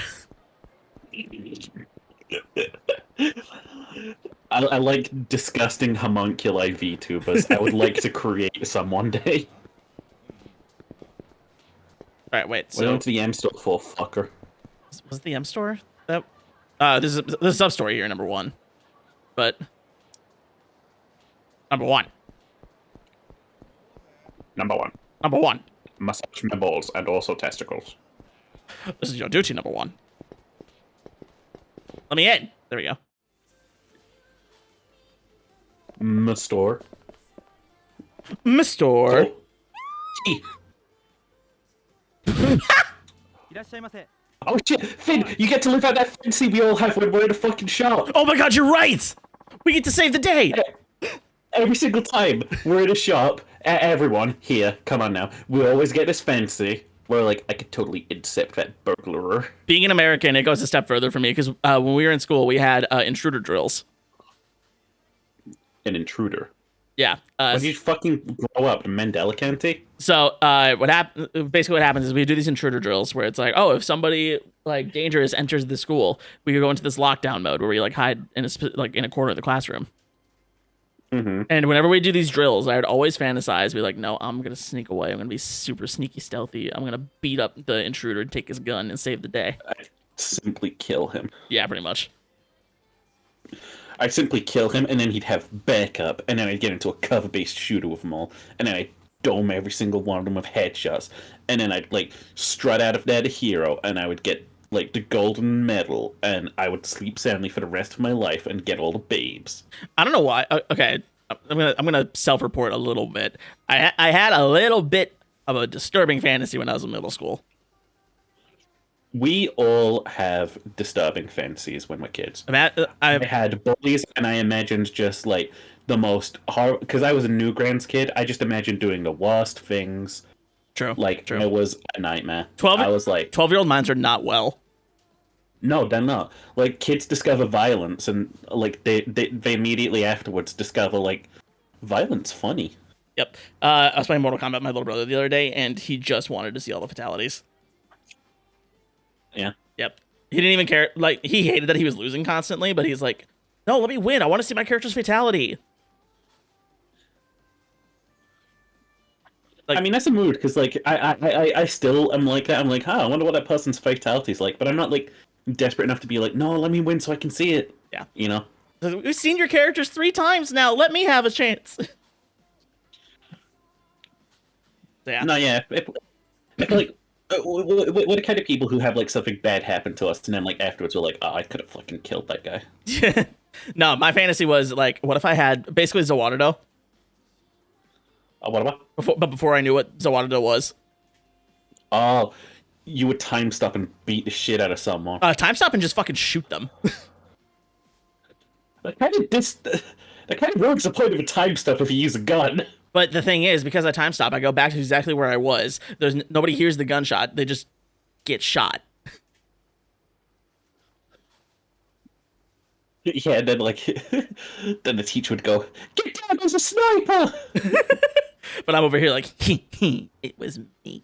I like disgusting homunculi VTubers. I would like to create some one day. All right, wait. What So went to the M store for, fucker? was it the M store? That this is a sub story here, number one. But number one. Number one. Number one. Massage my balls and also testicles. This is your duty, number one. Let me in. There we go. Store. Mister. Oh. Gee. Oh shit, Finn, you get to live out that fantasy we all have when we're in a fucking shop. Oh my god, you're right! We get to save the day! Every single time we're in a shop, everyone here, come on now, we always get this fancy. We're like, I could totally intercept that burglar. Being an American, it goes a step further for me, because when we were in school, we had intruder drills. An intruder. Yeah. When you fucking grow up, Mandela County? So basically what happens is we do these intruder drills where it's like, oh, if somebody like dangerous enters the school, we could go into this lockdown mode where we like hide in a corner of the classroom. Mm-hmm. And whenever we do these drills, I would always fantasize, be like, no, I'm gonna sneak away. I'm gonna be super sneaky, stealthy. I'm gonna beat up the intruder and take his gun and save the day. I'd simply kill him. Yeah, pretty much. I'd simply kill him, and then he'd have backup, and then I'd get into a cover-based shooter with them all, and then I'd dome every single one of them with headshots, and then I'd, like, strut out of that a hero, and I would get, like, the golden medal, and I would sleep soundly for the rest of my life and get all the babes. I don't know why. Okay, I'm gonna self-report a little bit. I had a little bit of a disturbing fantasy when I was in middle school. We all have disturbing fantasies when we're kids. I I had bullies, and I imagined just, like, the most horrible... Because I was a Newgrounds kid, I just imagined doing the worst things. True. Like, True. it was a nightmare. 12 I was like... 12-year-old minds are not well. No, they're not. Like, kids discover violence, and, like, they immediately afterwards discover, like, violence funny. Yep. I was playing Mortal Kombat with my little brother the other day, and he just wanted to see all the fatalities. Yeah. Yep. He didn't even care. Like, he hated that he was losing constantly, but he's like, no, let me win. I want to see my character's fatality. Like, I mean, that's a mood, because, like, I still am like that. I'm like, I wonder what that person's fatality's like, but I'm not, like, desperate enough to be like, no, let me win so I can see it. Yeah. You know? we've seen your characters 3 times now. Let me have a chance. So, yeah. No, yeah. I feel like we're the kind of people who have like something bad happen to us, and then like afterwards we're like, oh, I could have fucking killed that guy. No, my fantasy was like, what if I had basically Zawarudo, Oh, what about? but before I knew what Zawarudo was. Oh, you would time stop and beat the shit out of someone. Time stop and just fucking shoot them. That kind of ruins the point of a time stop if you use a gun. But the thing is, because I time stop, I go back to exactly where I was. There's nobody hears the gunshot. They just get shot. Yeah, and then like, then the teacher would go, "Get down! There's a sniper!" But I'm over here like, it was me.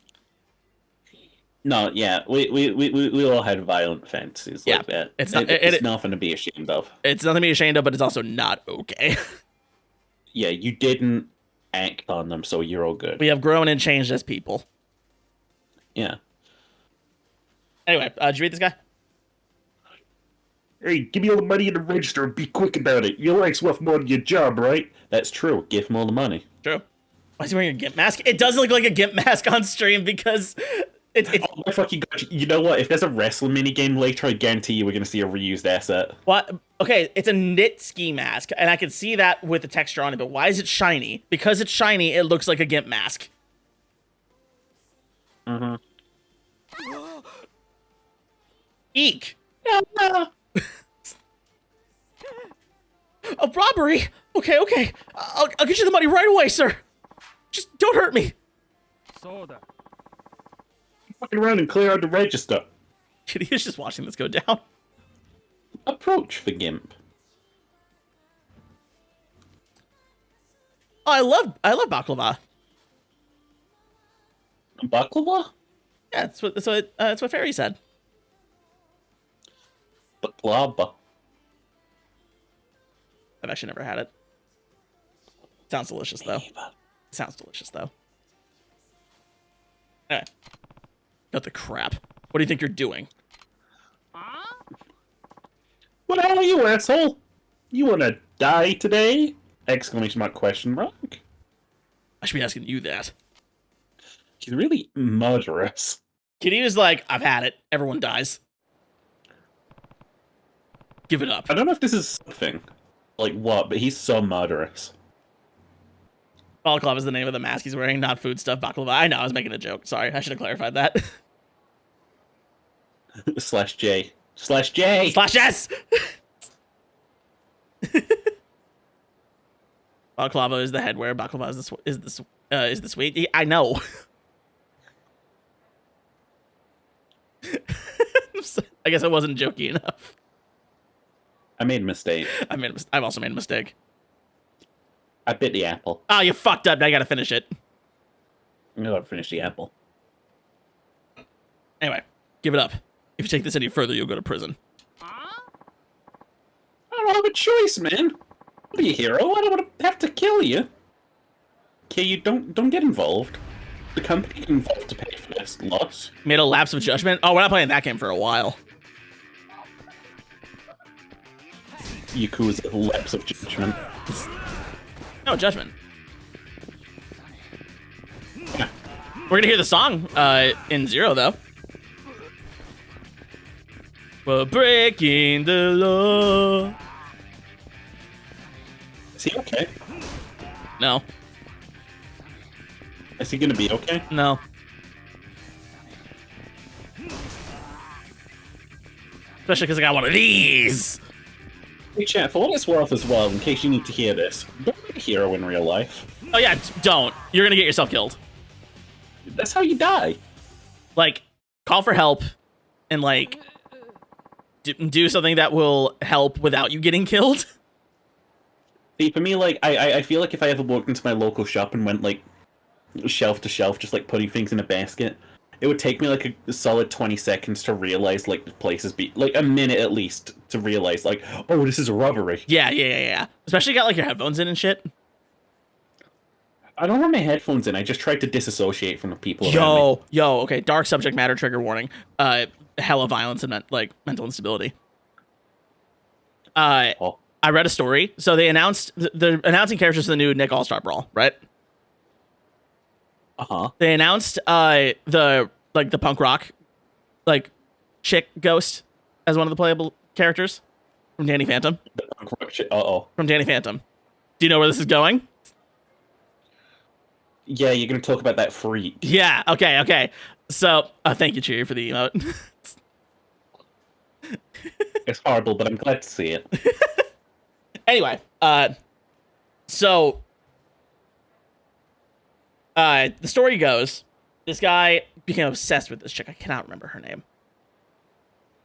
No, yeah, we all had violent fantasies like that. It's nothing to be ashamed of. It's nothing to be ashamed of, but it's also not okay. Yeah, you didn't act on them, so you're all good. We have grown and changed as people. Yeah. Anyway, did you read this guy? Hey, give me all the money in the register and be quick about it. Your life's worth more than your job, right? That's true. Give him all the money. True. Why is he wearing a GIMP mask? It does look like a GIMP mask on stream because it's Oh my fucking god! You know what? If there's a wrestling minigame later, I guarantee you we're gonna see a reused asset. what? Okay, it's a knit ski mask, and I can see that with the texture on it. But why is it shiny? Because it's shiny, it looks like a GIMP mask. Mm-hmm. Eek! A robbery? Okay. I'll get you the money right away, sir. Just don't hurt me. Fucking around and clear out the register. Kitty is just watching this go down. Approach the gimp. Oh, I love baklava. Baklava? Yeah, that's what Fairy said. Baklava. I've actually never had it. Sounds delicious though. Sounds delicious though. Anyway, got the crap. What do you think you're doing? What the hell are you, asshole? You wanna die today? Exclamation mark, question mark. I should be asking you that. She's really murderous. Kitty was like, I've had it. Everyone dies. Give it up. I don't know if this is something. Like what, but he's so murderous. Balaclava is the name of the mask he's wearing, not food stuff. Baklava. I know, I was making a joke. Sorry, I should have clarified that. Slash J. Slash J! Slash S! Balaclava is the headwear. Baklava is the sweet. I know. I guess I wasn't jokey enough. I made a mistake. I've also made a mistake. I bit the apple. Oh, you fucked up. Now you gotta finish it. I'm gonna finish the apple. Anyway, give it up. If you take this any further, you'll go to prison. I don't have a choice, man. I'll be a hero. I don't want to have to kill you. Okay, you don't get involved. The company can involved to pay for this loss. Made a lapse of judgment? Oh, we're not playing that game for a while. Yakuza lapse of judgment. No, judgment. Yeah. We're gonna hear the song in Zero, though. We're breaking the law. Is he okay? No. Is he gonna be okay? No. Especially because I got one of these. Hey, chat, for what it's worth as well, in case you need to hear this, don't be a hero in real life. Oh yeah, don't. You're gonna get yourself killed. That's how you die. Like, call for help and like do something that will help without you getting killed. See, for me, like, I feel like if I ever walked into my local shop and went, like, shelf to shelf, just, like, putting things in a basket, it would take me, like, a solid 20 seconds to realize, like, the places like, a minute at least to realize, like, oh, this is a robbery. Yeah. Especially you got, like, your headphones in and shit. I don't have my headphones in, I just tried to disassociate from the people around me. Yo, okay, dark subject matter trigger warning. Hella violence and, mental instability. Oh. I read a story. So they announced they're announcing characters for the new Nick All-Star Brawl, right? Uh-huh. They announced the punk rock like chick ghost as one of the playable characters from Danny Phantom. Uh-oh. From Danny Phantom. Do you know where this is going? Yeah, you're gonna talk about that freak. Yeah. Okay. So, thank you, Cheery, for the emote. It's horrible, but I'm glad to see it. Anyway, so the story goes, this guy became obsessed with this chick. I cannot remember her name.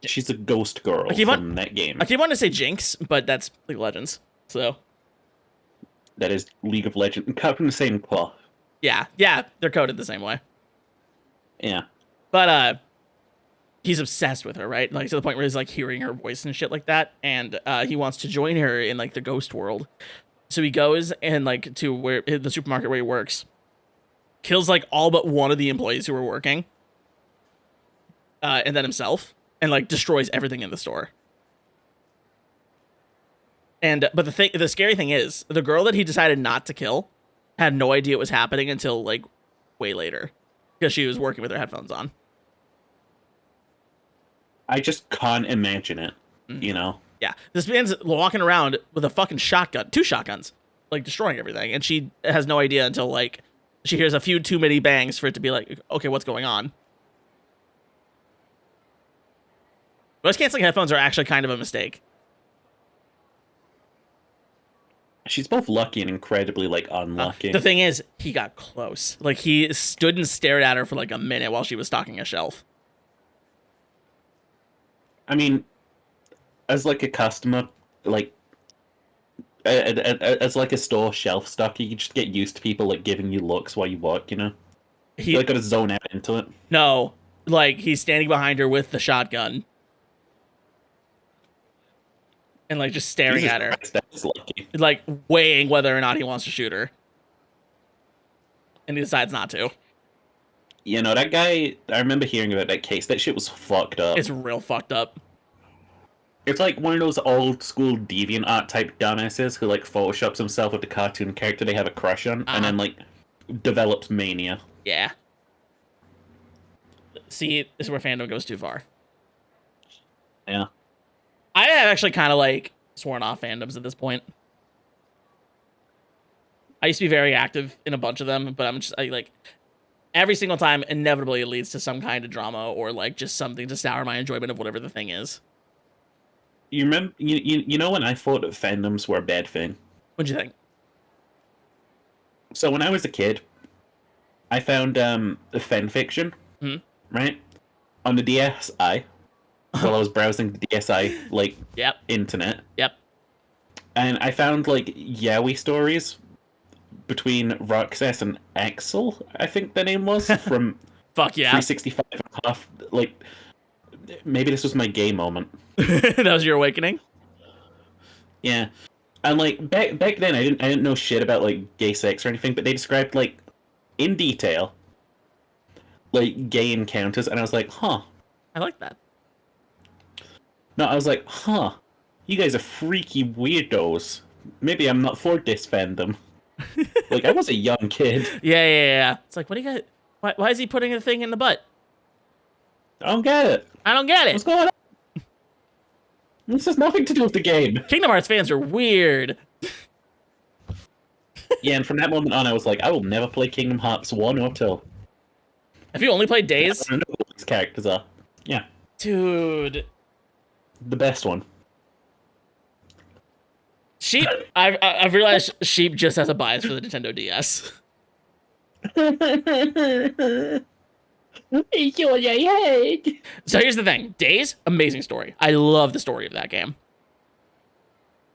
She's a ghost girl from that game. I keep wanting to say Jinx, but that's League of Legends. So that is League of Legends. Cut from the same cloth. Yeah, they're coded the same way. Yeah. But he's obsessed with her, right? Like to the point where he's like hearing her voice and shit like that, and he wants to join her in like the ghost world. So he goes and like to where the supermarket where he works, kills like all but one of the employees who were working, and then himself, and like destroys everything in the store. And but the scary thing is, the girl that he decided not to kill had no idea what was happening until like way later, because she was working with her headphones on. I just can't imagine it, you know? Yeah, this man's walking around with a fucking shotgun, 2 shotguns, like destroying everything, and she has no idea until like she hears a few too many bangs for it to be like, okay, what's going on? Voice canceling headphones are actually kind of a mistake. She's both lucky and incredibly, like, unlucky. The thing is, he got close. Like, he stood and stared at her for, like, a minute while she was stocking a shelf. I mean, as, like, a customer, like, as, like, a store shelf stocker, you just get used to people, like, giving you looks while you work, you know? You, like, gotta zone out into it. No. Like, he's standing behind her with the shotgun. And, like, just staring at her. Christ, that's lucky. Like, weighing whether or not he wants to shoot her. And he decides not to. You know, that guy, I remember hearing about that case. That shit was fucked up. It's real fucked up. It's like one of those old school DeviantArt type dumbasses who, like, photoshops himself with the cartoon character they have a crush on, and then, like, develops mania. Yeah. See, this is where fandom goes too far. Yeah. I have actually kind of like sworn off fandoms at this point. I used to be very active in a bunch of them, but I'm just like every single time, inevitably it leads to some kind of drama or like just something to sour my enjoyment of whatever the thing is. You remember? You know when I thought that fandoms were a bad thing? What'd you think? So when I was a kid, I found a fan fiction, right, on the DSi. While I was browsing the DSi, like, internet. Yep. And I found, like, yaoi stories between Roxas and Axel, I think the name was, from Fuck yeah. 365 and half. Like, maybe this was my gay moment. That was your awakening? Yeah. And, like, back then, I didn't know shit about, like, gay sex or anything, but they described, like, in detail, like, gay encounters, and I was like, huh. I like that. No, I was like, huh, you guys are freaky weirdos. Maybe I'm not for this fandom. Like, I was a young kid. Yeah. It's like, what do you got? Why is he putting a thing in the butt? I don't get it. What's going on? This has nothing to do with the game. Kingdom Hearts fans are weird. Yeah, and from that moment on, I was like, I will never play Kingdom Hearts 1 or 2. Have you only played Days? I don't know who these characters are. Yeah. Dude. The best one. Sheep, I've realized Sheep just has a bias for the Nintendo DS. So here's the thing. Days, amazing story. I love the story of that game.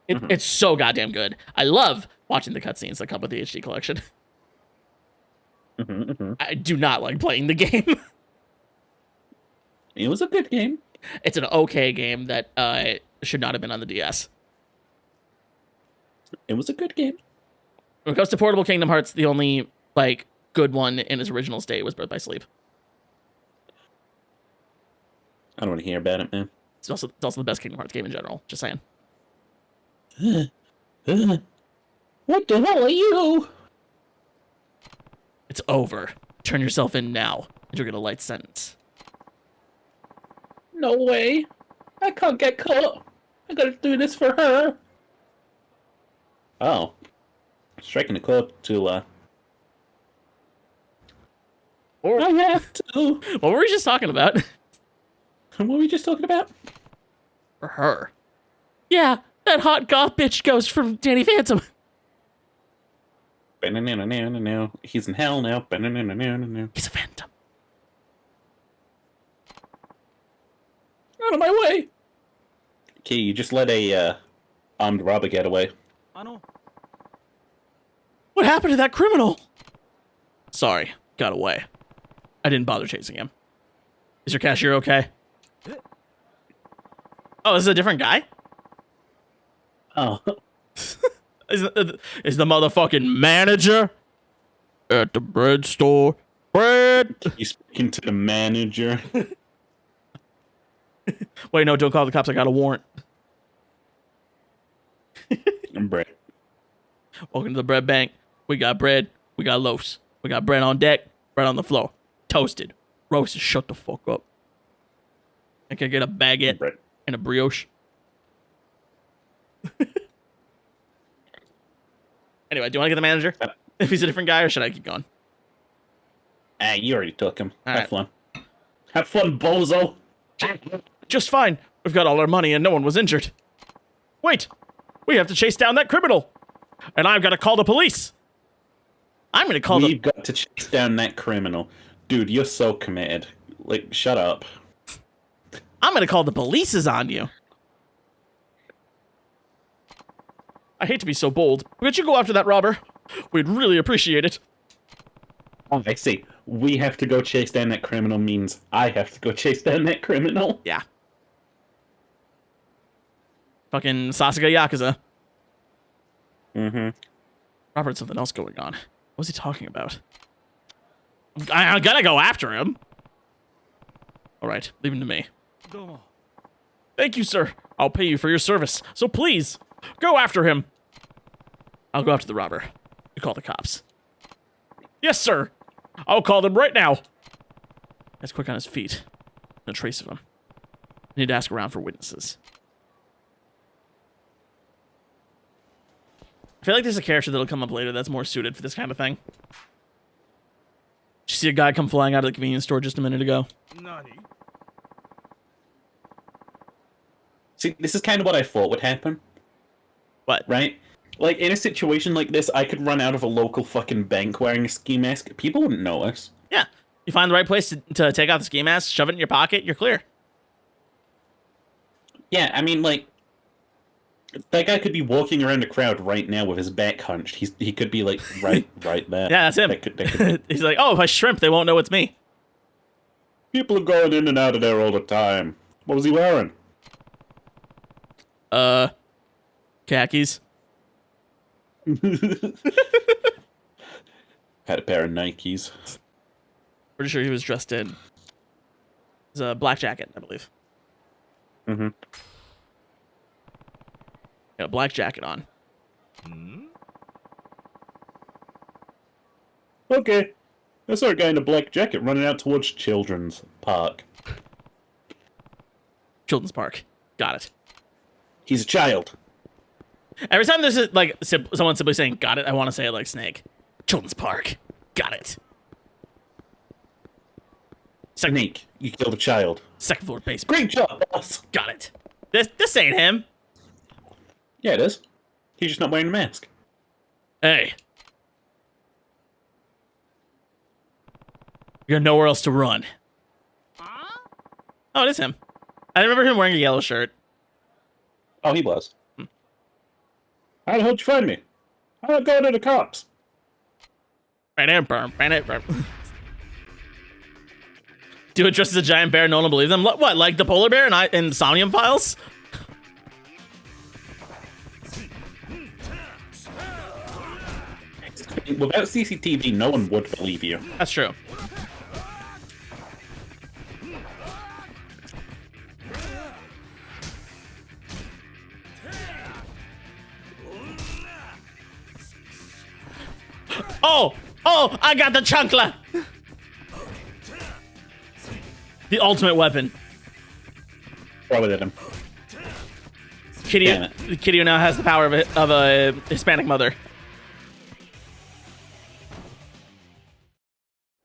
It's so goddamn good. I love watching the cutscenes that come with the HD collection. I do not like playing the game. It was a good game. It's an okay game that should not have been on the DS. It was a good game. When it comes to portable Kingdom Hearts, the only like good one in its original state was Birth by Sleep. I don't want to hear about it, man. It's also the best Kingdom Hearts game in general. Just saying. What the hell are you? It's over. Turn yourself in now, and you'll get a light sentence. No way. I can't get caught. I gotta do this for her. Oh. Striking a chord to, Or I have to. what were we just talking about? What were we just talking about? For her. Yeah, that hot goth bitch ghost from Danny Phantom. He's in hell now. He's a phantom. Out of my way. Okay, you just let a armed robber get away. What happened to that criminal? Sorry, got away. I didn't bother chasing him. Is your cashier okay? Oh, this is a different guy? Oh. Is the motherfucking manager at the bread store? Bread! He's speaking to the manager. Wait, no, don't call the cops. I got a warrant. Bread. Welcome to the bread bank. We got bread. We got loaves. We got bread on deck. Bread on the floor. Toasted. Roasted. Shut the fuck up. I can get a baguette Bread. and a brioche. Anyway, do you want to get the manager? If he's a different guy, or should I keep going? Ah, you already took him. All Have right. fun. Have fun, bozo. Just fine. We've got all our money and no one was injured. Wait! We have to chase down that criminal! And I've got to call the police! I'm gonna call We've got to chase down that criminal. Dude, you're so committed. Like, shut up. I'm gonna call the police on you. I hate to be so bold, but you go after that robber. We'd really appreciate it. Oh, I see. We have to go chase down that criminal means I have to go chase down that criminal. Yeah. Fucking Sasuke Yakuza. Mm-hmm. Robert had something else going on. What was he talking about? I gotta go after him. Alright, leave him to me. Thank you, sir. I'll pay you for your service. So please, go after him. I'll go after the robber. You call the cops. Yes, sir. I'll call them right now. Guy's quick on his feet. No trace of him. I need to ask around for witnesses. I feel like there's a character that'll come up later that's more suited for this kind of thing. Did you see a guy come flying out of the convenience store just a minute ago? See, this is kind of what I thought would happen, What? right? Like, in a situation like this, I could run out of a local fucking bank wearing a ski mask. People wouldn't notice. Yeah. You find the right place to take out the ski mask, shove it in your pocket, you're clear. Yeah, I mean, like, that guy could be walking around a crowd right now with his back hunched. He could be, like, right there. Yeah, that's him. That could He's like, oh, if I shrimp, they won't know it's me. People are going in and out of there all the time. What was he wearing? Khakis. Had a pair of Nikes. Pretty sure he was dressed in. It was a black jacket, I believe. Mm-hmm. Got a black jacket on. Okay. I saw a guy in a black jacket running out towards Children's Park. Children's Park. Got it. He's a child. Every time there's like someone simply saying "got it," I want to say it like Snake. Children's Park. Got it. Snake, you killed a child. Second floor basement. Great job, boss. Got it. This ain't him. Yeah, it is. He's just not wearing a mask. Hey. You got nowhere else to run. Oh, it is him. I remember him wearing a yellow shirt. Oh, he was. How the hell did you find me? I'm not going to the cops. Do it dressed as a giant bear, no one will believe them. What, like the polar bear in Somnium Files? Without CCTV, no one would believe you. That's true. Oh, I got the chunkla. The ultimate weapon. Throw it at him. Damn Kitty now has the power of a Hispanic mother.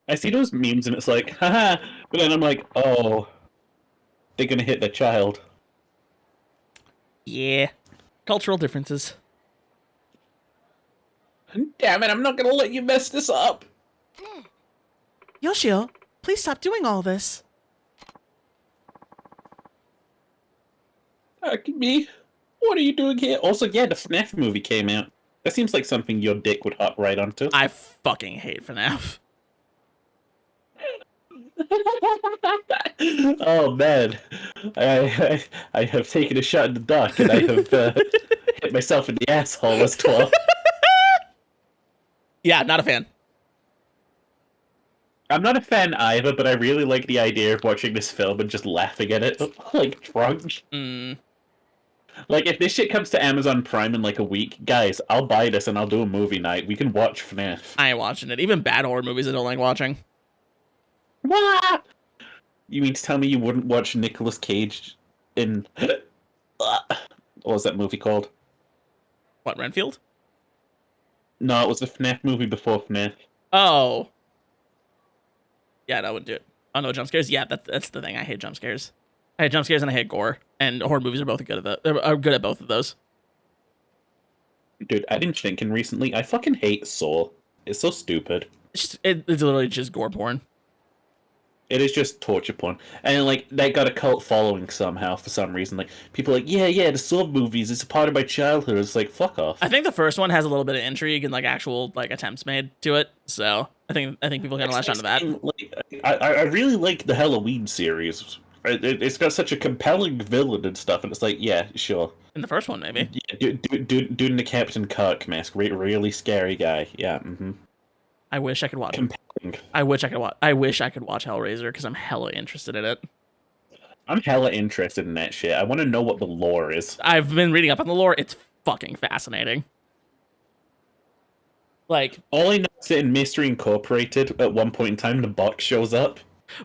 I see those memes and it's like, haha, but then I'm like, oh, they're gonna hit the child. Yeah. Cultural differences. Damn it, I'm not gonna let you mess this up. Yoshio, please stop doing all this. Me? What are you doing here? Also, yeah, the FNAF movie came out. That seems like something your dick would hop right onto. I fucking hate FNAF. Oh man, I have taken a shot in the dark and I have hit myself in the asshole as well. Yeah, not a fan. I'm not a fan either, but I really like the idea of watching this film and just laughing at it like drunk. Mm. Like, if this shit comes to Amazon Prime in like a week, guys, I'll buy this and I'll do a movie night. We can watch FNAF. I ain't watching it. Even bad horror movies I don't like watching. What? You mean to tell me you wouldn't watch Nicolas Cage in... what was that movie called? What, Renfield? No, it was the FNAF movie before FNAF. Oh. Yeah, that would do it. Oh, no, jump scares? Yeah, that's the thing. I hate jump scares. I hate jump scares and I hate gore. And horror movies are both good at both of those. Dude, I've been thinking recently, I fucking hate Saw. It's so stupid. It's literally just gore porn. It is just torture porn. And, like, they got a cult following somehow for some reason. Like, people are like, yeah, the Saw movies, it's a part of my childhood. It's like, fuck off. I think the first one has a little bit of intrigue and, like, actual, like, attempts made to it. So, I think people kind of latch onto that. Like, I really like the Halloween series. It's got such a compelling villain and stuff, and it's like, yeah, sure. In the first one, maybe. Yeah, doing the Captain Kirk mask, really scary guy. Yeah, I wish I could watch. compelling. I wish I could watch Hellraiser because I'm hella interested in it. I'm hella interested in that shit. I want to know what the lore is. I've been reading up on the lore. It's fucking fascinating. Like, All I know is that in Mystery Incorporated, at one point in time, the box shows up,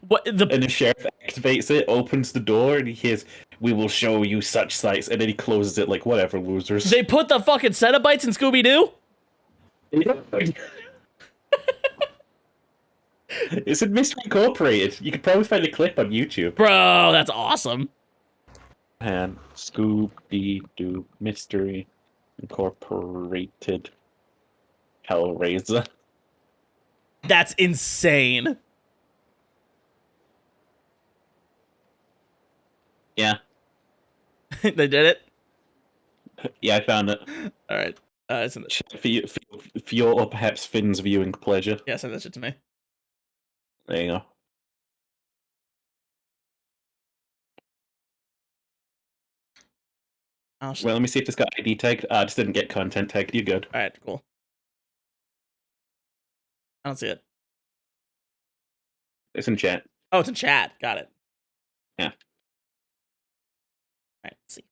what and the sheriff activates it, opens the door, and he hears, "We will show you such sights," and then he closes it like, whatever, losers. they put the fucking Cenobites in Scooby Doo? It's in Mystery Incorporated. You could probably find a clip on YouTube. Bro, that's awesome. And Scooby-Doo Mystery Incorporated Hellraiser. That's insane. Yeah. They did it? Yeah, I found it. All right. Send that, For your, or perhaps Finn's viewing pleasure. yeah, send that shit to me. There you go. Oh, shit. Well, let me see if this got ID tagged. I just didn't get content tagged. You good? All right, cool. I don't see it. It's in chat. Oh, it's in chat. Got it. Yeah. All right, let's see.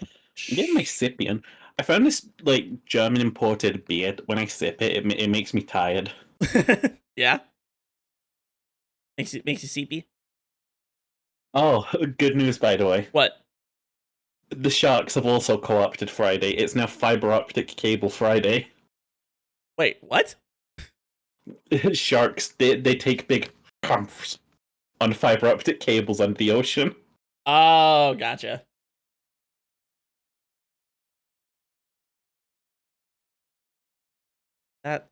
I'm getting my Sipian. I found this like German imported beer. When I sip it, it makes me tired. Yeah? Makes you sleepy? Oh, good news by the way. What? The Sharks have also co-opted Friday. It's now fiber optic cable Friday. Wait, what? Sharks, they take big pumps on fiber optic cables under the ocean. Oh, gotcha.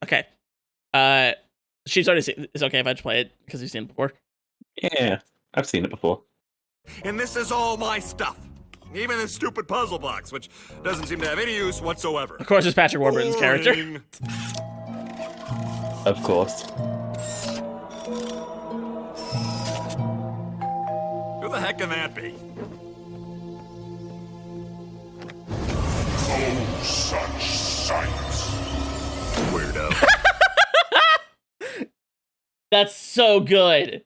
Okay. She's already seen. It's okay if I just play it because you've seen it before. Yeah, I've seen it before. And this is all my stuff. Even this stupid puzzle box, which doesn't seem to have any use whatsoever. Of course, it's Patrick Warburton's character. Boring. Of course. Who the heck can that be? Oh, such sights. Weirdo. That's so good.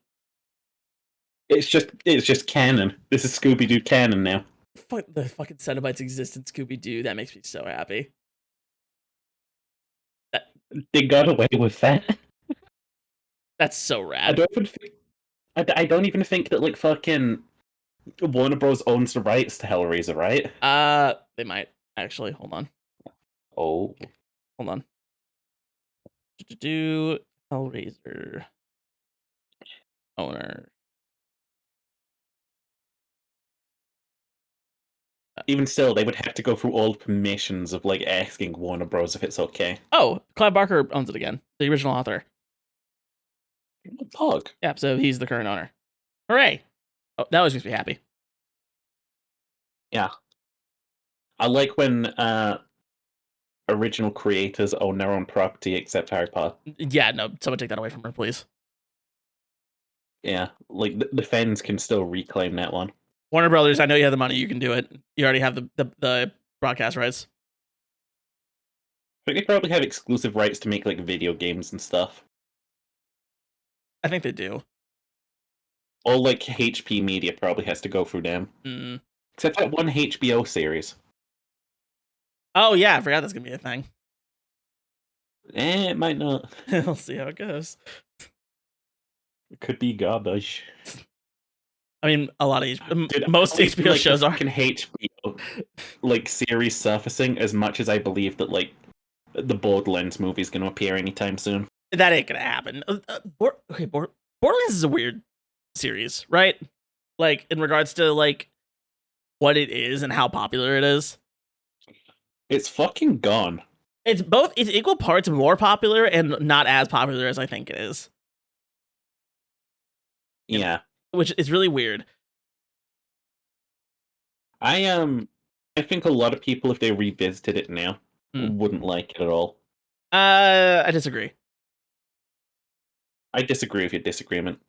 It's just canon. This is Scooby-Doo canon now. The fucking Cenobites exist in Scooby Doo. That makes me so happy. They got away with that. That's so I rad. don't even think. I don't even think that like fucking Warner Bros owns the rights to Hellraiser, right? They might actually. Hold on. Oh, Hold on. Do Hellraiser owner. even still, they would have to go through all the permissions of like asking Warner Bros if it's okay. Oh, Clive Barker owns it again. The original author. Pog. Yeah, so he's the current owner. Hooray! Oh, that always makes me happy. Yeah. I like when original creators own their own property except Harry Potter. Yeah, no, someone take that away from her, please. Yeah, like the fans can still reclaim that one. Warner Brothers, I know you have the money. You can do it. You already have the broadcast rights. I think they probably have exclusive rights to make like video games and stuff. I think they do. All like HP Media probably has to go through them. Mm. Except that one HBO series. Oh yeah, I forgot that's gonna be a thing. It might not. We'll see how it goes. It could be garbage. I mean, a lot of Dude, most I believe, HBO like, shows the are. fucking HBO like series surfacing as much as I believe that like the Borderlands movie is going to appear anytime soon. That ain't gonna happen. Borderlands is a weird series, right? Like in regards to like what it is and how popular it is. It's fucking gone. It's both. It's equal parts more popular and not as popular as I think it is. Yeah. Which is really weird. I think a lot of people, if they revisited it now, wouldn't like it at all. I disagree. I disagree with your disagreement.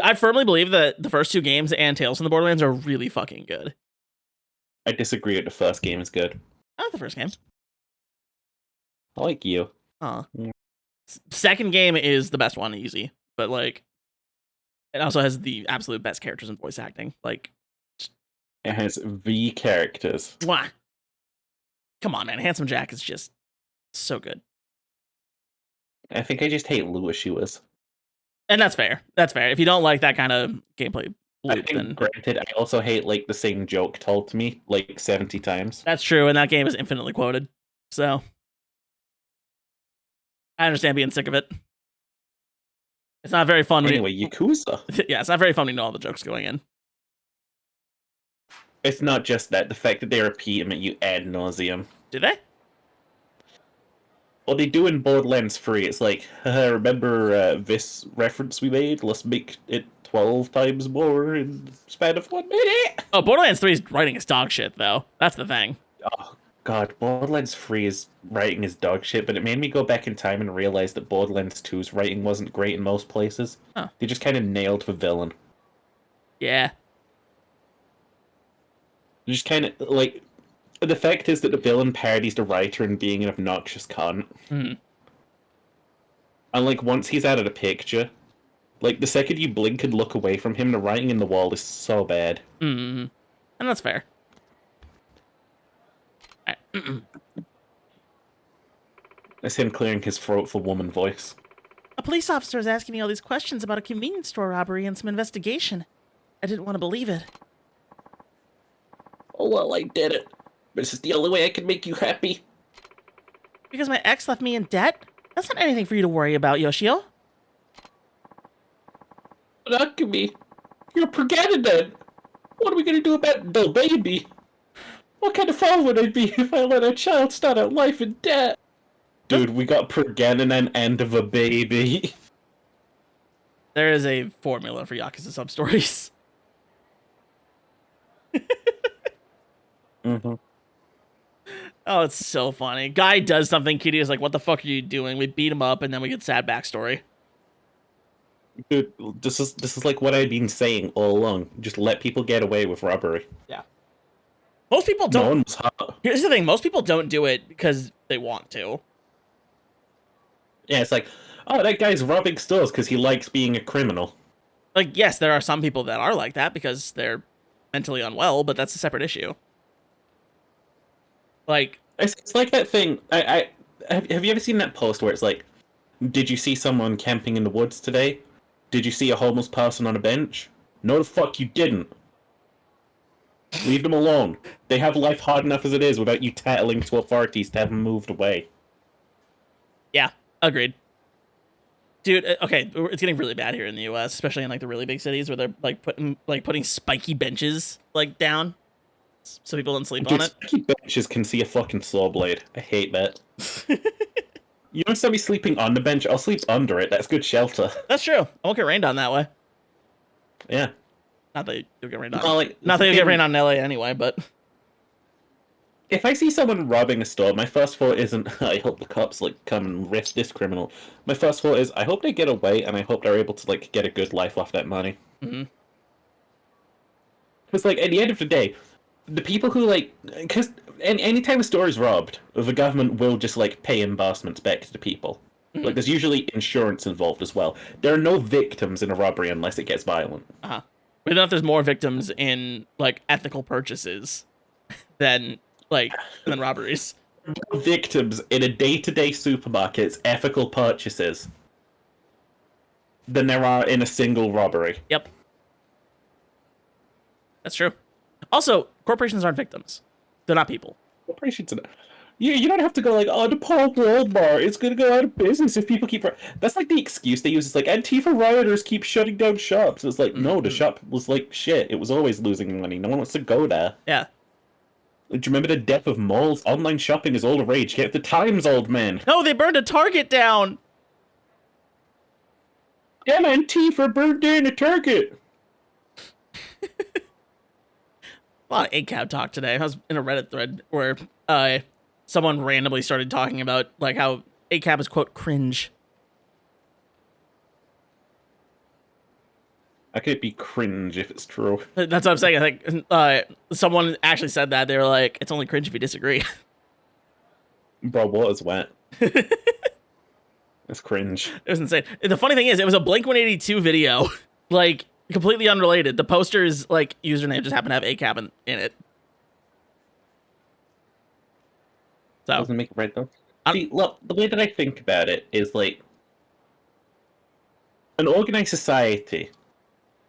I firmly believe that the first two games and Tales from the Borderlands are really fucking good. I disagree that the first game is good. I like the first game. I like you. Yeah. Second game is the best one, easy. But like, it also has the absolute best characters and voice acting. Like, it has the characters. Mwah. Come on, man. Handsome Jack is just so good. I think I just hate Lewis Shoes. And that's fair. That's fair. If you don't like that kind of gameplay loop, then granted, I also hate like the same joke told to me like 70 times. That's true, and that game is infinitely quoted. So I understand being sick of it. It's not very fun. Anyway, Yakuza. Yeah, it's not very fun when you know all the jokes going in. It's not just that. The fact that they repeat them at you ad nauseum. Do they? Well, they do in Borderlands 3. It's like, remember this reference we made? Let's make it 12 times more in the span of 1 minute. Oh, Borderlands 3's writing is dog shit, though. That's the thing. Oh, God. Borderlands 3's writing is dog shit, but it made me go back in time and realize that Borderlands 2's writing wasn't great in most places. Huh. They just kind of nailed the villain. Yeah. They just kind of, like... The fact is that the villain parodies the writer in being an obnoxious cunt. Mm-hmm. And, like, once he's out of the picture, like, the second you blink and look away from him, the writing in the wall is so bad. Mm-hmm. And that's fair. That's him clearing his throat for woman voice. A police officer is asking me all these questions about a convenience store robbery and some investigation. I didn't want to believe it. Oh, well, I did it. This is the only way I can make you happy. Because my ex left me in debt? That's not anything for you to worry about, Yoshio. That could be. You're pregnant then. What are we gonna do about the baby? What kind of father would I be if I let a child start out life in debt? Dude, we got pregnant and end of a baby. There is a formula for Yakuza sub-stories. Mm-hmm. Oh, it's so funny. Guy does something, Kitty is like, what the fuck are you doing? We beat him up, and then we get sad backstory. Dude, this is like what I've been saying all along. Just let people get away with robbery. Yeah. Most people don't. No one was hurt. Here's the thing. Most people don't do it because they want to. Yeah, it's like, oh, that guy's robbing stores because he likes being a criminal. Like, yes, there are some people that are like that because they're mentally unwell, but that's a separate issue. Like, It's like that thing. have you ever seen that post where it's like, did you see someone camping in the woods today? Did you see a homeless person on a bench? No, the fuck you didn't. Leave them alone. They have life hard enough as it is without you tattling to authorities to have them moved away. Yeah, agreed. Dude, okay, it's getting really bad here in the U.S., especially in like the really big cities where they're like putting spiky benches like down so people don't sleep on it. Spiky benches can see a fucking saw blade. I hate that. You don't see me sleeping on the bench. I'll sleep under it. That's good shelter. That's true. I won't get rained on that way. Yeah. Not that you'll get rained on. Well, like, not that you'll get rained on in LA anyway, but if I see someone robbing a store, my first thought isn't, I hope the cops like come and arrest this criminal. My first thought is, I hope they get away and I hope they're able to like get a good life off that money. Mm-hmm. Because like at the end of the day, the people who like, because anytime a store is robbed, the government will just like pay embarrassments back to the people. Mm-hmm. Like there's usually insurance involved as well. There are no victims in a robbery unless it gets violent. uh-huh. We don't know if there's more victims in like ethical purchases than robberies. Victims in a day-to-day supermarket's ethical purchases than there are in a single robbery. Yep. That's true. Also, corporations aren't victims. They're not people. Corporations are... You don't have to go like, oh, the Paul Walmart is going to go out of business if people keep... That's like the excuse they use. It's like, Antifa rioters keep shutting down shops. It's like, no, the shop was like shit. It was always losing money. No one wants to go there. Yeah. Do you remember the death of malls? Online shopping is all the rage. Get the times, old man. No, they burned a Target down. Damn, Antifa burned down a Target. A lot of ACAB talk today. I was in a Reddit thread where someone randomly started talking about like how ACAB is quote cringe. I could be cringe if it's true. That's what I'm saying. I think someone actually said that. They were like, "It's only cringe if you disagree." Bro, water's wet. That's cringe. It was insane. The funny thing is, it was a Blink-182 video, like completely unrelated. The poster's like username just happened to have ACAB in it. So Doesn't make it right though. See, look, the way that I think about it is like an organized society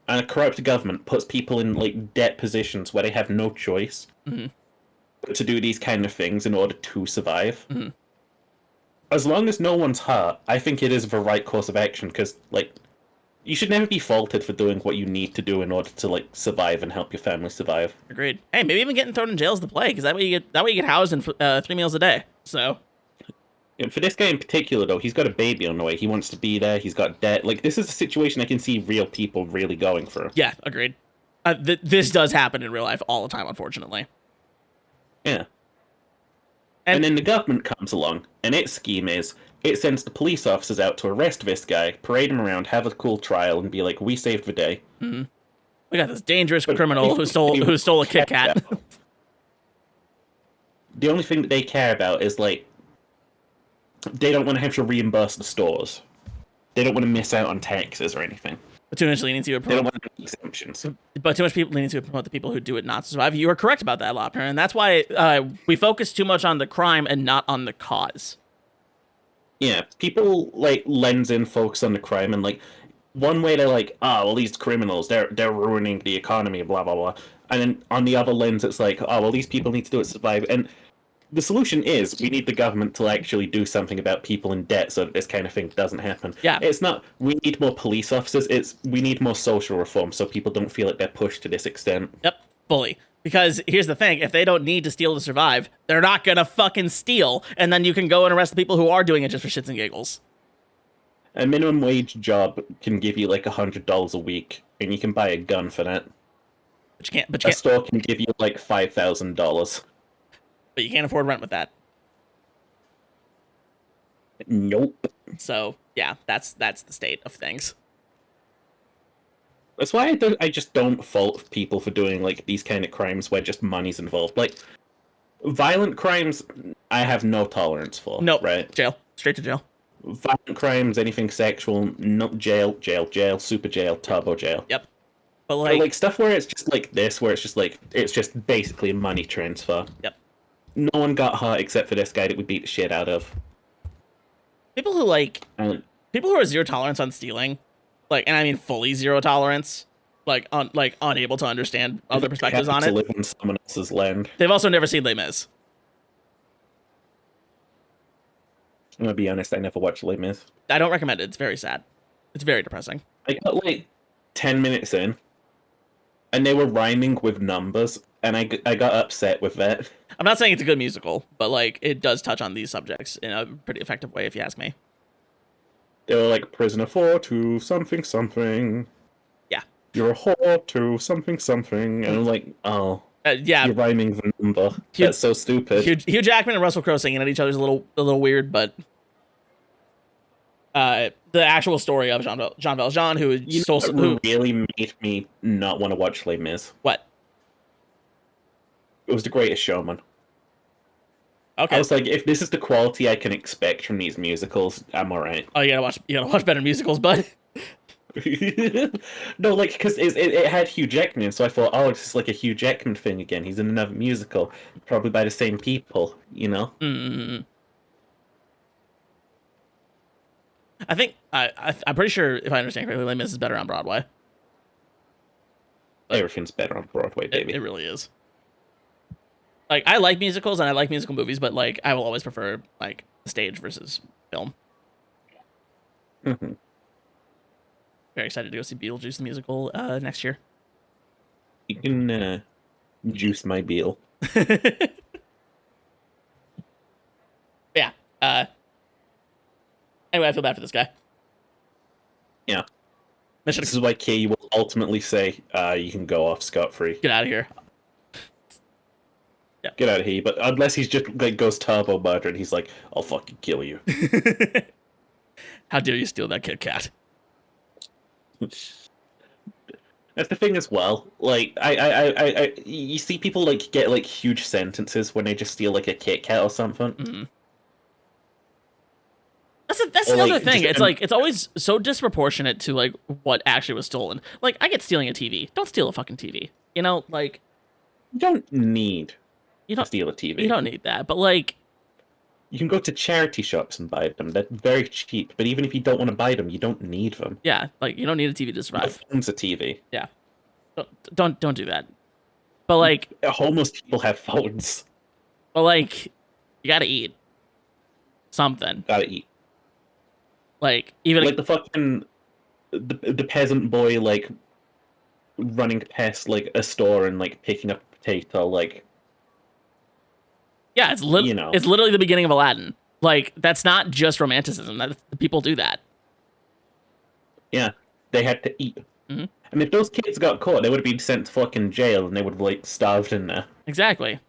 and a corrupt government puts people in like debt positions where they have no choice to do these kind of things in order to survive. Mm-hmm. As long as no one's hurt, I think it is the right course of action because like you should never be faulted for doing what you need to do in order to like survive and help your family survive. Agreed. Hey, maybe even getting thrown in jail is the play because that way you get housed in 3 meals a day. So. And for this guy in particular, though, he's got a baby on the way. He wants to be there. He's got debt. Like, this is a situation I can see real people really going through. Yeah, agreed. This does happen in real life all the time, unfortunately. Yeah. And then the government comes along, and its scheme is, it sends the police officers out to arrest this guy, parade him around, have a cool trial, and be like, we saved the day. Mm-hmm. We got this dangerous criminal who stole a Kit Kat. The only thing that they care about is, like, they don't want to have to reimburse the stores. They don't want to miss out on taxes or anything. But too much leniency would They don't promote. want any exemptions. But too much leniency would promote the people who do it not to survive. You are correct about that, Lopner, and that's why we focus too much on the crime and not on the cause. Yeah, people like lens in focus on the crime and like one way they're like, well these criminals, they're ruining the economy, blah blah blah. And then on the other lens it's like, well these people need to do it to survive. And the solution is we need the government to actually do something about people in debt so that this kind of thing doesn't happen. Yeah. It's not we need more police officers, it's we need more social reform so people don't feel like they're pushed to this extent. Yep, fully. Because here's the thing, if they don't need to steal to survive, they're not gonna fucking steal, and then you can go and arrest the people who are doing it just for shits and giggles. A minimum wage job can give you like $100 a week, and you can buy a gun for that. But you A can't store can give you like $5,000. but you can't afford rent with that. Nope. So yeah, that's the state of things. That's why I just don't fault people for doing like these kind of crimes where just money's involved. Like violent crimes, I have no tolerance for. No, right? Jail, straight to jail. Violent crimes, anything sexual, no jail, super jail, turbo jail. Yep. But But, like stuff where it's just like this, where it's just basically a money transfer. Yep. No one got hurt except for this guy that we beat the shit out of. people who like And people who are zero tolerance on stealing, like, and I mean fully zero tolerance, like unable to understand other perspectives on to it. live on someone else's land. They've also never seen Les Mis. I'm gonna be honest, I never watched Les Mis. I don't recommend it. It's very sad. It's very depressing. I got like 10 minutes in, and they were rhyming with numbers, and I got upset with that. I'm not saying it's a good musical, but like it does touch on these subjects in a pretty effective way, if you ask me. They were like, prisoner 4 to something something. Yeah. You're a whore to something something. And I'm like, oh, Yeah. you're rhyming the number. That's so stupid. Hugh Jackman and Russell Crowe singing at each other is a little weird, but the actual story of Jean Valjean, who really made me not want to watch Les Mis. What? It was The Greatest Showman. Okay. I was like, if this is the quality I can expect from these musicals, I'm alright. Oh, you gotta watch better musicals, bud. No, like, because it had Hugh Jackman, so I thought, oh, it's just like a Hugh Jackman thing again. He's in another musical, probably by the same people, you know? Mm-hmm. I think I'm pretty sure, if I understand correctly, Les Mis is better on Broadway. Everything's better on Broadway, baby. It really is. Like, I like musicals and I like musical movies, but like I will always prefer like stage versus film. Mm-hmm. Very excited to go see Beetlejuice the musical next year. You can juice my Beetle. Yeah. Anyway, I feel bad for this guy. Yeah. Mission. This is why Kay will ultimately say, you can go off scot-free. Get out of here. Yeah. Get out of here. But unless he's just like goes turbo murder and he's like, I'll fucking kill you. How dare you steal that Kit Kat? That's the thing as well. Like, you see people like get like huge sentences when they just steal like a Kit Kat or something. Mm-hmm. That's the other thing. It's like it's always so disproportionate to like what actually was stolen. Like, I get stealing a TV. Don't steal a fucking TV. You know, like you don't need to steal a TV. You don't need that. But like, you can go to charity shops and buy them. They're very cheap. But even if you don't want to buy them, you don't need them. Yeah, like you don't need a TV to survive. No phone's a TV. Yeah, don't do that. But like, homeless people have phones. But like, you gotta eat something. Gotta eat. Like, even like the fucking the peasant boy like running past like a store and like picking up a potato, like, yeah, it's literally the beginning of Aladdin. Like, that's not just romanticism. That people do that. Yeah, they had to eat. Mm-hmm. I mean, if those kids got caught, they would have been sent to fucking jail and they would have like starved in there. Exactly.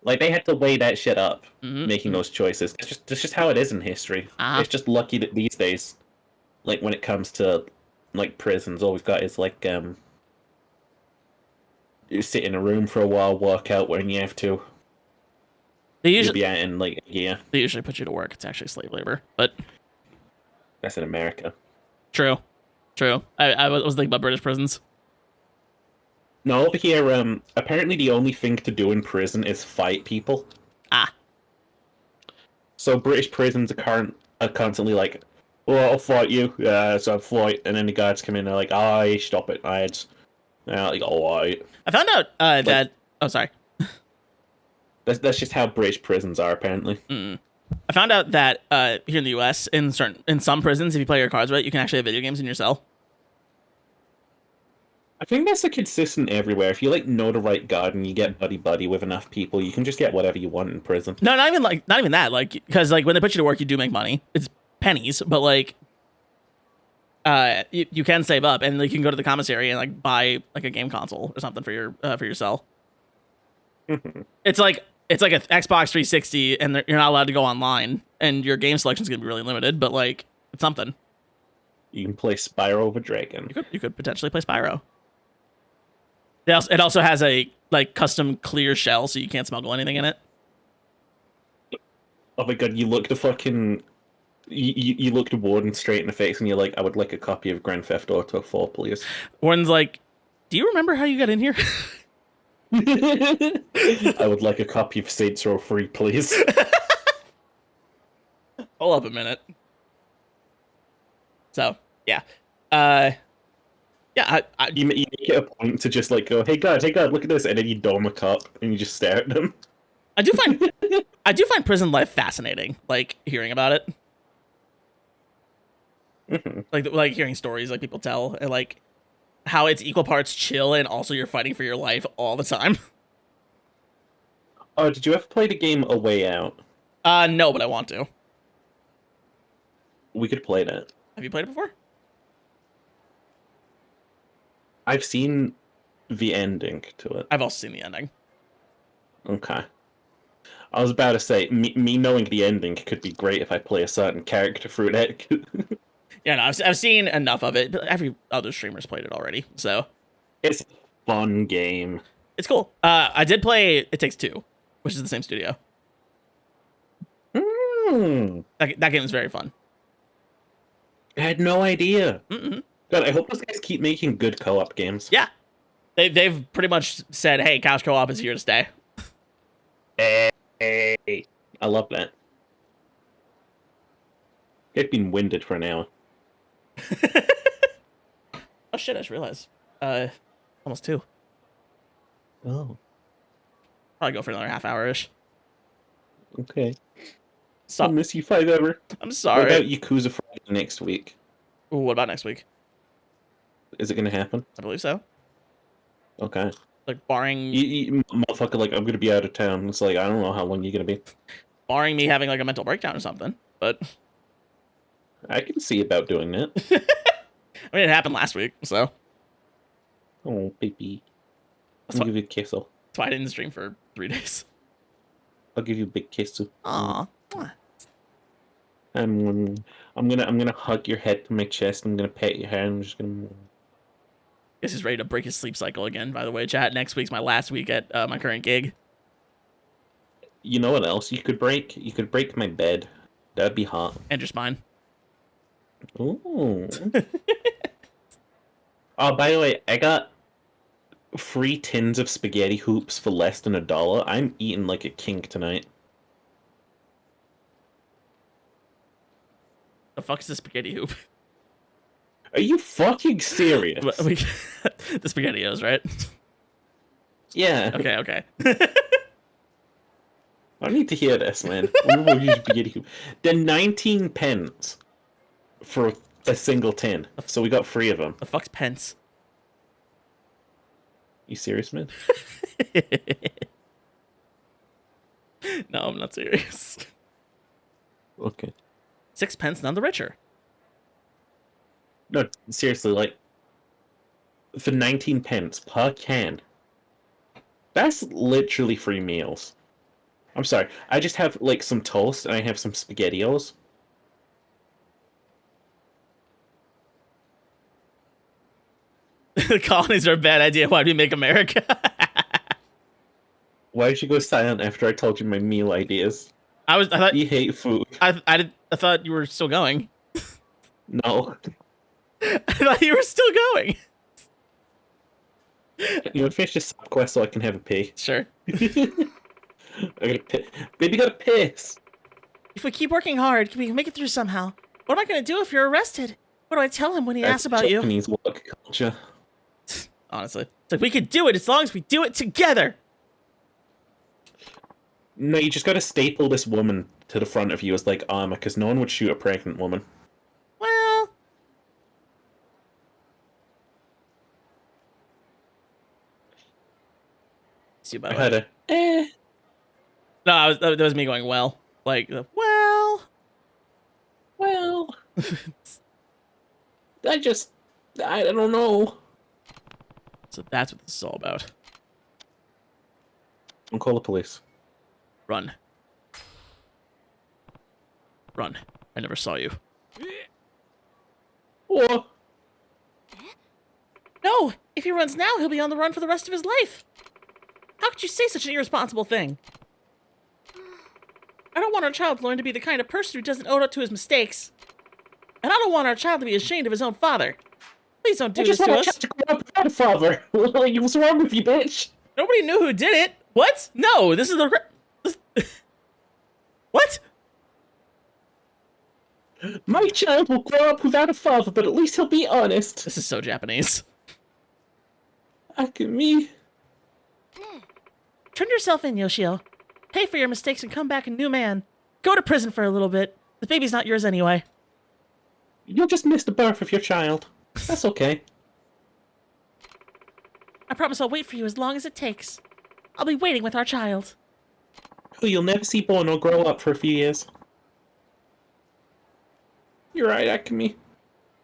Like, they had to weigh that shit up, making those choices. That's just how it is in history. It's just lucky that these days, like, when it comes to, like, prisons, all we've got is, like, you sit in a room for a while, work out when you have to. You'll be out in, like, a year. They usually put you to work. It's actually slave labor, but... That's in America. True. I was thinking about British prisons. No, over here, apparently the only thing to do in prison is fight people. So British prisons are constantly like, oh, I'll fight you. Yeah, so I'll fight. And then the guards come in and they're like, aye, stop it, lads. And they're like, alright. I found out that... Oh, sorry. That's just how British prisons are, apparently. I found out that here in the U.S., in some prisons, if you play your cards right, you can actually have video games in your cell. I think that's consistent everywhere. If you like know the right guard and you get buddy with enough people, you can just get whatever you want in prison. No, not even that. Like, because like when they put you to work, you do make money. It's pennies, but like, you can save up and like you can go to the commissary and like buy like a game console or something for your cell. It's like an Xbox 360, and you're not allowed to go online, and your game selection is gonna be really limited. But like, it's something. You can play Spyro the Dragon. You could potentially play Spyro. It also has a like custom clear shell, so you can't smuggle anything in it. Oh my god! You look the fucking. You look the warden straight in the face, and you're like, "I would like a copy of Grand Theft Auto 4, please." Warden's like, "Do you remember how you got in here?" I would like a copy of Saints Row 3, please. Hold up a minute. So yeah, yeah. You make it a point to just like go, hey God, look at this, and then you dome a cup and you just stare at them. I do find prison life fascinating. Like hearing about it, like hearing stories like people tell, and like how it's equal parts chill and also you're fighting for your life all the time. Oh, did you ever play the game A Way Out? No, but I want to. We could play that. Have you played it before? I've seen the ending to it. I've also seen the ending. Okay. I was about to say, me knowing the ending could be great if I play a certain character through that. Yeah, no, I've seen enough of it, but every other streamer's played it already, so It's a fun game. it's cool. I did play It Takes Two, which is the same studio. That game is very fun. I had no idea. Mm-hmm. God, I hope those guys keep making good co-op games. Yeah, they've pretty much said, hey, couch co-op is here to stay. Hey, I love that. I've been winded for an hour. Oh shit, I just realized. Almost 2. Oh, Probably go for another half hour-ish. okay. So, I'll miss you 5 ever. I'm sorry. What about Yakuza Friday next week? Ooh, what about next week? Is it gonna happen? I believe so. Okay. Like barring You motherfucker, like, I'm gonna be out of town. It's like, I don't know how long you're gonna be. me having like a mental breakdown or something. But I can see about doing that. I mean, it happened last week, so Oh, baby. That's I'll give you a kiss. that's why I didn't stream for 3 days. I'll give you a big kiss too. Aw. I'm gonna hug your head to my chest. I'm gonna pet your hair. I'm just gonna. Guess he's ready to break his sleep cycle again, by the way, chat. Next week's my last week at my current gig. You know what else you could break? You could break my bed. That'd be hot. And your spine. Ooh. Oh, by the way, I got 3 tins of spaghetti hoops for less than $1. I'm eating like a king tonight. The fuck is the spaghetti hoop? Are you fucking serious? The SpaghettiOs, right? Yeah. Okay. I need to hear this, man. What about you spaghetti hoop? They're 19 pence for a single tin. So we got 3 of them. The fuck's pence? You serious, man? No, I'm not serious. Okay. 6 pence, none the richer. No, seriously, like, for 19 pence per can, that's literally 3 meals. I'm sorry, I just have, like, some toast and I have some SpaghettiOs. The colonies are a bad idea. Why do we make America? Why did you go silent after I told you my meal ideas? I thought You hate food. I thought you were still going. No. I thought you were still going. You want to finish this quest so I can have a pee? Sure. I gotta piss. Baby gotta piss! If we keep working hard, we can make it through somehow. What am I gonna do if you're arrested? What do I tell him when he asks about you? Japanese work culture. Honestly, it's like we could do it as long as we do it together. No, you just gotta staple this woman to the front of you as, like, armor, because no one would shoot a pregnant woman. Well, see you, by I the way. had a, No, that was me going, well. Like, well. I don't know. So that's what this is all about. Don't call the police. Run. Run. I never saw you. Oh, No! If he runs now, he'll be on the run for the rest of his life. How could you say such an irresponsible thing? I don't want our child to learn to be the kind of person who doesn't own up to his mistakes. And I don't want our child to be ashamed of his own father. Please don't do this to us. to grow up without a father. Like, what's wrong with you, bitch? Nobody knew who did it. What? No, this is the... What? My child will grow up without a father, but at least he'll be honest. This is so Japanese. Akemi. Turn yourself in, Yoshio. Pay for your mistakes and come back a new man. Go to prison for a little bit. The baby's not yours anyway. You'll just miss the birth of your child. That's okay. I promise I'll wait for you as long as it takes. I'll be waiting with our child. Who you'll never see born or grow up for a few years. You're right, Akemi.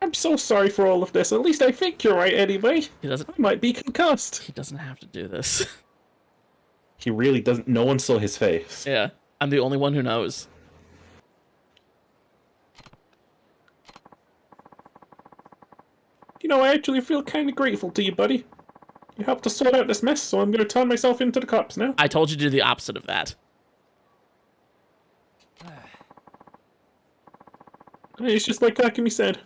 I'm so sorry for all of this. At least I think you're right anyway. He doesn't. I might be concussed. He doesn't have to do this. He really doesn't. No one saw his face. Yeah, I'm the only one who knows. You know, I actually feel kind of grateful to you, buddy. You helped us sort out this mess, so I'm going to turn myself into the cops now. I told you to do the opposite of that. It's just like Akemi said.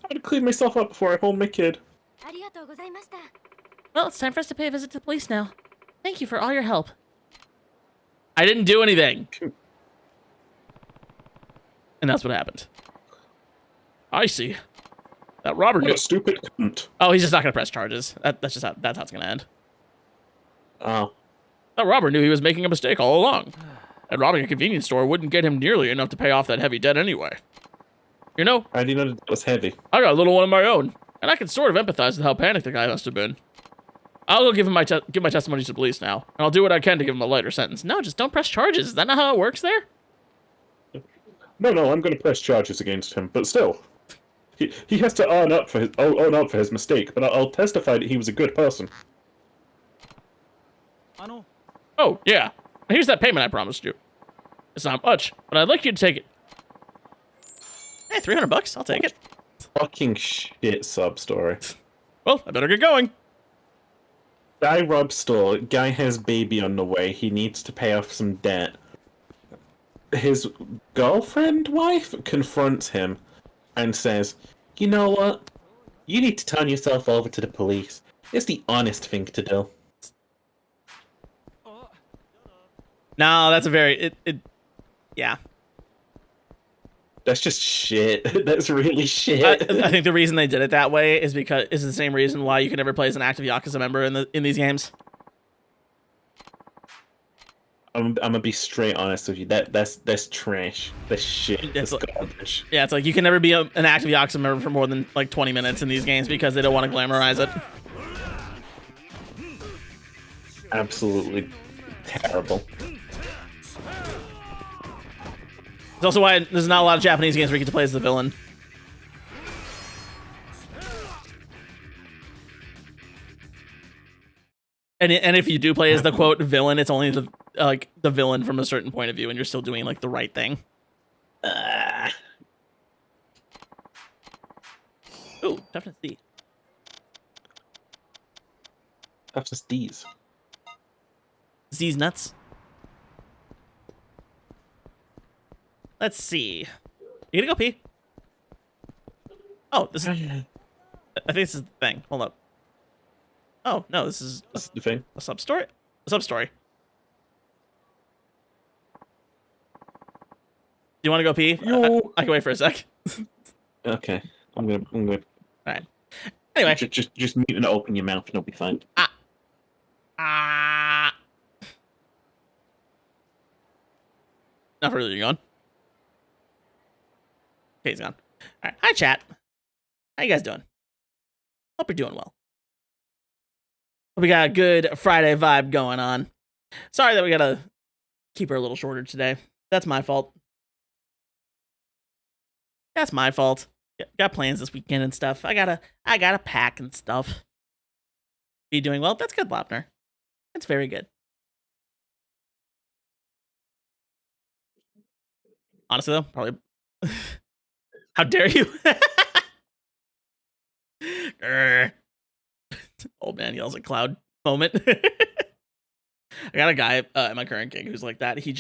I gotta clean myself up before I hold my kid. Well, it's time for us to pay a visit to the police now. Thank you for all your help. I didn't do anything. And that's what happened. I see. That robber What knew. a stupid cunt. Oh, he's just not gonna press charges. That's how it's gonna end. Oh. That robber knew he was making a mistake all along. And robbing a convenience store wouldn't get him nearly enough to pay off that heavy debt anyway. You know, I didn't know that was heavy. I got a little one of my own, and I can sort of empathize with how panicked the guy must have been. I'll go give my testimony to the police now, and I'll do what I can to give him a lighter sentence. No, just don't press charges. Is that not how it works there? No, I'm going to press charges against him, but still. He has to own up for his mistake, but I'll testify that he was a good person. Oh, yeah. Here's that payment I promised you. It's not much, but I'd like you to take it. Hey, $300. I'll take it. Fucking shit sub-story. Well, I better get going. Guy robs store, guy has baby on the way, he needs to pay off some debt. His girlfriend wife confronts him and says, you know what? You need to turn yourself over to the police. It's the honest thing to do. No, that's a very... Yeah. That's just shit. That's really shit. I think the reason they did it that way is because it's the same reason why you can never play as an active Yakuza member in these games. I'm gonna be straight honest with you. That's trash. That's shit. That's garbage. Yeah, it's like you can never be an active Yakuza member for more than like 20 minutes in these games because they don't want to glamorize it. Absolutely terrible. It's also why there's not a lot of Japanese games where you get to play as the villain. And if you do play as the quote villain, it's only the villain from a certain point of view, and you're still doing like the right thing. Ooh, definitely. That's just these. Z's nuts. Let's see. You gonna go pee? Oh, this is. I think this is the thing. Hold up. Oh no, this is the thing. A sub story. A sub story. Do you want to go pee? I can wait for a sec. Okay, I'm good. All right. Anyway, just mute and open your mouth, and it'll be fine. Not really. You gone? Okay, he's gone. All right. Hi, chat. How you guys doing? Hope you're doing well. Hope we got a good Friday vibe going on. Sorry that we gotta keep her a little shorter today. That's my fault. That's my fault. Got plans this weekend and stuff. I gotta pack and stuff. You doing well? That's good, Lopner. That's very good. Honestly, though, probably. How dare you? Old man yells at cloud moment. I got a guy at my current gig who's like that. He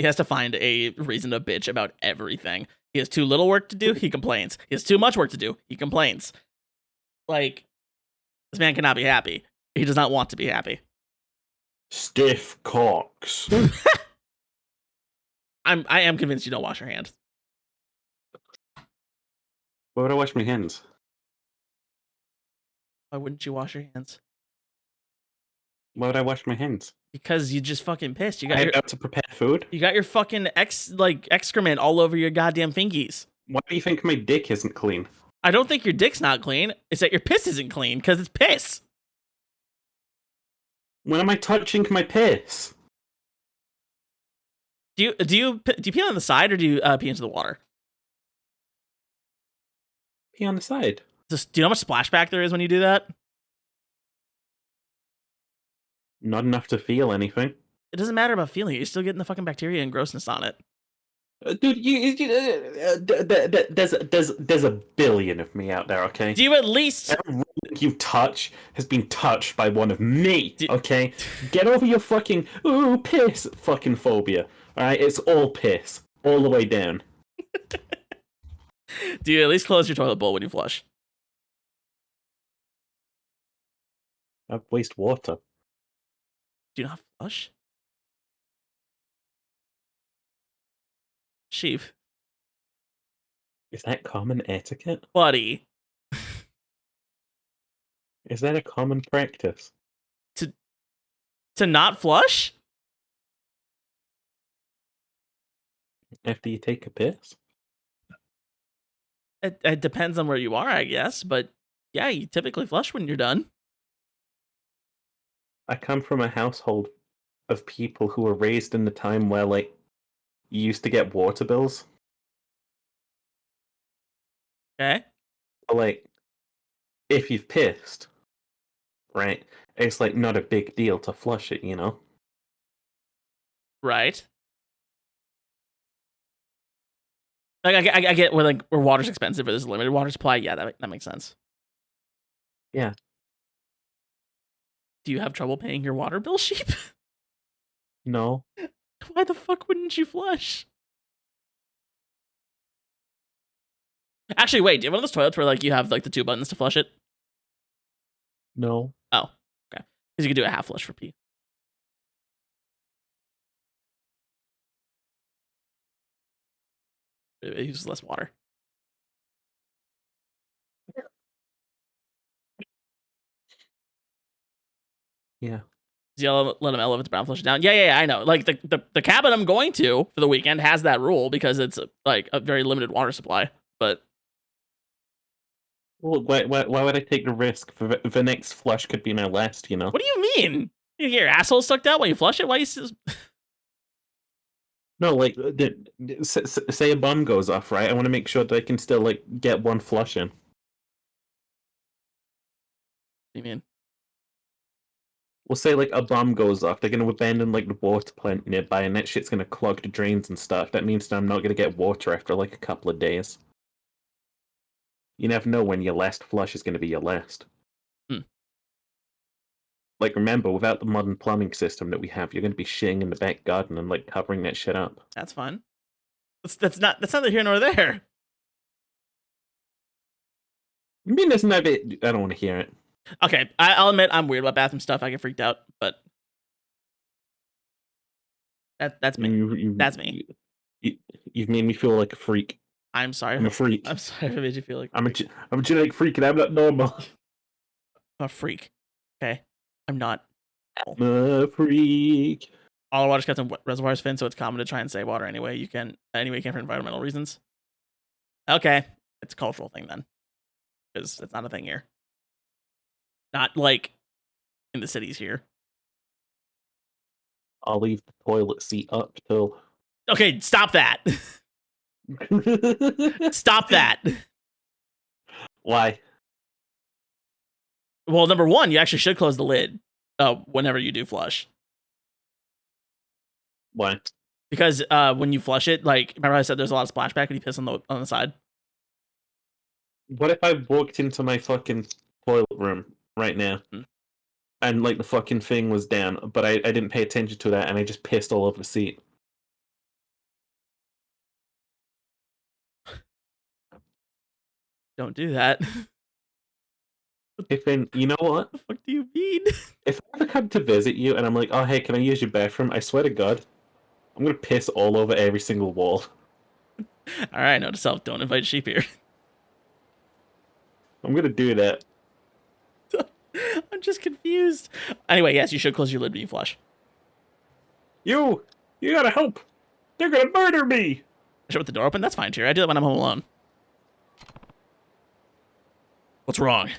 has to find a reason to bitch about everything. He has too little work to do, he complains. He has too much work to do, he complains. Like, this man cannot be happy. He does not want to be happy. Stiff cocks. I am convinced you don't wash your hands. Why would I wash my hands? Why wouldn't you wash your hands? Why would I wash my hands? Because you just fucking pissed. I am about to prepare food. You got your fucking excrement all over your goddamn fingies. Why do you think my dick isn't clean? I don't think your dick's not clean. It's that your piss isn't clean because it's piss. When am I touching my piss? Do you pee on the side or do you pee into the water? Pee on the side. Just, do you know how much splashback there is when you do that? Not enough to feel anything. It doesn't matter about feeling it. You're still getting the fucking bacteria and grossness on it. Dude, there's a billion of me out there, okay? Do you at least... Every room you touch has been touched by one of me, okay? Get over your fucking, ooh, piss fucking phobia, alright? It's all piss. All the way down. Do you at least close your toilet bowl when you flush? I waste water. Do you not flush? Sheep. Is that common etiquette? Buddy. Is that a common practice? To not flush? After you take a piss? It depends on where you are, I guess, but yeah, you typically flush when you're done. I come from a household of people who were raised in the time where, like, you used to get water bills. Okay. So, like, if you've pissed, right, it's, like, not a big deal to flush it, you know? Right. Like, I get where, like, where water's expensive or there's a limited water supply. Yeah, that makes sense. Yeah. Do you have trouble paying your water bill, sheep? No. Why the fuck wouldn't you flush? Actually, wait, do you have one of those toilets where, like, you have, like, the two buttons to flush it? No. Oh, okay. Because you could do a half flush for pee. It uses less water. Yeah. Let them elevate the brown flush down. Yeah, I know. Like, the cabin I'm going to for the weekend has that rule because it's, like, a very limited water supply. But Well, why would I take the risk? The next flush could be my last, you know? what do you mean? You get your asshole sucked out when you flush it? Why you still... No, like, say a bomb goes off, right? I want to make sure that I can still, like, get one flush in. What do you mean? Well, say, like, a bomb goes off, they're going to abandon, like, the water plant nearby, and that shit's going to clog the drains and stuff. That means that I'm not going to get water after, like, a couple of days. You never know when your last flush is going to be your last. Like, remember, without the modern plumbing system that we have, you're going to be shitting in the back garden and, like, covering that shit up. That's fine. That's neither here nor there. I mean, there's no bit... I don't want to hear it. Okay, I'll admit I'm weird about bathroom stuff. I get freaked out, but that's me. That's me. You've made me feel like a freak. I'm sorry. I'm a freak. I'm sorry if I made you feel like I'm a genetic freak, and I'm not normal. I'm a freak. Okay, I'm not. I'm a freak. All our water's kept in reservoirs, Finn, so it's common to try and save water any way you can for environmental reasons. Okay, it's a cultural thing then, because it's not a thing here. Not like in the cities here. I'll leave the toilet seat up till... Okay, stop that. Stop that. Why? Well, number one, you actually should close the lid whenever you do flush. Why? Because when you flush it, like, remember I said there's a lot of splashback when you piss on the side? What if I walked into my fucking toilet room right now, and, like, the fucking thing was down, but I didn't pay attention to that, and I just pissed all over the seat? Don't do that. You know what? What the fuck do you mean? If I ever come to visit you, and I'm like, oh, hey, can I use your bathroom? I swear to God, I'm gonna piss all over every single wall. Alright, note to self, don't invite sheep here. I'm gonna do that. I'm just confused. Anyway, yes, you should close your lid when you flush. You gotta help. They're gonna murder me. I should put the door open. That's fine, Jerry. I do that when I'm home alone. What's wrong?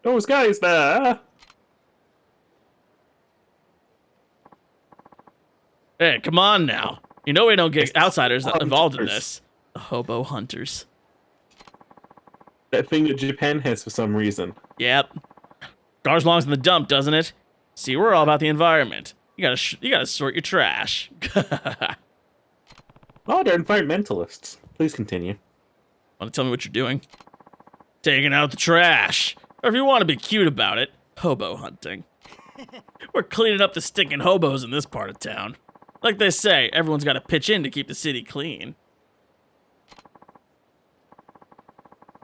Those guys there. Hey, come on now. You know we don't get outsiders involved in this. The hobo hunters. That thing that Japan has for some reason. Yep. Garbage belongs in the dump, doesn't it? See, we're all about the environment. You gotta sort your trash. Oh, they're environmentalists. Please continue. Want to tell me what you're doing? Taking out the trash. Or if you want to be cute about it, hobo hunting. We're cleaning up the stinking hobos in this part of town. Like they say, everyone's got to pitch in to keep the city clean.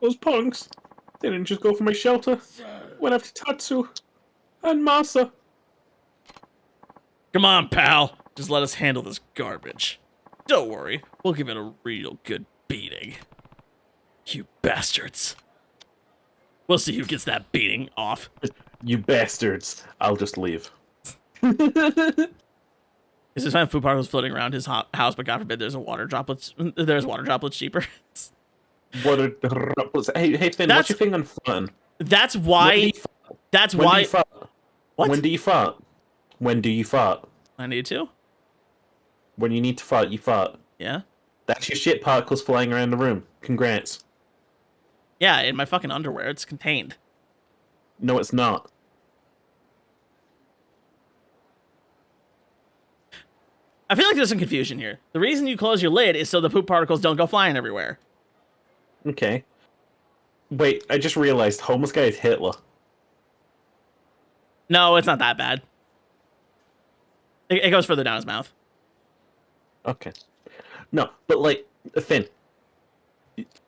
Those punks. They didn't just go for my shelter. Went after Tatsu. And Masa. Come on, pal. Just let us handle this garbage. Don't worry. We'll give it a real good beating. You bastards. We'll see who gets that beating off. You bastards. I'll just leave. Is this time food particles floating around his house, but God forbid there's water droplets cheaper. Water droplets. Hey Finn, what's your thing on fun? That's why. That's why. What? When do you fart? When do you fart? I need to. When you need to fart, you fart. Yeah. That's your shit particles flying around the room. Congrats. Yeah, in my fucking underwear, it's contained. No, it's not. I feel like there's some confusion here. The reason you close your lid is so the poop particles don't go flying everywhere. Okay. Wait, I just realized homeless guy is Hitler. No, it's not that bad. It goes further down his mouth. Okay. No, but like, Finn,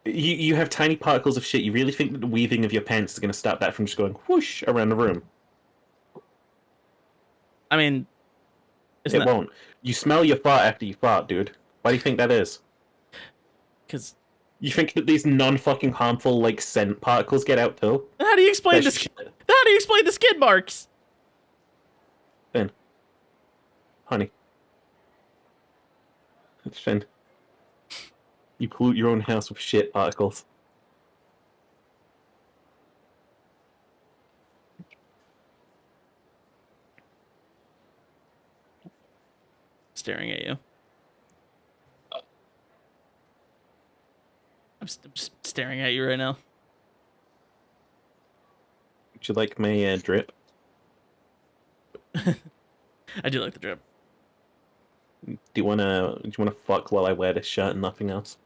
you have tiny particles of shit. You really think that the weaving of your pants is going to stop that from just going whoosh around the room? I mean, it won't. You smell your fart after you fart, dude. Why do you think that is? Because you think that these non-fucking harmful like scent particles get out too? How do you explain this? How do you explain the skid marks? Finn, honey, Finn, you pollute your own house with shit particles. Staring at you. I'm just staring at you right now. Would you like my drip? I do like the drip. Do you wanna fuck while I wear this shirt and nothing else?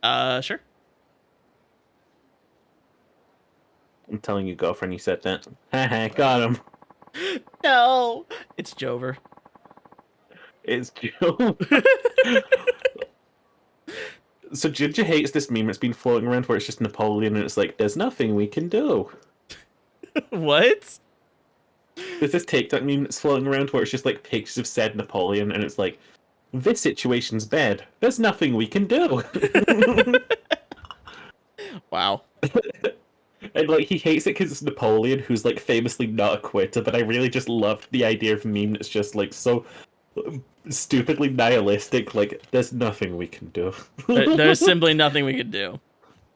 Sure. I'm telling you, girlfriend, you said that. Haha, got him. No, it's Jover. It's Joe. So Ginger hates this meme that's been floating around where it's just Napoleon and it's like, there's nothing we can do. What? There's this TikTok meme that's floating around where it's just like pictures of said Napoleon and it's like, this situation's bad. There's nothing we can do. Wow. And like he hates it because it's Napoleon, who's like famously not a quitter, but I really just loved the idea of a meme that's just like so stupidly nihilistic, like there's nothing we can do. There's simply nothing we can do.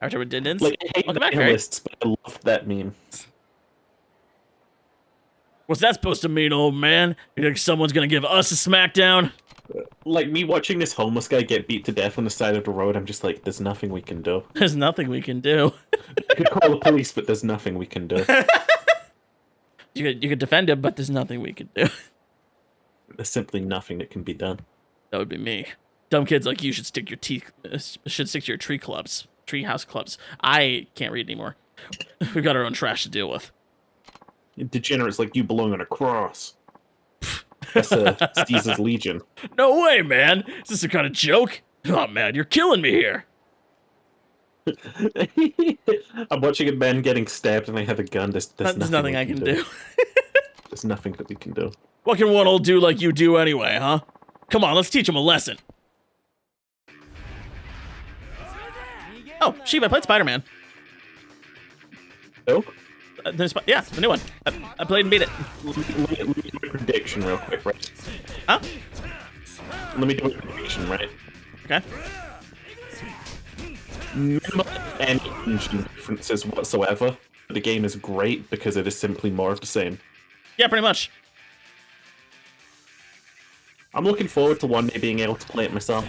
After redundance, like I hate nihilists, but I love that meme. What's that supposed to mean, old man? You think someone's gonna give us a smackdown? Like me watching this homeless guy get beat to death on the side of the road, I'm just like, there's nothing we can do. There's nothing we can do. You could call the police, but there's nothing we can do. You could defend him, but there's nothing we can do. There's simply nothing that can be done. That would be me. Dumb kids like you should stick to your treehouse clubs. I can't read anymore. We've got our own trash to deal with. Degenerates like you belong on a cross. That's Caesar's Legion. No way, man. Is this a kind of joke? Oh man, you're killing me here. I'm watching a man getting stabbed and I have a gun. There's nothing I can do. There's nothing that we can do. What can one old dude like you do anyway, huh? Come on, let's teach him a lesson. Oh, Sheep, I played Spider-Man. Oh, Yeah, the new one. I played and beat it. let me do a prediction real quick, right? Huh? Let me do a prediction, right? Okay. Minimal any engine differences whatsoever. The game is great because it is simply more of the same. Yeah, pretty much. I'm looking forward to one day being able to play it myself.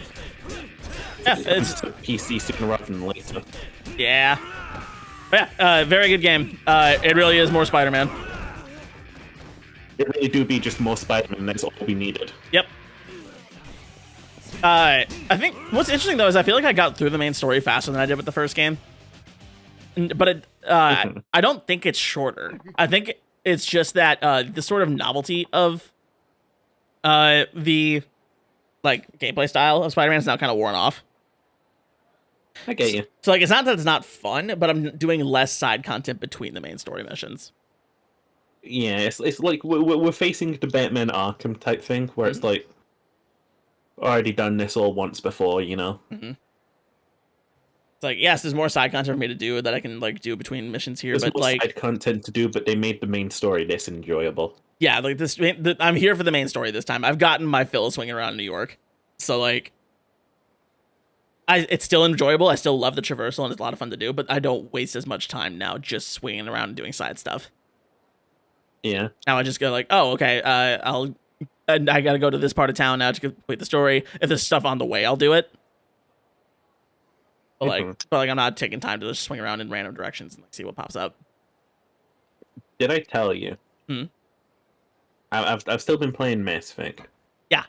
Yeah, it's to PC sooner rather than later. yeah. But yeah, very good game. It really is more Spider-Man. It really do be just more Spider-Man, and that's all we needed. Yep. I think what's interesting though is I feel like I got through the main story faster than I did with the first game. But I don't think it's shorter. I think it's just that the sort of novelty of the like gameplay style of Spider-Man is now kind of worn off. I get you. So like it's not that it's not fun, but I'm doing less side content between the main story missions. Yeah, it's like we're facing the Batman Arkham type thing, where it's like, already done this all once before, you know? Mm-hmm. It's like, yes, there's more side content for me to do that I can like do between missions here, There's but more like side content to do, but they made the main story this enjoyable. yeah, like this. I'm here for the main story this time. I've gotten my fill of swinging around New York, so like, it's still enjoyable. I still love the traversal and it's a lot of fun to do, but I don't waste as much time now just swinging around and doing side stuff. Yeah. Now I just go like, oh, okay, I gotta go to this part of town now to complete the story. If there's stuff on the way, I'll do it. But like I'm not taking time to just swing around in random directions and like, see what pops up. Did I tell you? Hmm? I've still been playing Mass Effect. Yeah.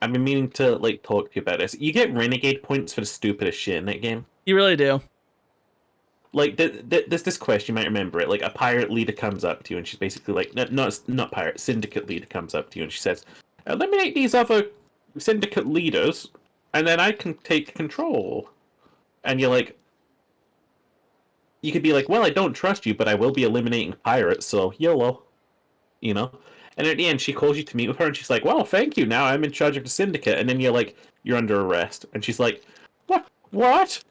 I've been meaning to like talk to you about this. You get renegade points for the stupidest shit in that game. You really do. Like there's this quest, you might remember it. Like a pirate leader comes up to you, and she's basically like, not pirate, syndicate leader comes up to you, and she says, "Eliminate these other syndicate leaders, and then I can take control." And you're like, you could be like, "Well, I don't trust you, but I will be eliminating pirates, so YOLO," you know. And at the end, she calls you to meet with her, and she's like, "Well, thank you. Now I'm in charge of the syndicate." And then you're like, "You're under arrest," and she's like, "What? What?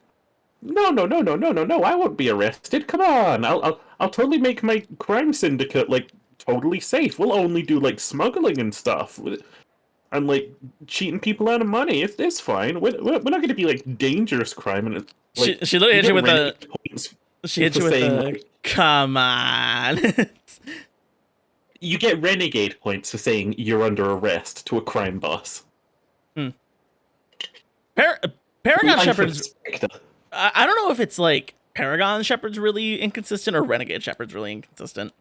No, I won't be arrested. Come on, I'll totally make my crime syndicate like totally safe. We'll only do like smuggling and stuff, and like cheating people out of money. It's fine. We're not going to be like dangerous crime." And it's, like, she literally hit you with the. points She hit for you with saying, the. like, Come on. you get renegade points for saying you're under arrest to a crime boss. Paragon Life Shepard's. Inspector. I don't know if it's like Paragon Shepard's really inconsistent or Renegade Shepard's really inconsistent.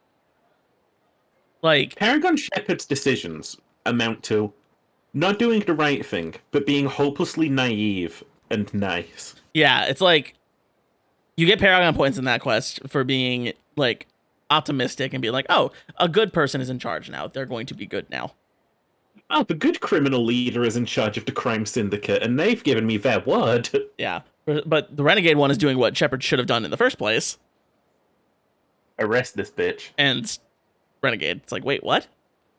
Like Paragon Shepard's decisions amount to not doing the right thing, but being hopelessly naive and nice. yeah, it's like you get Paragon points in that quest for being like optimistic and being like, oh, a good person is in charge now. They're going to be good now. Oh, the good criminal leader is in charge of the crime syndicate, and they've given me their word. Yeah. But the Renegade one is doing what Shepard should have done in the first place. Arrest this bitch. And Renegade, it's like, wait, what?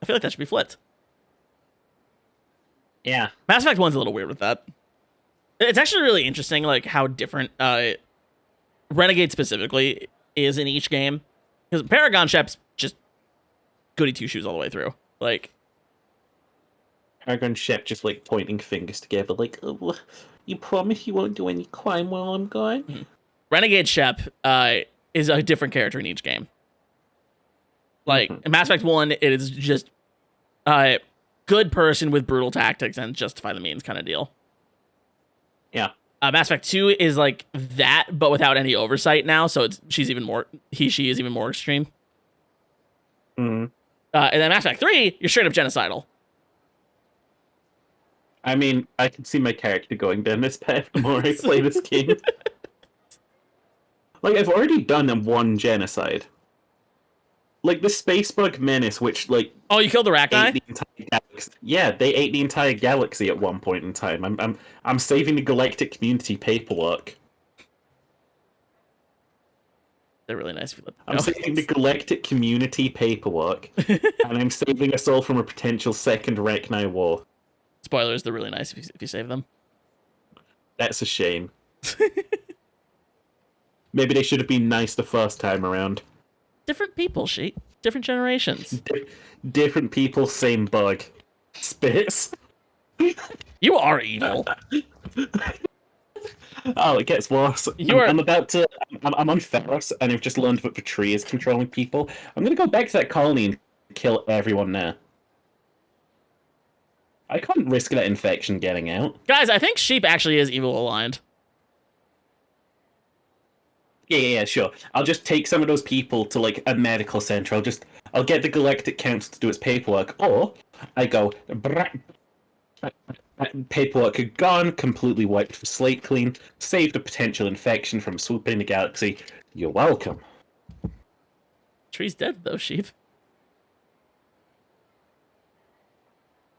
I feel like that should be flipped. Yeah. Mass Effect 1's a little weird with that. It's actually really interesting, like, how different Renegade specifically is in each game. Because Paragon Shep's just goody two-shoes all the way through. Like, Paragon Shep just, like, pointing fingers together, like, oh, you promise you won't do any crime while I'm gone? Renegade Shep is a different character in each game. Like, in Mass Effect 1, it is just good person with brutal tactics and justify the means kind of deal. Yeah. Mass Effect 2 is like that, but without any oversight now, so she is even more extreme. Mm-hmm. And then Mass Effect 3, you're straight up genocidal. I mean, I can see my character going down this path the more I play this game. Like, I've already done one genocide. Like, the Spacebug Menace, which, like... Oh, you killed the rat guy? The entire galaxy. Yeah, they ate the entire galaxy at one point in time. I'm saving the galactic community paperwork. They're really nice if you let them I'm go. saving the galactic community paperwork. And I'm saving us all from a potential second Reknai war. Spoilers, they're really nice if you save them. That's a shame. Maybe they should have been nice the first time around. Different people, Sheep. Different generations. Different people, same bug. Spits. You are evil. Oh, it gets worse. I'm about to. I'm on Ferris, and I've just learned that the tree is controlling people. I'm gonna go back to that colony and kill everyone there. I can't risk that infection getting out. Guys, I think Sheep actually is evil aligned. Yeah, sure. I'll just take some of those people to like a medical center. I'll get the Galactic Council to do its paperwork, or I go. Paperwork gone, completely wiped the slate clean, saved a potential infection from swooping the galaxy. You're welcome. Tree's dead though, Sheep.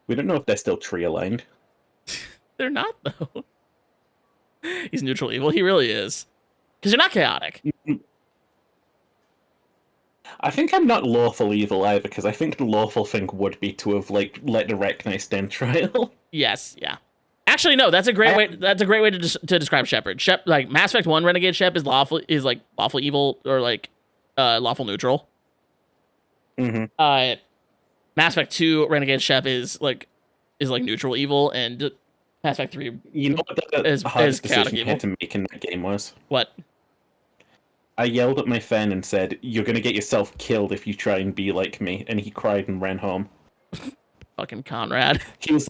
We don't know if they're still tree aligned. They're not though. He's neutral evil. He really is. Because you're not chaotic. I think I'm not lawful evil either, because I think the lawful thing would be to have like let the Recognize stand trial. Yes, yeah. Actually, no. That's a great way. That's a great way to describe Shepard. Like Mass Effect 1 Renegade Shep is lawful evil or like lawful neutral. Mm-hmm. Mass Effect 2 Renegade Shep is like neutral evil, and Mass Effect 3 You know what the hardest decision you had to make in that game was? What? I yelled at my fan and said, "You're gonna get yourself killed if you try and be like me," and he cried and ran home. Fucking Conrad. He was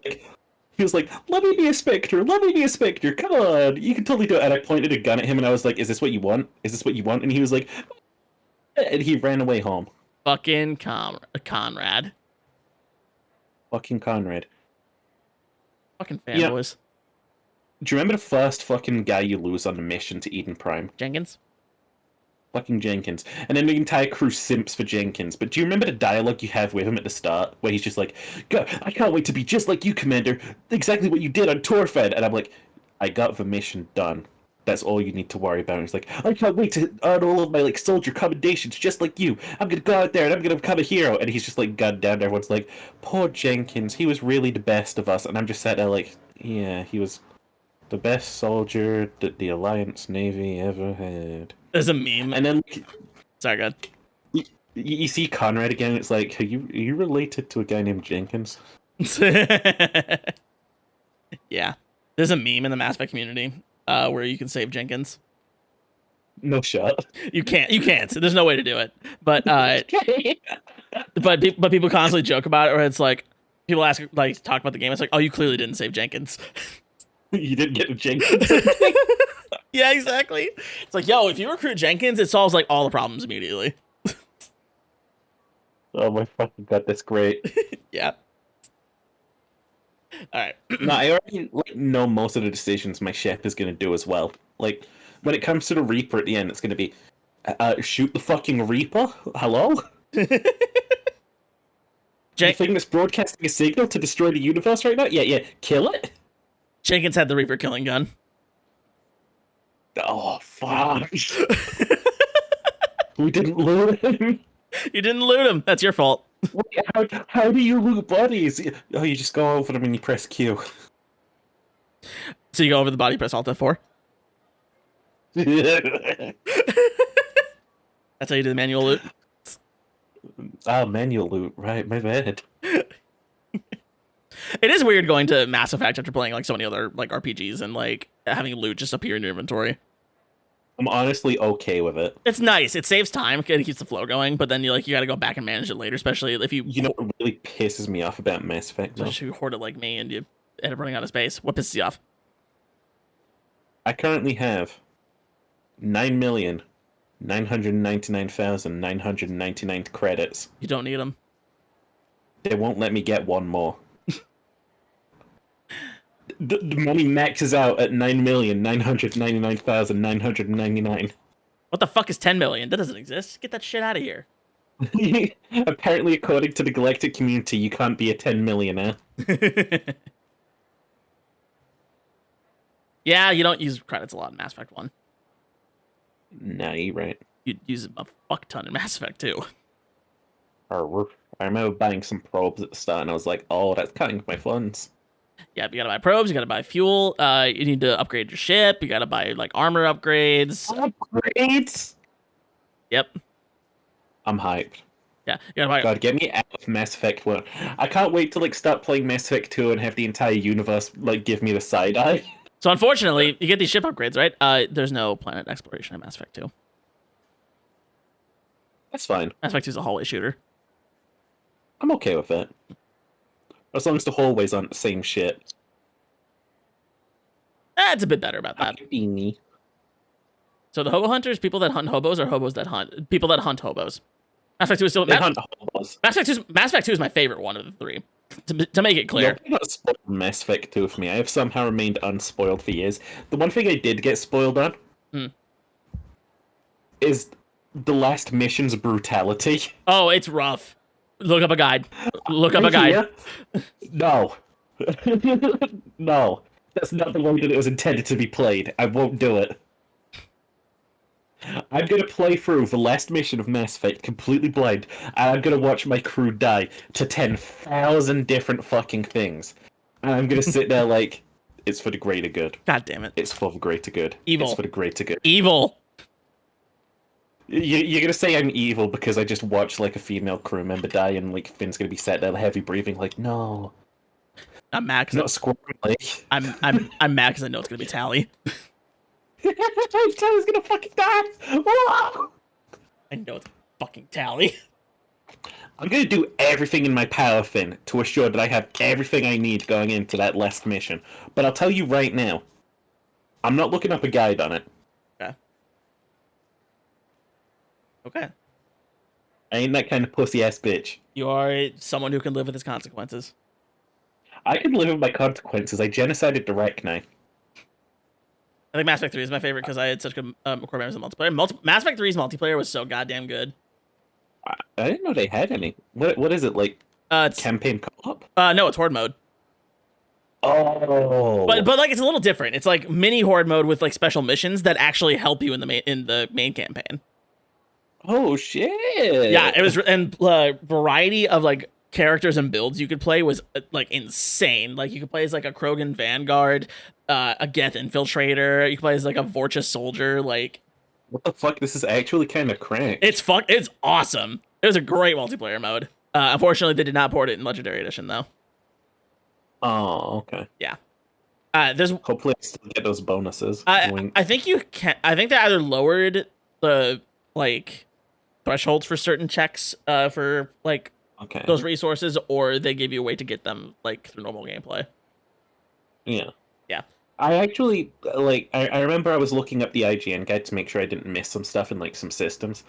like, "Let me be a Spectre. Let me be a Spectre. Come on, you can totally do it." And I pointed a gun at him, and I was like, "Is this what you want? Is this what you want?" And he was like, and he ran away home. Fucking Conrad. Fucking Conrad. Fucking fanboys. Do you remember the first fucking guy you lose on the mission to Eden Prime? Jenkins? Fucking Jenkins. And then the entire crew simps for Jenkins. But do you remember the dialogue you have with him at the start? Where he's just like, "God, I can't wait to be just like you, Commander. Exactly what you did on Torfed." And I'm like, "I got the mission done. That's all you need to worry about." And he's like, "I can't wait to earn all of my like soldier commendations just like you. I'm gonna go out there and I'm gonna become a hero." And he's just like gunned down. Everyone's like, "Poor Jenkins. He was really the best of us." And I'm just sat there like, yeah, he was the best soldier that the Alliance Navy ever had. There's a meme. And then Sorry, God. you see Conrad again. It's like, are you related to a guy named Jenkins? Yeah. There's a meme in the Mass Effect community where you can save Jenkins. No shot. You can't. There's no way to do it. But but people constantly joke about it, or it's like people ask, like, talk about the game. It's like, oh, you clearly didn't save Jenkins. You didn't get Jenkins. Yeah, exactly. It's like, yo, if you recruit Jenkins, it solves like all the problems immediately. Oh my fucking god, that's great. Yeah. All right. No, I already know most of the decisions my Shep is going to do as well. Like, when it comes to the Reaper at the end, it's going to be, shoot the fucking Reaper? Hello? The thing that's broadcasting a signal to destroy the universe right now? Yeah, kill it? Jenkins had the Reaper killing gun. Oh, fuck. We didn't loot him. You didn't loot him. That's your fault. Wait, how do you loot bodies? Oh, you just go over them and you press Q. So you go over the body, press Alt F4. That's how you do the manual loot. Oh, manual loot. Right, my bad. It is weird going to Mass Effect after playing like so many other like RPGs and like having loot just appear in your inventory. I'm honestly okay with it. It's nice. It saves time. It keeps the flow going. But then you got to go back and manage it later, especially if you. You know what really pisses me off about Mass Effect? If you hoard it like me and you end up running out of space. What pisses you off? I currently have 9,999,999 credits. You don't need them. They won't let me get one more. The money maxes out at 9,999,999. What the fuck is 10 million? That doesn't exist. Get that shit out of here. Apparently, according to the galactic community, you can't be a 10 millionaire. Yeah, you don't use credits a lot in Mass Effect 1. Nah, you're right. You use a fuck ton in Mass Effect 2. I remember buying some probes at the start, and I was like, oh, that's cutting my funds. Yeah, you gotta buy probes, you gotta buy fuel, you need to upgrade your ship, you gotta buy like armor upgrades. Upgrades. Yep. I'm hyped. Yeah, you gotta buy. God, get me out of Mass Effect 1. I can't wait to like start playing Mass Effect 2 and have the entire universe like give me the side eye. So unfortunately, you get these ship upgrades, right? There's no planet exploration in Mass Effect 2. That's fine. Mass Effect 2 is a hallway shooter. I'm okay with it. As long as the hallways aren't the same shit. It's a bit better about that. Beanie. So the hobo hunters, people that hunt hobos, or hobos that hunt people that hunt hobos. Mass Effect 2 is still They hunt hobos. Mass Effect 2 is my favorite one of the three. To make it clear. You're not spoiled Mass Effect 2 for me. I have somehow remained unspoiled for years. The one thing I did get spoiled on is the last mission's brutality. Oh, it's rough. Look up a guide. Look up a guide. No. No. That's not the way that it was intended to be played. I won't do it. I'm gonna play through the last mission of Mass Effect completely blind, and I'm gonna watch my crew die to 10,000 different fucking things. And I'm gonna sit there like, it's for the greater good. God damn it. It's for the greater good. Evil. It's for the greater good. Evil. You're gonna say I'm evil because I just watched like a female crew member die, and like Finn's gonna be sat there heavy breathing like, no. I'm mad because Not squirming. I'm mad because I know it's gonna be Tally. Tally's gonna fucking die. Whoa! I know it's fucking Tally. I'm gonna do everything in my power, Finn, to assure that I have everything I need going into that last mission. But I'll tell you right now, I'm not looking up a guide on it. Okay. I ain't that kind of pussy ass bitch. You are someone who can live with his consequences. I can live with my consequences. I genocided Direct Knife. I think Mass Effect 3 is my favorite because I had such good core members of multiplayer. Mass Effect 3's multiplayer was so goddamn good. I didn't know they had any. What is it, like It's campaign co-op? no, it's Horde mode. Oh. But like it's a little different. It's like mini Horde mode with like special missions that actually help you in the main campaign. Oh shit. Yeah, it was, and variety of like characters and builds you could play was like insane. Like you could play as like a Krogan Vanguard, a Geth Infiltrator. You could play as like a Vorcha soldier. Like, what the fuck? This is actually kind of cranked. it's awesome. It was a great multiplayer mode. Unfortunately, they did not port it in Legendary Edition though. Oh, okay. Yeah. There's Hopefully I still get those bonuses. I think you can. I think they either lowered the like thresholds for certain checks for like those resources, or they gave you a way to get them like through normal gameplay. Yeah. Yeah. I actually like I remember I was looking up the IGN guide to make sure I didn't miss some stuff in like some systems.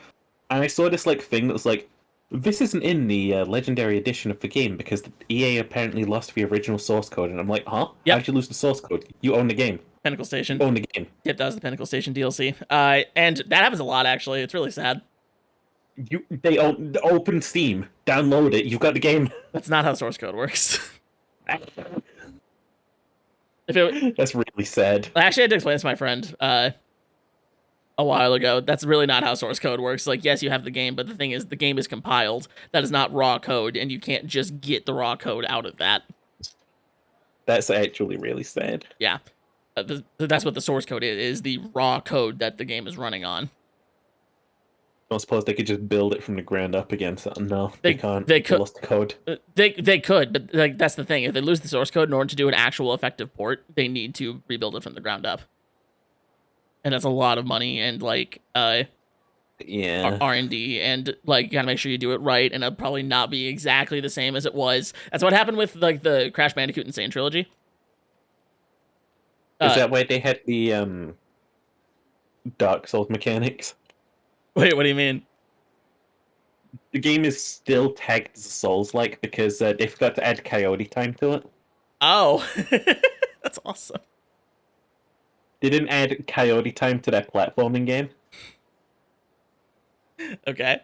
And I saw this like thing that was like, this isn't in the legendary edition of the game because the EA apparently lost the original source code, and I'm like, huh? Yep. How'd you lose the source code? You own the game. Pinnacle Station. You own the game. Yep, that was the Pinnacle Station DLC. And that happens a lot actually. It's really sad. They open Steam, download it. You've got the game. That's not how source code works. That's really sad. I actually had to explain this to my friend a while ago. That's really not how source code works. Like, yes, you have the game, but the thing is, the game is compiled. That is not raw code, and you can't just get the raw code out of that. That's actually really sad. Yeah. That's what the source code is the raw code that the game is running on. I don't suppose they could just build it from the ground up again. So no, they can't. They could. Lost the code. They could, but like that's the thing. If they lose the source code in order to do an actual effective port, they need to rebuild it from the ground up. And that's a lot of money and like yeah, R&D, and like you gotta make sure you do it right, and it'll probably not be exactly the same as it was. That's what happened with like the Crash Bandicoot Insane trilogy. Is that why they had the Dark Souls mechanics? Wait, what do you mean? The game is still tagged as Souls-like because they forgot to add coyote time to it. Oh, that's awesome. They didn't add coyote time to that platforming game. Okay.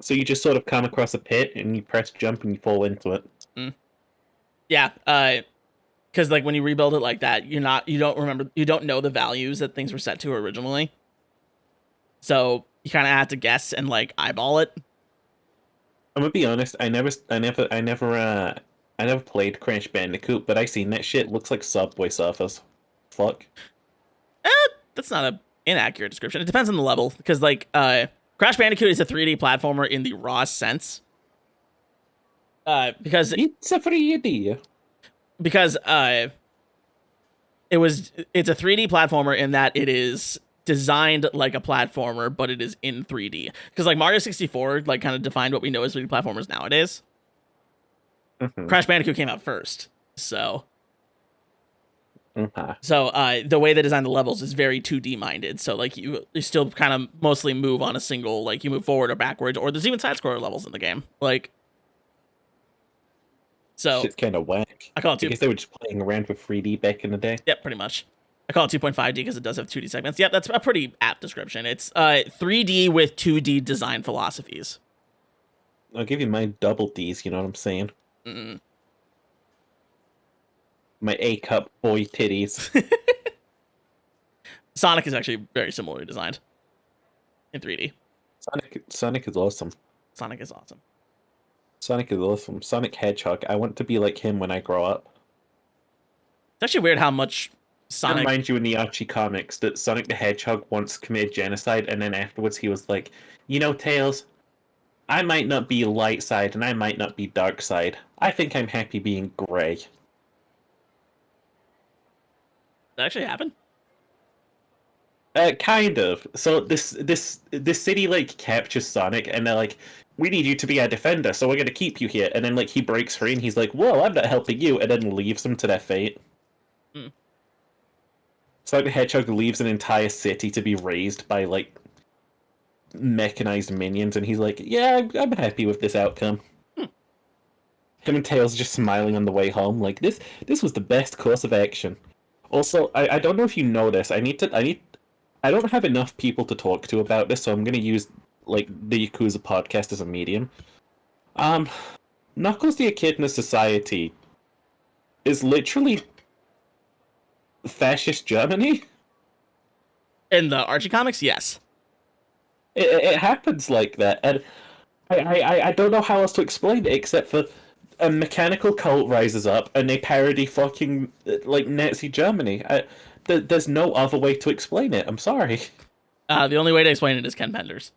So you just sort of come across a pit and you press jump and you fall into it. Yeah, because like when you rebuild it like that, you don't know the values that things were set to originally. So you kind of have to guess and like eyeball it. I'm gonna be honest. I never I never played Crash Bandicoot, but I seen that shit. Looks like Subway Surfers. Fuck. That's not an inaccurate description. It depends on the level, because like Crash Bandicoot is a 3D platformer in the raw sense. Because It's a 3D. Because it's a 3D platformer in that it is designed like a platformer, but it is in 3D. Because like Mario 64 like kind of defined what we know as 3D platformers nowadays. Mm-hmm. Crash Bandicoot came out first, so Okay. so the way they design the levels is very 2D minded. So like you still kind of mostly move on a single, like you move forward or backwards, or there's even side scroller levels in the game. Like so Shit's kind of whack. I call it I guess they were just playing around with 3D back in the day. Yep, pretty much. I call it 2.5D because it does have 2D segments. Yep, that's a pretty apt description. It's 3D with 2D design philosophies. I'll give you my double Ds, you know what I'm saying? Mm. My A-cup boy titties. Sonic is actually very similarly designed in 3D. Sonic is awesome. Sonic is awesome. Sonic is awesome. Sonic Hedgehog. I want to be like him when I grow up. It's actually weird how much Sonic... Remind you in the Archie comics that Sonic the Hedgehog once committed genocide, and then afterwards he was like, you know, Tails, I might not be light side and I might not be dark side. I think I'm happy being gray. That actually happened? Kind of. So this city like captures Sonic, and they're like, "We need you to be our defender, so we're gonna keep you here." And then like he breaks free, and he's like, "Whoa, I'm not helping you," and then leaves them to their fate. Hmm. Sonic the Hedgehog leaves an entire city to be raised by like mechanized minions, and he's like, "Yeah, I'm happy with this outcome." Hmm. Him and Tails just smiling on the way home, like this was the best course of action. Also, I don't know if you know this. I don't have enough people to talk to about this, so I'm going to use like the Yakuza podcast as a medium. Knuckles the Echidna Society is literally fascist Germany. In the Archie comics, yes. It happens like that, and I don't know how else to explain it except for a mechanical cult rises up and they parody fucking like Nazi Germany. There's no other way to explain it. I'm sorry. The only way to explain it is Ken Penders.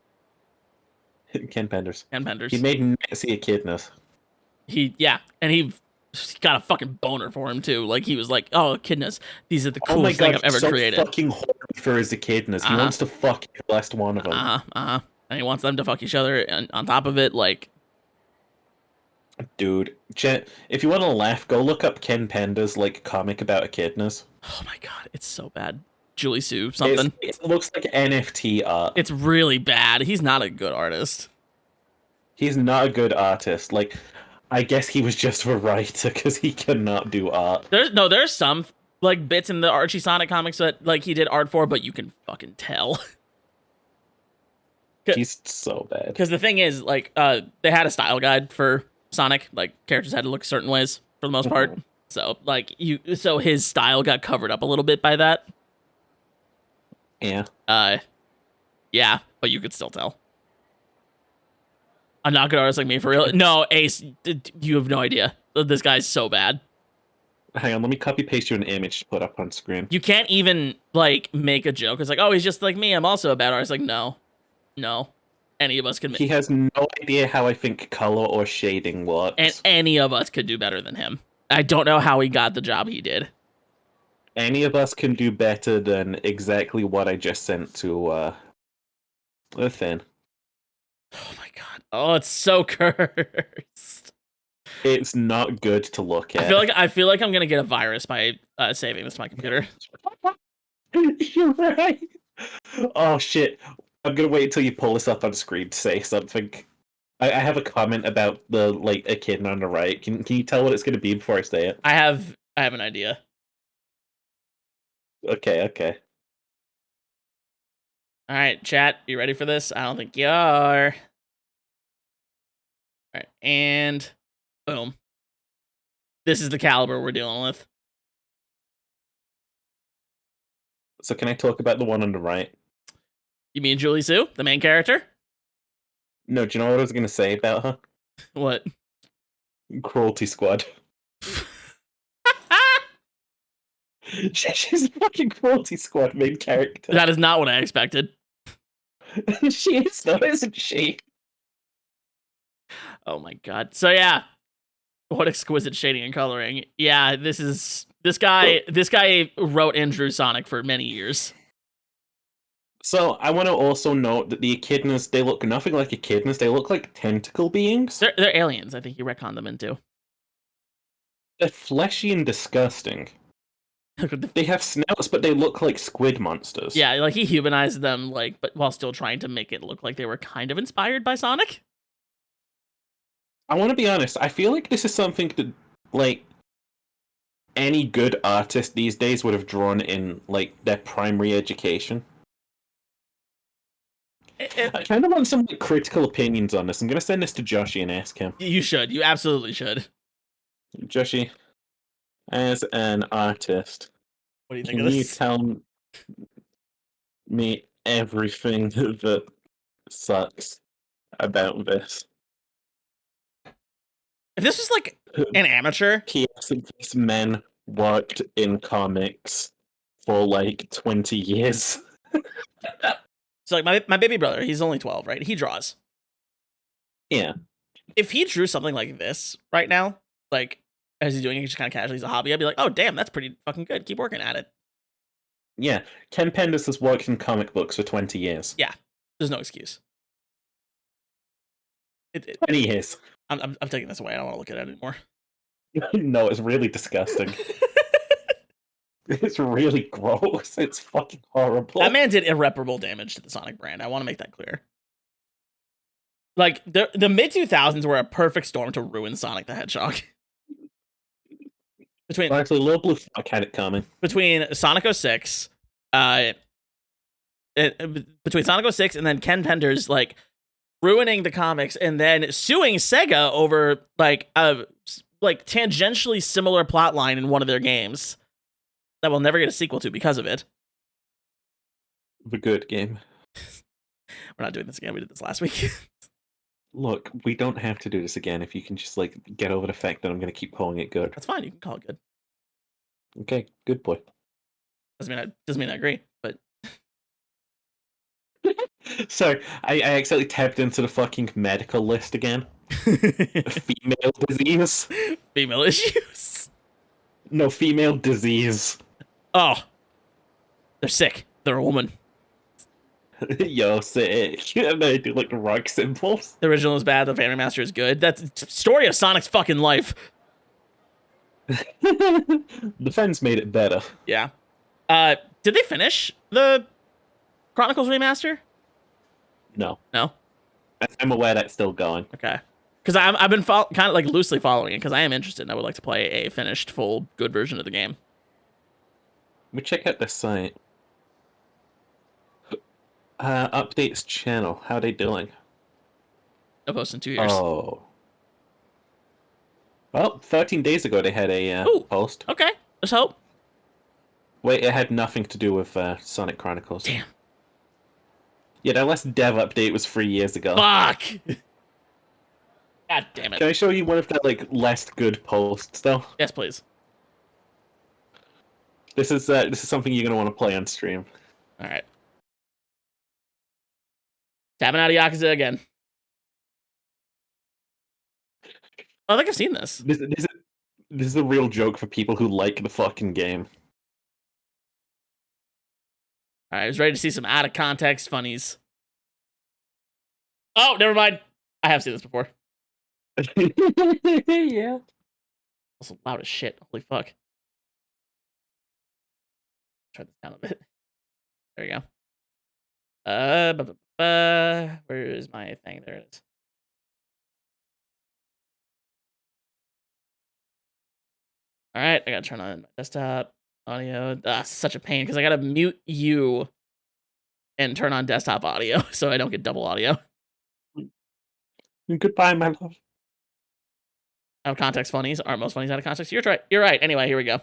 Ken Penders. Ken Penders. He made Nazi echidnas. And he got a fucking boner for him too. Like he was like, "Oh, echidnas, these are the coolest thing I've ever created." Fucking horny for his echidnas. He wants to fuck the last one of them. And he wants them to fuck each other. And on top of it, like, dude, if you want to laugh, go look up Ken Penders like comic about echidnas. Oh my god, it's so bad. Julie Sue something. It looks like NFT art. It's really bad. He's not a good artist. He's not a good artist. Like, I guess he was just a writer because he cannot do art. There's some like bits in the Archie Sonic comics that like he did art for, but you can fucking tell. He's so bad. Because the thing is, like, they had a style guide for Sonic. Like, characters had to look certain ways for the most part. Mm-hmm. So, like, so his style got covered up a little bit by that. Yeah. Yeah, but you could still tell. A not good artist like me, for real? No, Ace, you have no idea. This guy's so bad. Hang on, let me copy paste you an image to put up on screen. You can't even, like, make a joke. It's like, oh, he's just like me. I'm also a bad artist. Like, no. Any of us can make... He has no idea how I think color or shading works. And any of us could do better than him. I don't know how he got the job he did. Any of us can do better than exactly what I just sent to, Finn. Oh my god. Oh, it's so cursed. It's not good to look at. I feel like I'm gonna get a virus by saving this to my computer. You're right. Oh shit. I'm gonna wait until you pull this up on screen to say something. I have a comment about the like echidna on the right. Can you tell what it's gonna be before I say it? I have an idea. Okay. Alright, chat, you ready for this? I don't think you are. Alright, and boom. This is the caliber we're dealing with. So can I talk about the one on the right? You mean Julie Sue, the main character? No, do you know what I was gonna say about her? What? Cruelty Squad. She's a fucking Cruelty Squad main character. That is not what I expected. She is though, isn't she? Oh my god. So yeah, what exquisite shading and coloring. Yeah, this guy wrote and drew Sonic for many years. So I want to also note that the echidnas, they look nothing like echidnas. They look like tentacle beings. They're aliens. I think you retconned them into. They're fleshy and disgusting. They have snouts, but they look like squid monsters. Yeah, like he humanized them, like, but while still trying to make it look like they were kind of inspired by Sonic. I want to be honest. I feel like this is something that, like, any good artist these days would have drawn in, like, their primary education. I kind of want some like, critical opinions on this. I'm going to send this to Joshi and ask him. You should. You absolutely should. Joshi, as an artist, What do you think can of you this? tell me everything that sucks about this? If this was like an amateur, P.S. These men worked in comics for like 20 years. so like my baby brother, he's only 12, right? He draws. Yeah. If he drew something like this right now, like as he's doing it just kind of casually as a hobby, I'd be like, oh damn, that's pretty fucking good. Keep working at it. Yeah. Ken Penders has worked in comic books for 20 years. Yeah. There's no excuse. 20 years. I'm taking this away. I don't want to look at it anymore. No, it's really disgusting. It's really gross. It's fucking horrible. That man did irreparable damage to the Sonic brand. I want to make that clear. Like, the mid-2000s were a perfect storm to ruin Sonic the Hedgehog. Well, actually, Little Blue Fuck had it coming. Between Sonic 06, between Sonic 06 and then Ken Penders, like, ruining the comics and then suing Sega over, like, a tangentially similar plot line in one of their games that we'll never get a sequel to because of it. The good game. We're not doing this again. We did this last week. Look, we don't have to do this again if you can just, like, get over the fact that I'm going to keep calling it good. That's fine. You can call it good. Okay, good boy. Doesn't mean I agree, but... So, I accidentally tapped into the fucking medical list again. Female disease. Female issues. No, female disease. Oh. They're sick. They're a woman. Yo, sick. And they do, like, rock symbols. The original is bad, the Fan Remaster is good. That's the story of Sonic's fucking life. The fans made it better. Yeah. Did they finish the Chronicles remaster? No. No? I'm aware that's still going. Okay. Because I've been kind of like loosely following it because I am interested and I would like to play a finished, full, good version of the game. Let me check out this site. Updates channel. How they doing? No post in 2 years. Oh. Well, 13 days ago they had a post. Okay. Let's hope. Wait, it had nothing to do with Sonic Chronicles. Damn. Yeah, that last dev update was 3 years ago. Fuck! God damn it. Can I show you one of the, like, less good posts, though? Yes, please. This is something you're gonna want to play on stream. Alright. Tapping out of Yakuza again. Oh, I think I've seen this. This is a real joke for people who like the fucking game. Alright, I was ready to see some out-of-context funnies. Oh, never mind. I have seen this before. Yeah. Also loud as shit. Holy fuck. Try this down a bit. There you go. Where is my thing? There it is. All right, I gotta turn on my desktop audio. Such a pain because I gotta mute you and turn on desktop audio so I don't get double audio. Goodbye, my love. Out of context funnies aren't most funnies out of context. You're right. You're right. Anyway, here we go.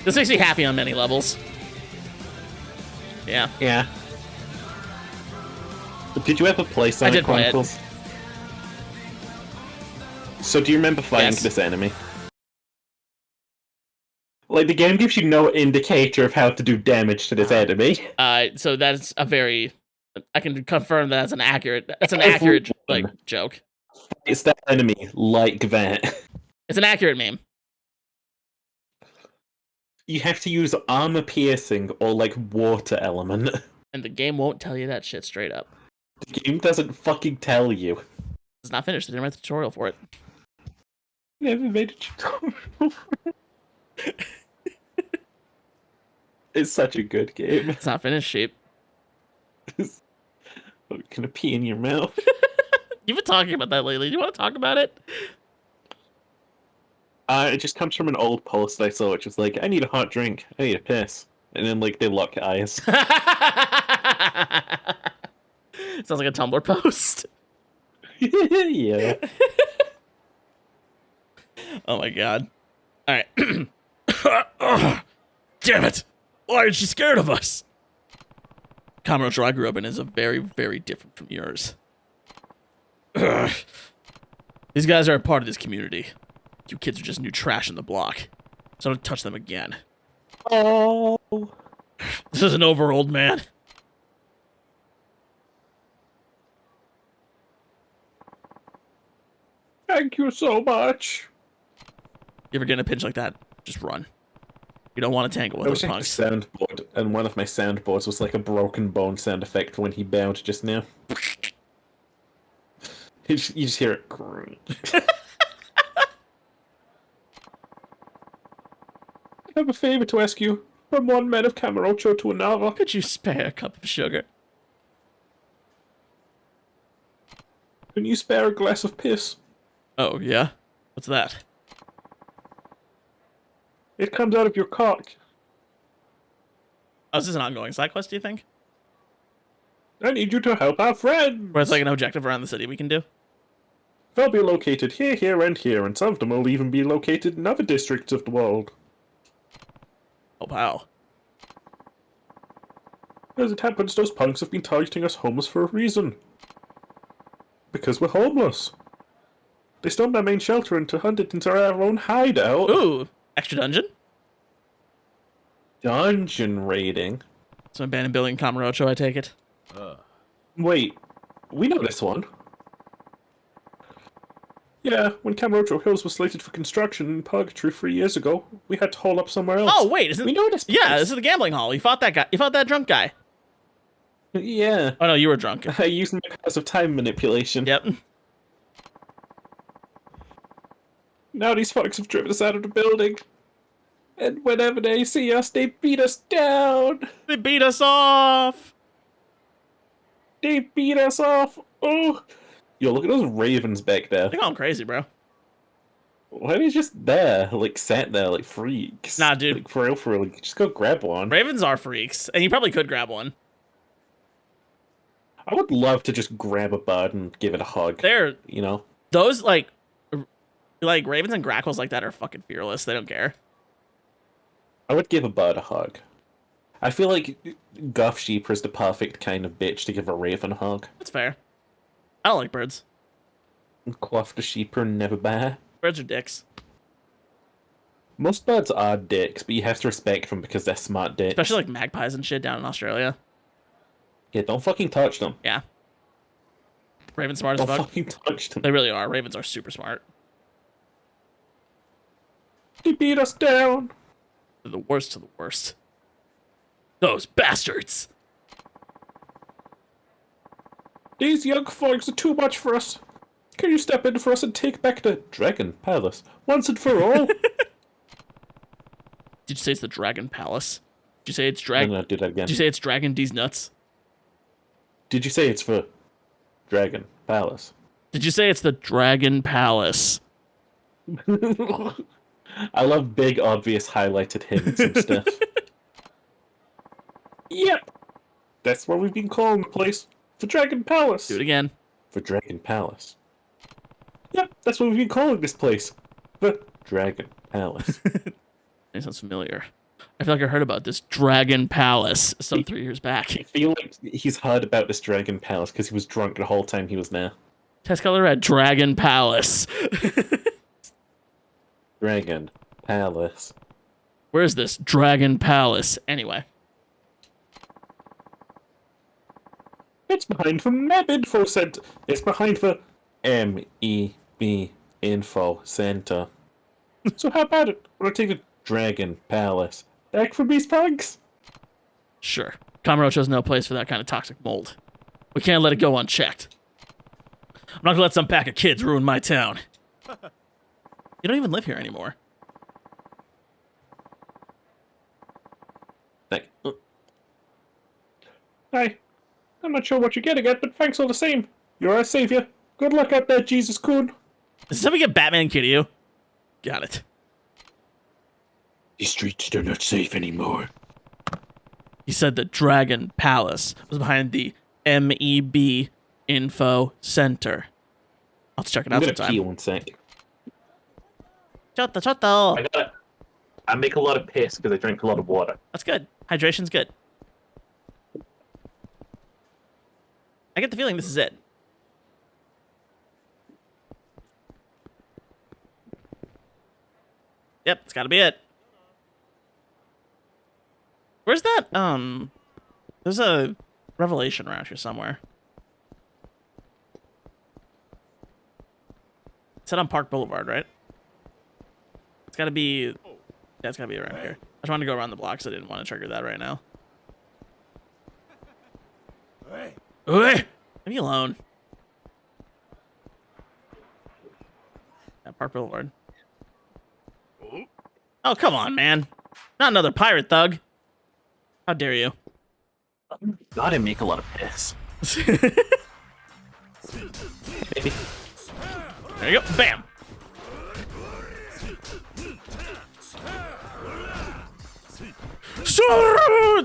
This makes me happy on many levels. Yeah. Yeah. Did you ever play Sonic did play it. Chronicles? So do you remember fighting Yes. this enemy? Like, the game gives you no indicator of how to do damage to this enemy. So that's a very... I can confirm that's an accurate... That's an Everyone accurate, like, joke. It's that enemy like that. It's an accurate meme. You have to use armor piercing or, like, water element. And the game won't tell you that shit straight up. The game doesn't fucking tell you. It's not finished. They didn't write the tutorial for it. Never made a tutorial. It's such a good game. It's not finished, sheep. I'm gonna pee in your mouth. You've been talking about that lately. Do you want to talk about it? It just comes from an old post I saw, which was like, I need a hot drink. I need a piss. And then, like, they lock eyes. Sounds like a Tumblr post. Yeah. Oh my god. Alright. Damn it! Why aren't you scared of us? Kamurocho I grew up in is a very, very different from yours. These guys are a part of this community. You kids are just new trash in the block. So don't touch them again. Oh. This isn't over, old man. Thank you so much. You ever get in a pinch like that? Just run. You don't want to tangle with I those was punks. checking the soundboard, and one of my soundboards was like a broken bone sound effect when he bowed just now. You just hear it. I have a favor to ask you. From one man of Kamurocho to another. Could you spare a cup of sugar? Can you spare a glass of piss? Oh, yeah? What's that? It comes out of your cock. Oh, is this an ongoing side quest, do you think? I need you to help our friends. Or it's like an objective around the city we can do? They'll be located here, here, and here, and some of them will even be located in other districts of the world. Oh, wow. As it happens, those punks have been targeting us homeless for a reason. Because we're homeless. They stormed our main shelter and turned it into our own hideout. Ooh, extra dungeon? Dungeon raiding. It's an abandoned building in Kamurocho, I take it. Wait, we know this one. Yeah, when Kamurocho Hills was slated for construction in Purgatory 3 years ago, we had to hole up somewhere else. Oh, wait, isn't... We know this place. Yeah, this is the gambling hall. You fought that guy. You fought that drunk guy. Yeah. Oh, no, you were drunk. I used my powers of time manipulation. Yep. Now these fucks have driven us out of the building. And whenever they see us, they beat us down. They beat us off. They beat us off. Oh. Yo, look at those ravens back there. They call him crazy, bro. Why are they just there? Like, sat there like freaks? Nah, dude. Like, for real, like, just go grab one. Ravens are freaks, and you probably could grab one. I would love to just grab a bird and give it a hug. They're... You know? Those, like ravens and grackles like that are fucking fearless. They don't care. I would give a bird a hug. I feel like Guff Sheeper is the perfect kind of bitch to give a raven a hug. That's fair. I don't like birds. Quaff the Sheeper never bear. Birds are dicks. Most birds are dicks, but you have to respect them because they're smart dicks. Especially like magpies and shit down in Australia. Yeah, don't fucking touch them. Yeah. Ravens smart as Don't fuck. fucking touch them. They really are. Ravens are super smart. They beat us down. They're the worst of the worst. Those bastards! These young folks are too much for us. Can you step in for us and take back the Dragon Palace once and for all? Did you say it's the Dragon Palace? Did you say it's Dragon? No, do that again. Did you say it's Dragon D's nuts? Did you say it's for Dragon Palace? Did you say it's the Dragon Palace? I love big, obvious highlighted hints and stuff. Yep. That's what we've been calling the place. The Dragon Palace. Do it again. For Dragon Palace. Yep, that's what we've been calling this place. The Dragon Palace. It sounds familiar. I feel like I heard about this Dragon Palace some 3 years back. I feel like he's heard about this Dragon Palace because he was drunk the whole time he was there. Test color red, Dragon Palace. Dragon Palace. Where's this Dragon Palace? Anyway. It's behind the MEB Info Center. It's behind the MEB Info Center. So how about it? We'll take the Dragon Palace. Back for these pugs? Sure. Kamurocho has no place for that kind of toxic mold. We can't let it go unchecked. I'm not gonna let some pack of kids ruin my town. You don't even live here anymore. Hi. I'm not sure what you're getting at, but thanks all the same. You're our savior. Good luck out there, Jesus Coon. Does somebody get Batman Kiryu? Got it. These streets are not safe anymore. He said the Dragon Palace was behind the MEB Info Center. I'll have to check it I'm out gonna sometime. pee one sec. Chotto. I make a lot of piss because I drink a lot of water. That's good. Hydration's good. I get the feeling this is it. Yep, it's gotta be it. Where's that? There's a revelation around here somewhere. It's on Park Boulevard, right? It's gotta be... Yeah, it's gotta be around here. I just wanted to go around the block, so I didn't want to trigger that right now. Hey! Leave me alone. Yeah, Park Boulevard. Oh, come on, man. Not another pirate thug. How dare you? God, I make a lot of piss. Maybe. There you go. Bam.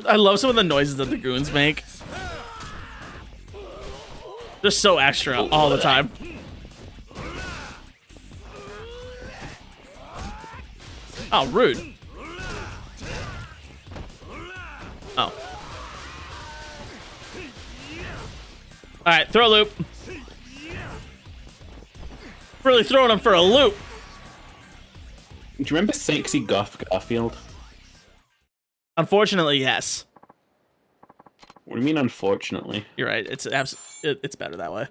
I love some of the noises that the goons make. They're so extra all the time. Oh, rude. Oh. Alright, throw a loop. Really throwing him for a loop. Do you remember Sexy Garfield? Unfortunately, yes. What do you mean, unfortunately? You're right. It's better that way.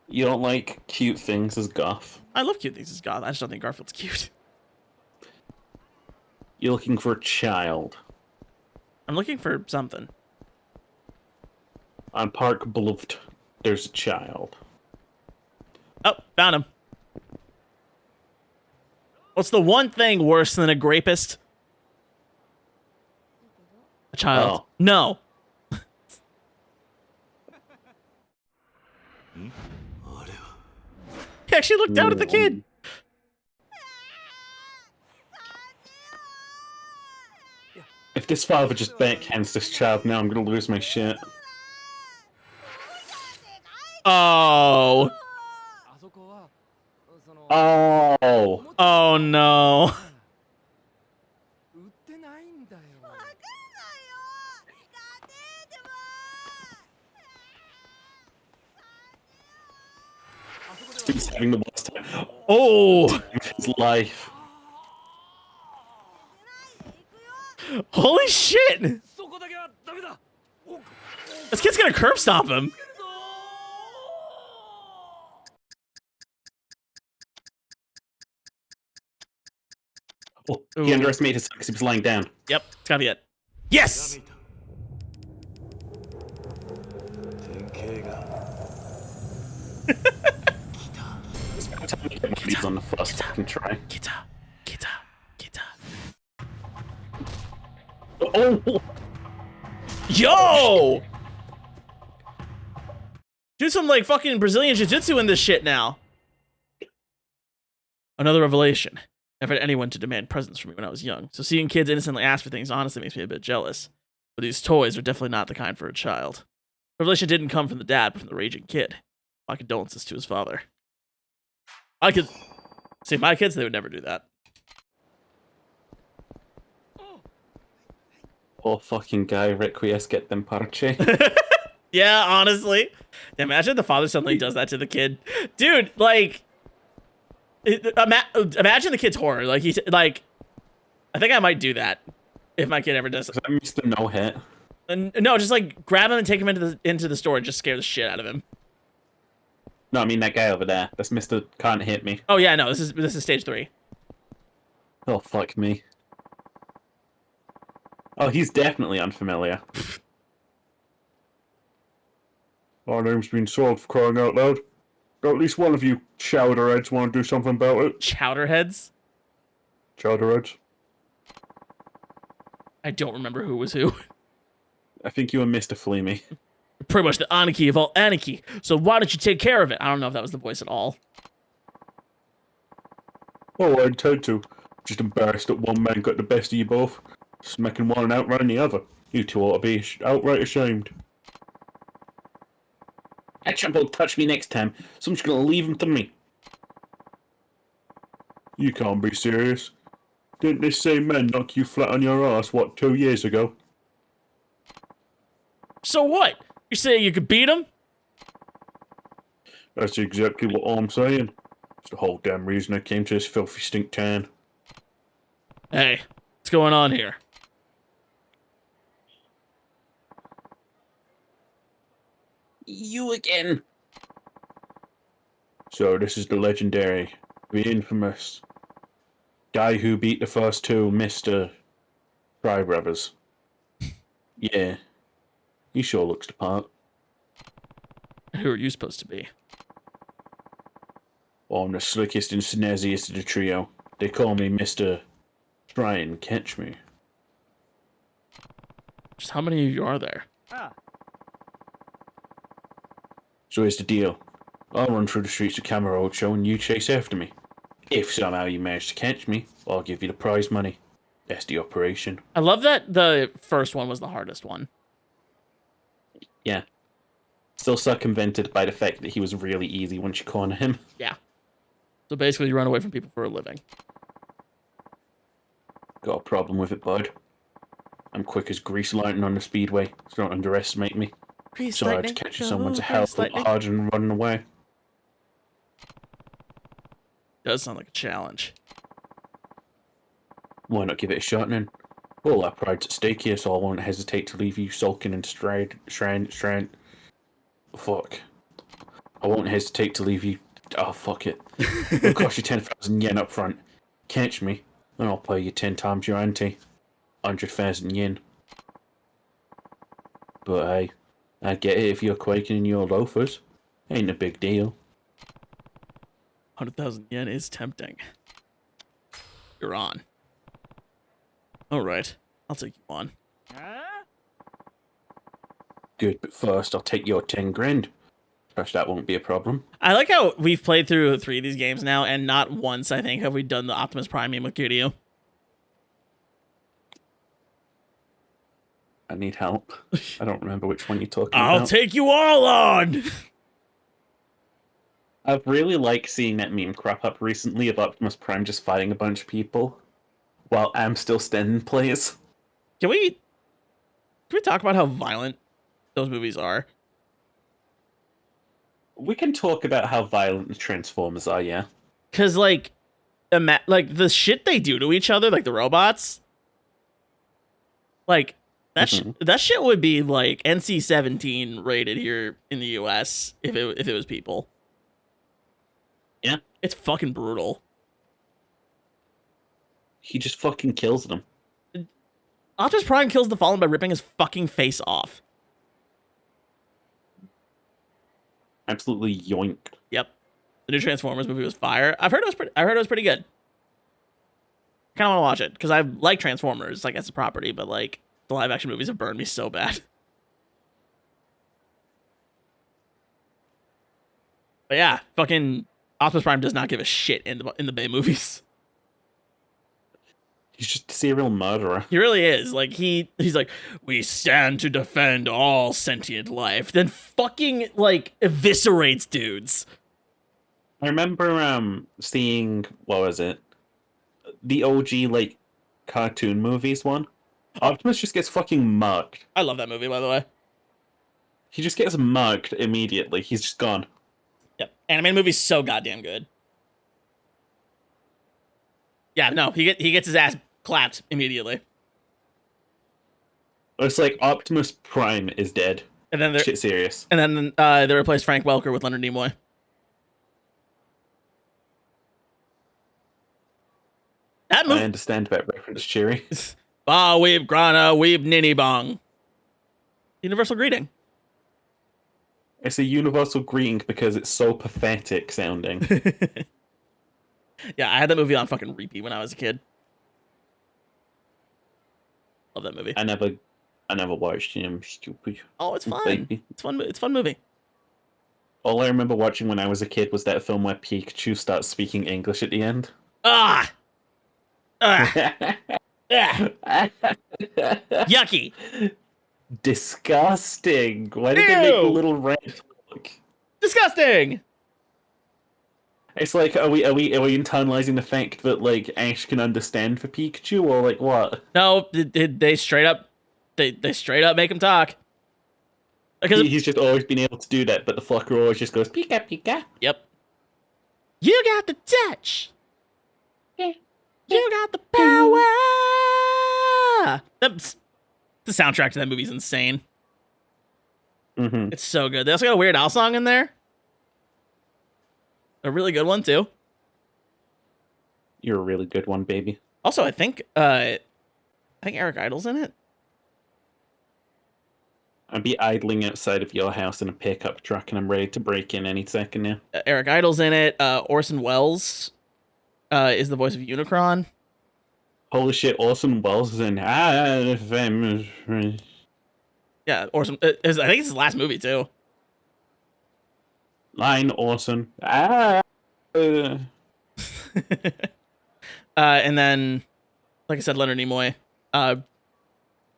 You don't like cute things as goth? I love cute things as goth. I just don't think Garfield's cute. You're looking for a child. I'm looking for something. On Park Boulevard, there's a child. Oh, found him. What's the one thing worse than a rapist? A child. Oh. No. He actually looked down at the kid. If this father just backhands this child now, I'm gonna lose my shit. Oh. Oh. Oh no. He's having the worst time Oh. of his life. Holy shit. This kid's gonna curb stomp him. Oh, he underestimated his because he was lying down. Yep, it's gotta be it. Yes! He's on the first fucking try. Kita. Oh! Yo! Do some like fucking Brazilian jiu-jitsu in this shit now. Another revelation. Never had anyone to demand presents from me when I was young, so seeing kids innocently ask for things honestly makes me a bit jealous. But these toys are definitely not the kind for a child. Revelation didn't come from the dad, but from the raging kid. My condolences to his father. My kids, they would never do that. Poor fucking guy, requiescat in pace. Yeah, honestly. Imagine the father suddenly does that to the kid. Dude, like, imagine the kid's horror. Like, he's like, I think I might do that if my kid ever does. I'm used to no hit. No, just like grab him and take him into the store and just scare the shit out of him. No, I mean that guy over there. That's Mr. Can't Hit Me. Oh yeah, no, this is stage 3. Oh, fuck me. Oh, he's definitely unfamiliar. Our name's been solved, for crying out loud. At least one of you chowderheads want to do something about it. Chowderheads? Chowderheads. I don't remember who was who. I think you and Mr. Fleemy. Pretty much the anarchy of all anarchy. So why don't you take care of it? I don't know if that was the voice at all. Oh, I intend to. Just embarrassed that one man got the best of you both, smacking one and outrunning the other. You two ought to be outright ashamed. That chump will touch me next time, so I'm just gonna leave him to me. You can't be serious. Didn't this same man knock you flat on your ass, 2 years ago? So what? You say you could beat him? That's exactly what I'm saying. It's the whole damn reason I came to this filthy stink town. Hey, what's going on here? You again. So this is the legendary, the infamous guy who beat the first two, Mr. Fry Brothers. Yeah. He sure looks the part. Who are you supposed to be? Well, I'm the slickest and snazziest of the trio. They call me Mr. Try and Catch Me. Just how many of you are there? So here's the deal. I'll run through the streets of Camarocho and you chase after me. If somehow you manage to catch me, I'll give you the prize money. That's the operation. I love that the first one was the hardest one. Yeah. Still circumvented by the fact that he was really easy once you corner him. Yeah. So basically you run away from people for a living. Got a problem with it, bud. I'm quick as grease lightning on the speedway, so don't underestimate me. Sorry, to catching someone's a hell of a lot harder than running away. Does sound like a challenge. Why not give it a shot then? All our pride's at stake here, so I won't hesitate to leave you sulking and strand. Fuck. I won't hesitate to leave you. Oh, fuck it. It'll cost you 10,000 yen up front. Catch me, and I'll pay you 10 times your ante. 100,000 yen. But hey, I get it if you're quaking in your loafers. Ain't a big deal. 100,000 yen is tempting. You're on. Alright, I'll take you on. Good, but first I'll take your 10 grand. Perhaps that won't be a problem. I like how we've played through 3 of these games now, and not once, I think, have we done the Optimus Prime meme with Kiryu. I need help. I don't remember which one you're talking about. I'll take you all on! I've really liked seeing that meme crop up recently of Optimus Prime just fighting a bunch of people while I'm still standing plays. Can we talk about how violent those movies are? We can talk about how violent the Transformers are, yeah. Because, like, the shit they do to each other, like the robots, like, that shit would be, like, NC-17 rated here in the US if it was people. Yeah. It's fucking brutal. He just fucking kills them. Optimus Prime kills the Fallen by ripping his fucking face off. Absolutely yoink. Yep. The new Transformers movie was fire. I heard it was pretty good. Kind of want to watch it because I like Transformers, like, as a property, but like the live action movies have burned me so bad. But yeah, fucking Optimus Prime does not give a shit in the Bay movies. He's just a serial murderer. He really is. Like, he's like, we stand to defend all sentient life. Then fucking, like, eviscerates dudes. I remember seeing, what was it? The OG, like, cartoon movies one. Optimus just gets fucking mugged. I love that movie, by the way. He just gets mugged immediately. He's just gone. Yep. Animated movie's so goddamn good. Yeah, no, he gets his ass clapped immediately. It's like Optimus Prime is dead. And then Shit serious. And then they replaced Frank Welker with Leonard Nimoy. That movie. I understand that reference, Cheery. Ba weeb grana weeb ninny bong. Universal greeting. It's a universal greeting because it's so pathetic sounding. Yeah, I had that movie on fucking repeat when I was a kid. Love that movie. I never watched him. Stupid. Oh, it's fun. Baby. It's fun. It's a fun movie. All I remember watching when I was a kid was that film where Pikachu starts speaking English at the end. Ah. Ah. Yucky. Disgusting. Why did they make the Ew. little red look? Disgusting. It's like, are we internalizing the fact that like Ash can understand for Pikachu, or like what? No, they straight up, they straight up make him talk. Because He's just always been able to do that, but the fucker always just goes Pika Pika. Yep. You got the touch. You got the power. The soundtrack to that movie is insane. Mm-hmm. It's so good. They also got a Weird Al song in there. A really good one too. You're a really good one, baby. Also, I think Eric Idle's in it. I'd be idling outside of your house in a pickup truck, and I'm ready to break in any second now. Eric Idle's in it. Orson Welles is the voice of Unicron. Holy shit, Orson Welles is in. Yeah, Orson. I think it's his last movie too. Line Orson. And then, like I said, Leonard Nimoy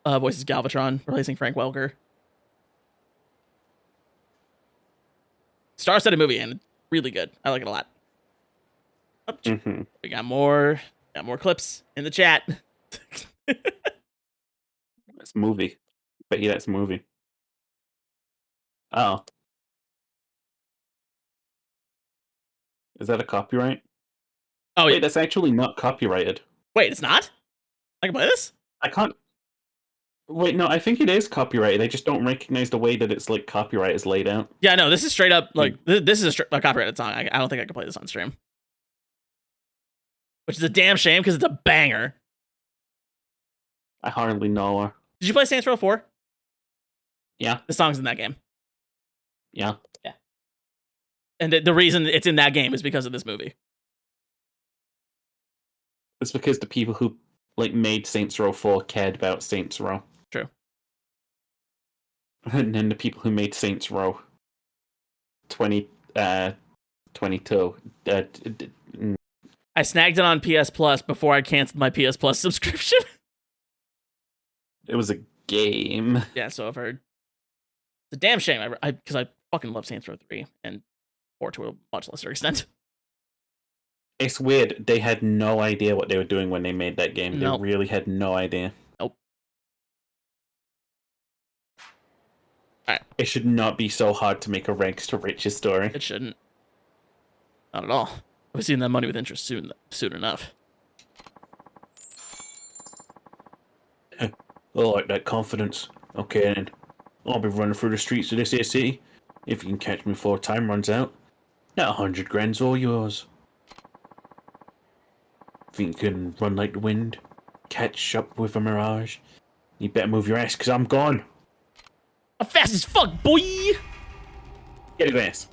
voices Galvatron, replacing Frank Welker. Star-studded movie and really good. I like it a lot. Oh, Mm-hmm. We got more clips in the chat. That's a movie. But yeah, that's a movie. Oh. Is that a copyright? Oh Wait, yeah. that's actually not copyrighted. Wait, it's not? I can play this? I can't. Wait, no, I think it is copyrighted. I just don't recognize the way that it's like copyright is laid out. Yeah, no, this is straight up like this is a copyrighted song. I don't think I can play this on stream, which is a damn shame because it's a banger. I hardly know her. Did you play Saints Row 4? Yeah, The song's in that game, yeah. and the reason it's in that game is because of this movie. It's because the people who like made Saints Row 4 cared about Saints Row. True. And then the people who made Saints Row 22. I snagged it on PS Plus before I canceled my PS Plus subscription. It was a game. Yeah, so I've heard. It's a damn shame. Because I fucking love Saints Row 3 and 4 to a much lesser extent. It's weird. They had no idea what they were doing when they made that game. Nope. They really had no idea. Nope. Alright. It should not be so hard to make a rags to riches story. It shouldn't. Not at all. I've seen that money with interest soon enough. I like that confidence. Okay, then. I'll be running through the streets of this here city. If you can catch me before time runs out, that 100 grand's all yours. Think you can run like the wind? Catch up with a mirage? You better move your ass, because I'm gone. I'm fast as fuck, boy! Get his ass.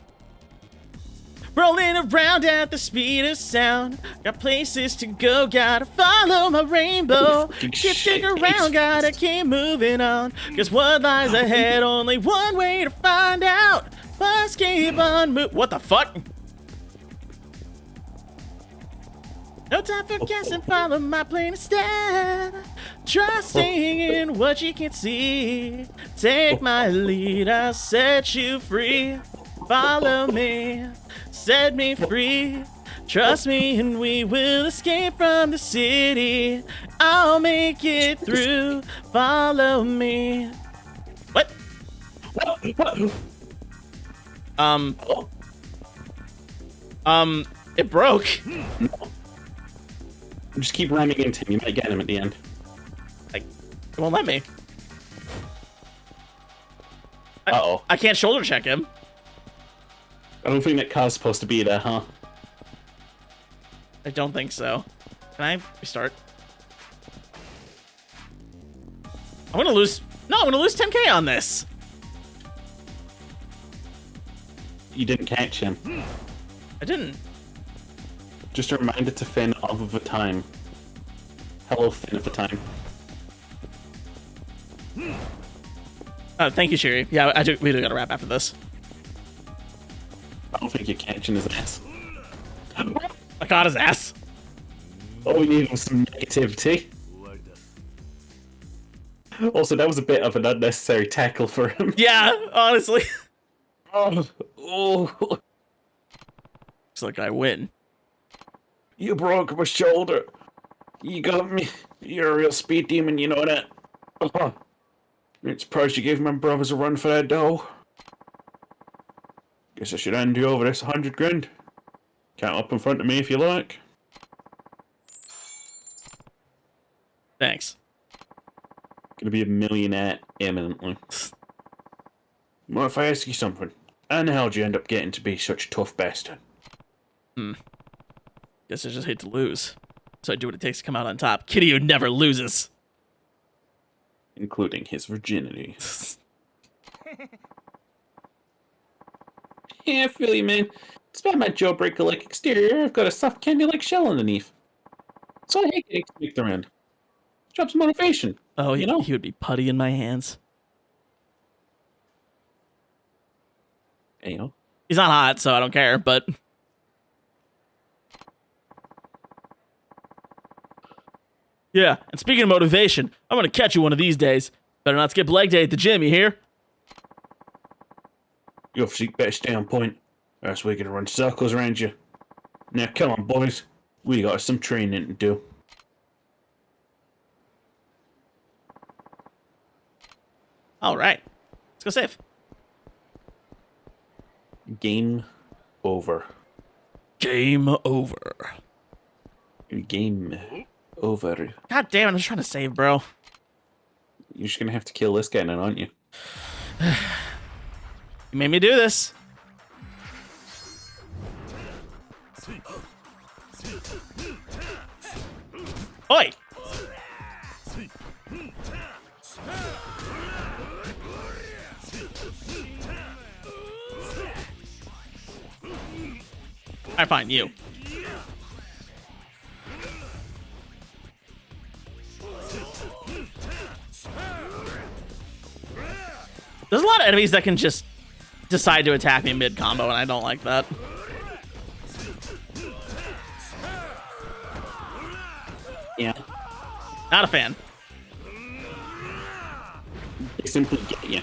Rolling around at the speed of sound. Got places to go, gotta follow my rainbow. Fucking Can't stick shit. around, gotta keep moving on. Cause what lies ahead, only one way to find out. Must keep on What the fuck? No time for guessing, follow my plan instead. Trusting in what you can see. Take my lead, I'll set you free. Follow me, set me free. Trust me and we will escape from the city. I'll make it through. Follow me. What? It broke. Just keep ramming into him. You might get him at the end. Like, it won't let me. Uh-oh. I can't shoulder check him. I don't think that car's supposed to be there, huh? I don't think so. Can I restart? I'm gonna lose. No, I'm gonna lose 10K on this. You didn't catch him. I didn't. Just a reminder to Finn of the time. Hello, Finn of the time. Thank you, Shiri. Yeah, we do gotta wrap after this. I don't think you're catching his ass. I caught his ass. All we need was some negativity. Also, that was a bit of an unnecessary tackle for him. Yeah, honestly. Oh. Looks like I win. You broke my shoulder. You got me. You're a real speed demon, you know that. Oh. I'm surprised you gave my brothers a run for that dough. Guess I should hand you over this 100 grand. Count up in front of me if you like. Thanks. Gonna be a millionaire imminently. What if I ask you something? How the hell did you end up getting to be such a tough bastard? Guess I just hate to lose. So I do what it takes to come out on top. Kitty who never loses. Including his virginity. Yeah, I feel you, man. Despite my jailbreaker-like exterior, I've got a soft candy-like shell underneath. So I hate getting sneaked around. Drops motivation. Oh, you know? he would be putty in my hands. Ayo. He's not hot, so I don't care, but... Yeah, and speaking of motivation, I'm gonna catch you one of these days. Better not skip leg day at the gym, you hear? Your physique better stay on point, or else we're gonna run circles around you. Now, come on, boys. We got some training to do. Alright. Let's go save. Game over. Game over. Game over. God damn it, I'm just trying to save, bro. You're just gonna have to kill this guy now, aren't you? You made me do this. Oi! Alright, fine, you. There's a lot of enemies that can just decide to attack me mid-combo, and I don't like that. Yeah. Not a fan. They simply get you.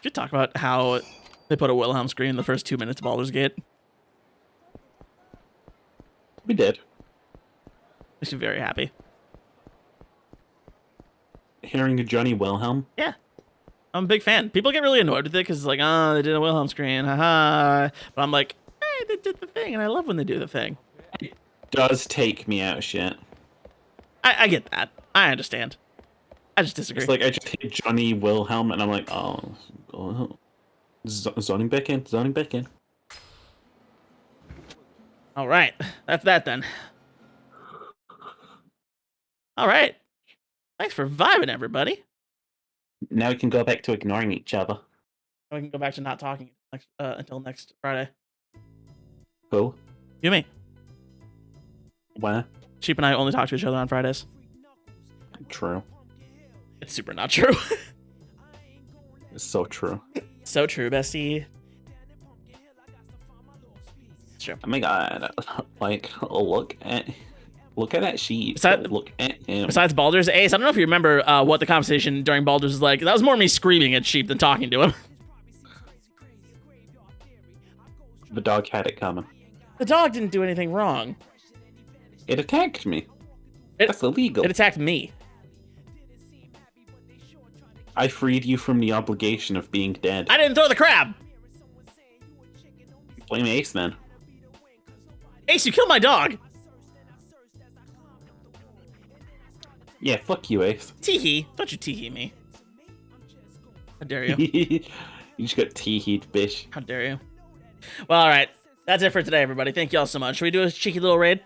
Could talk about how they put a Wilhelm scream in the first 2 minutes of Baldur's Gate. We did. Makes me very happy. Hearing a Johnny Wilhelm. Yeah. I'm a big fan. People get really annoyed with it because it's like, oh, they did a Wilhelm scream, haha. But I'm like, hey, they did the thing, and I love when they do the thing. It does take me out of shit. I get that. I understand. I just disagree. It's like I just hit Johnny Wilhelm and I'm like, zoning back in, zoning back in. All right. That's that then. All right. Thanks for vibing, everybody. Now we can go back to ignoring each other. We can go back to not talking until next Friday. Who? You, me. Why? Sheep and I only talk to each other on Fridays. True. It's super not true. It's so true. So true, bestie. It's true. Oh my god. Like, look at Look at that sheep. Besides- Look at him. Besides Baldur's Ace, I don't know if you remember what the conversation during Baldur's was like. That was more me screaming at Sheep than talking to him. The dog had it coming. The dog didn't do anything wrong. It attacked me. It- That's illegal. It attacked me. I freed you from the obligation of being dead. I didn't throw the crab. Blame Ace, man. Ace, you killed my dog. Yeah, fuck you, Ace. Teehee. Don't you teehee me. How dare you? You just got teeheed, bitch. How dare you? Well, all right. That's it for today, everybody. Thank you all so much. Should we do a cheeky little raid?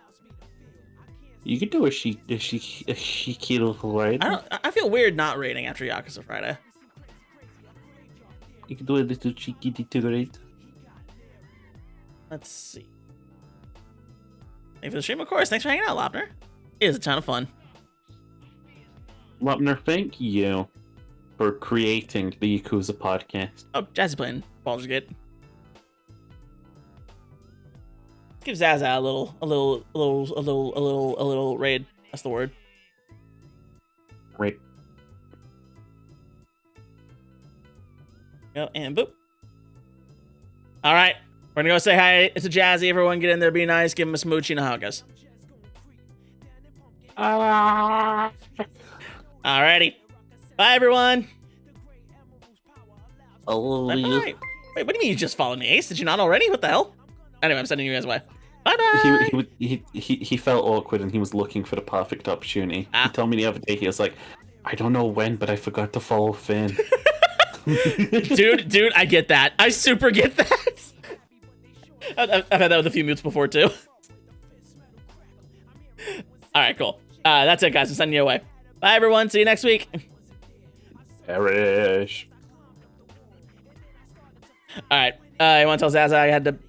You could do a cheeky little raid. I feel weird not raiding after Yakuza Friday. You could do a little cheeky little raid. Let's see. Thank you for the stream, of course. Thanks for hanging out, Lopner. It was a ton of fun. Lopner, thank you for creating the Yakuza podcast. Oh, Jazz is playing Baldur's Gate. Give Zaza a little raid. That's the word. Right. Go and boop. All right, we're gonna go say hi to Jazzy. Everyone, get in there, be nice, give him a smoochie and a hug us. Alrighty, bye everyone. Oh, Bye bye. Wait, what do you mean you just followed me, Ace? Did you not already? What the hell? Anyway, I'm sending you guys away. Bye bye. he felt awkward and he was looking for the perfect opportunity. Ah. He told me the other day, he was like, I don't know when, but I forgot to follow Finn. dude, I get that. I super get that. I've had that with a few mutes before too. All right, cool. That's it, guys. I'm sending you away. Bye, everyone. See you next week. Perish. All right. You want to tell Zaza I had to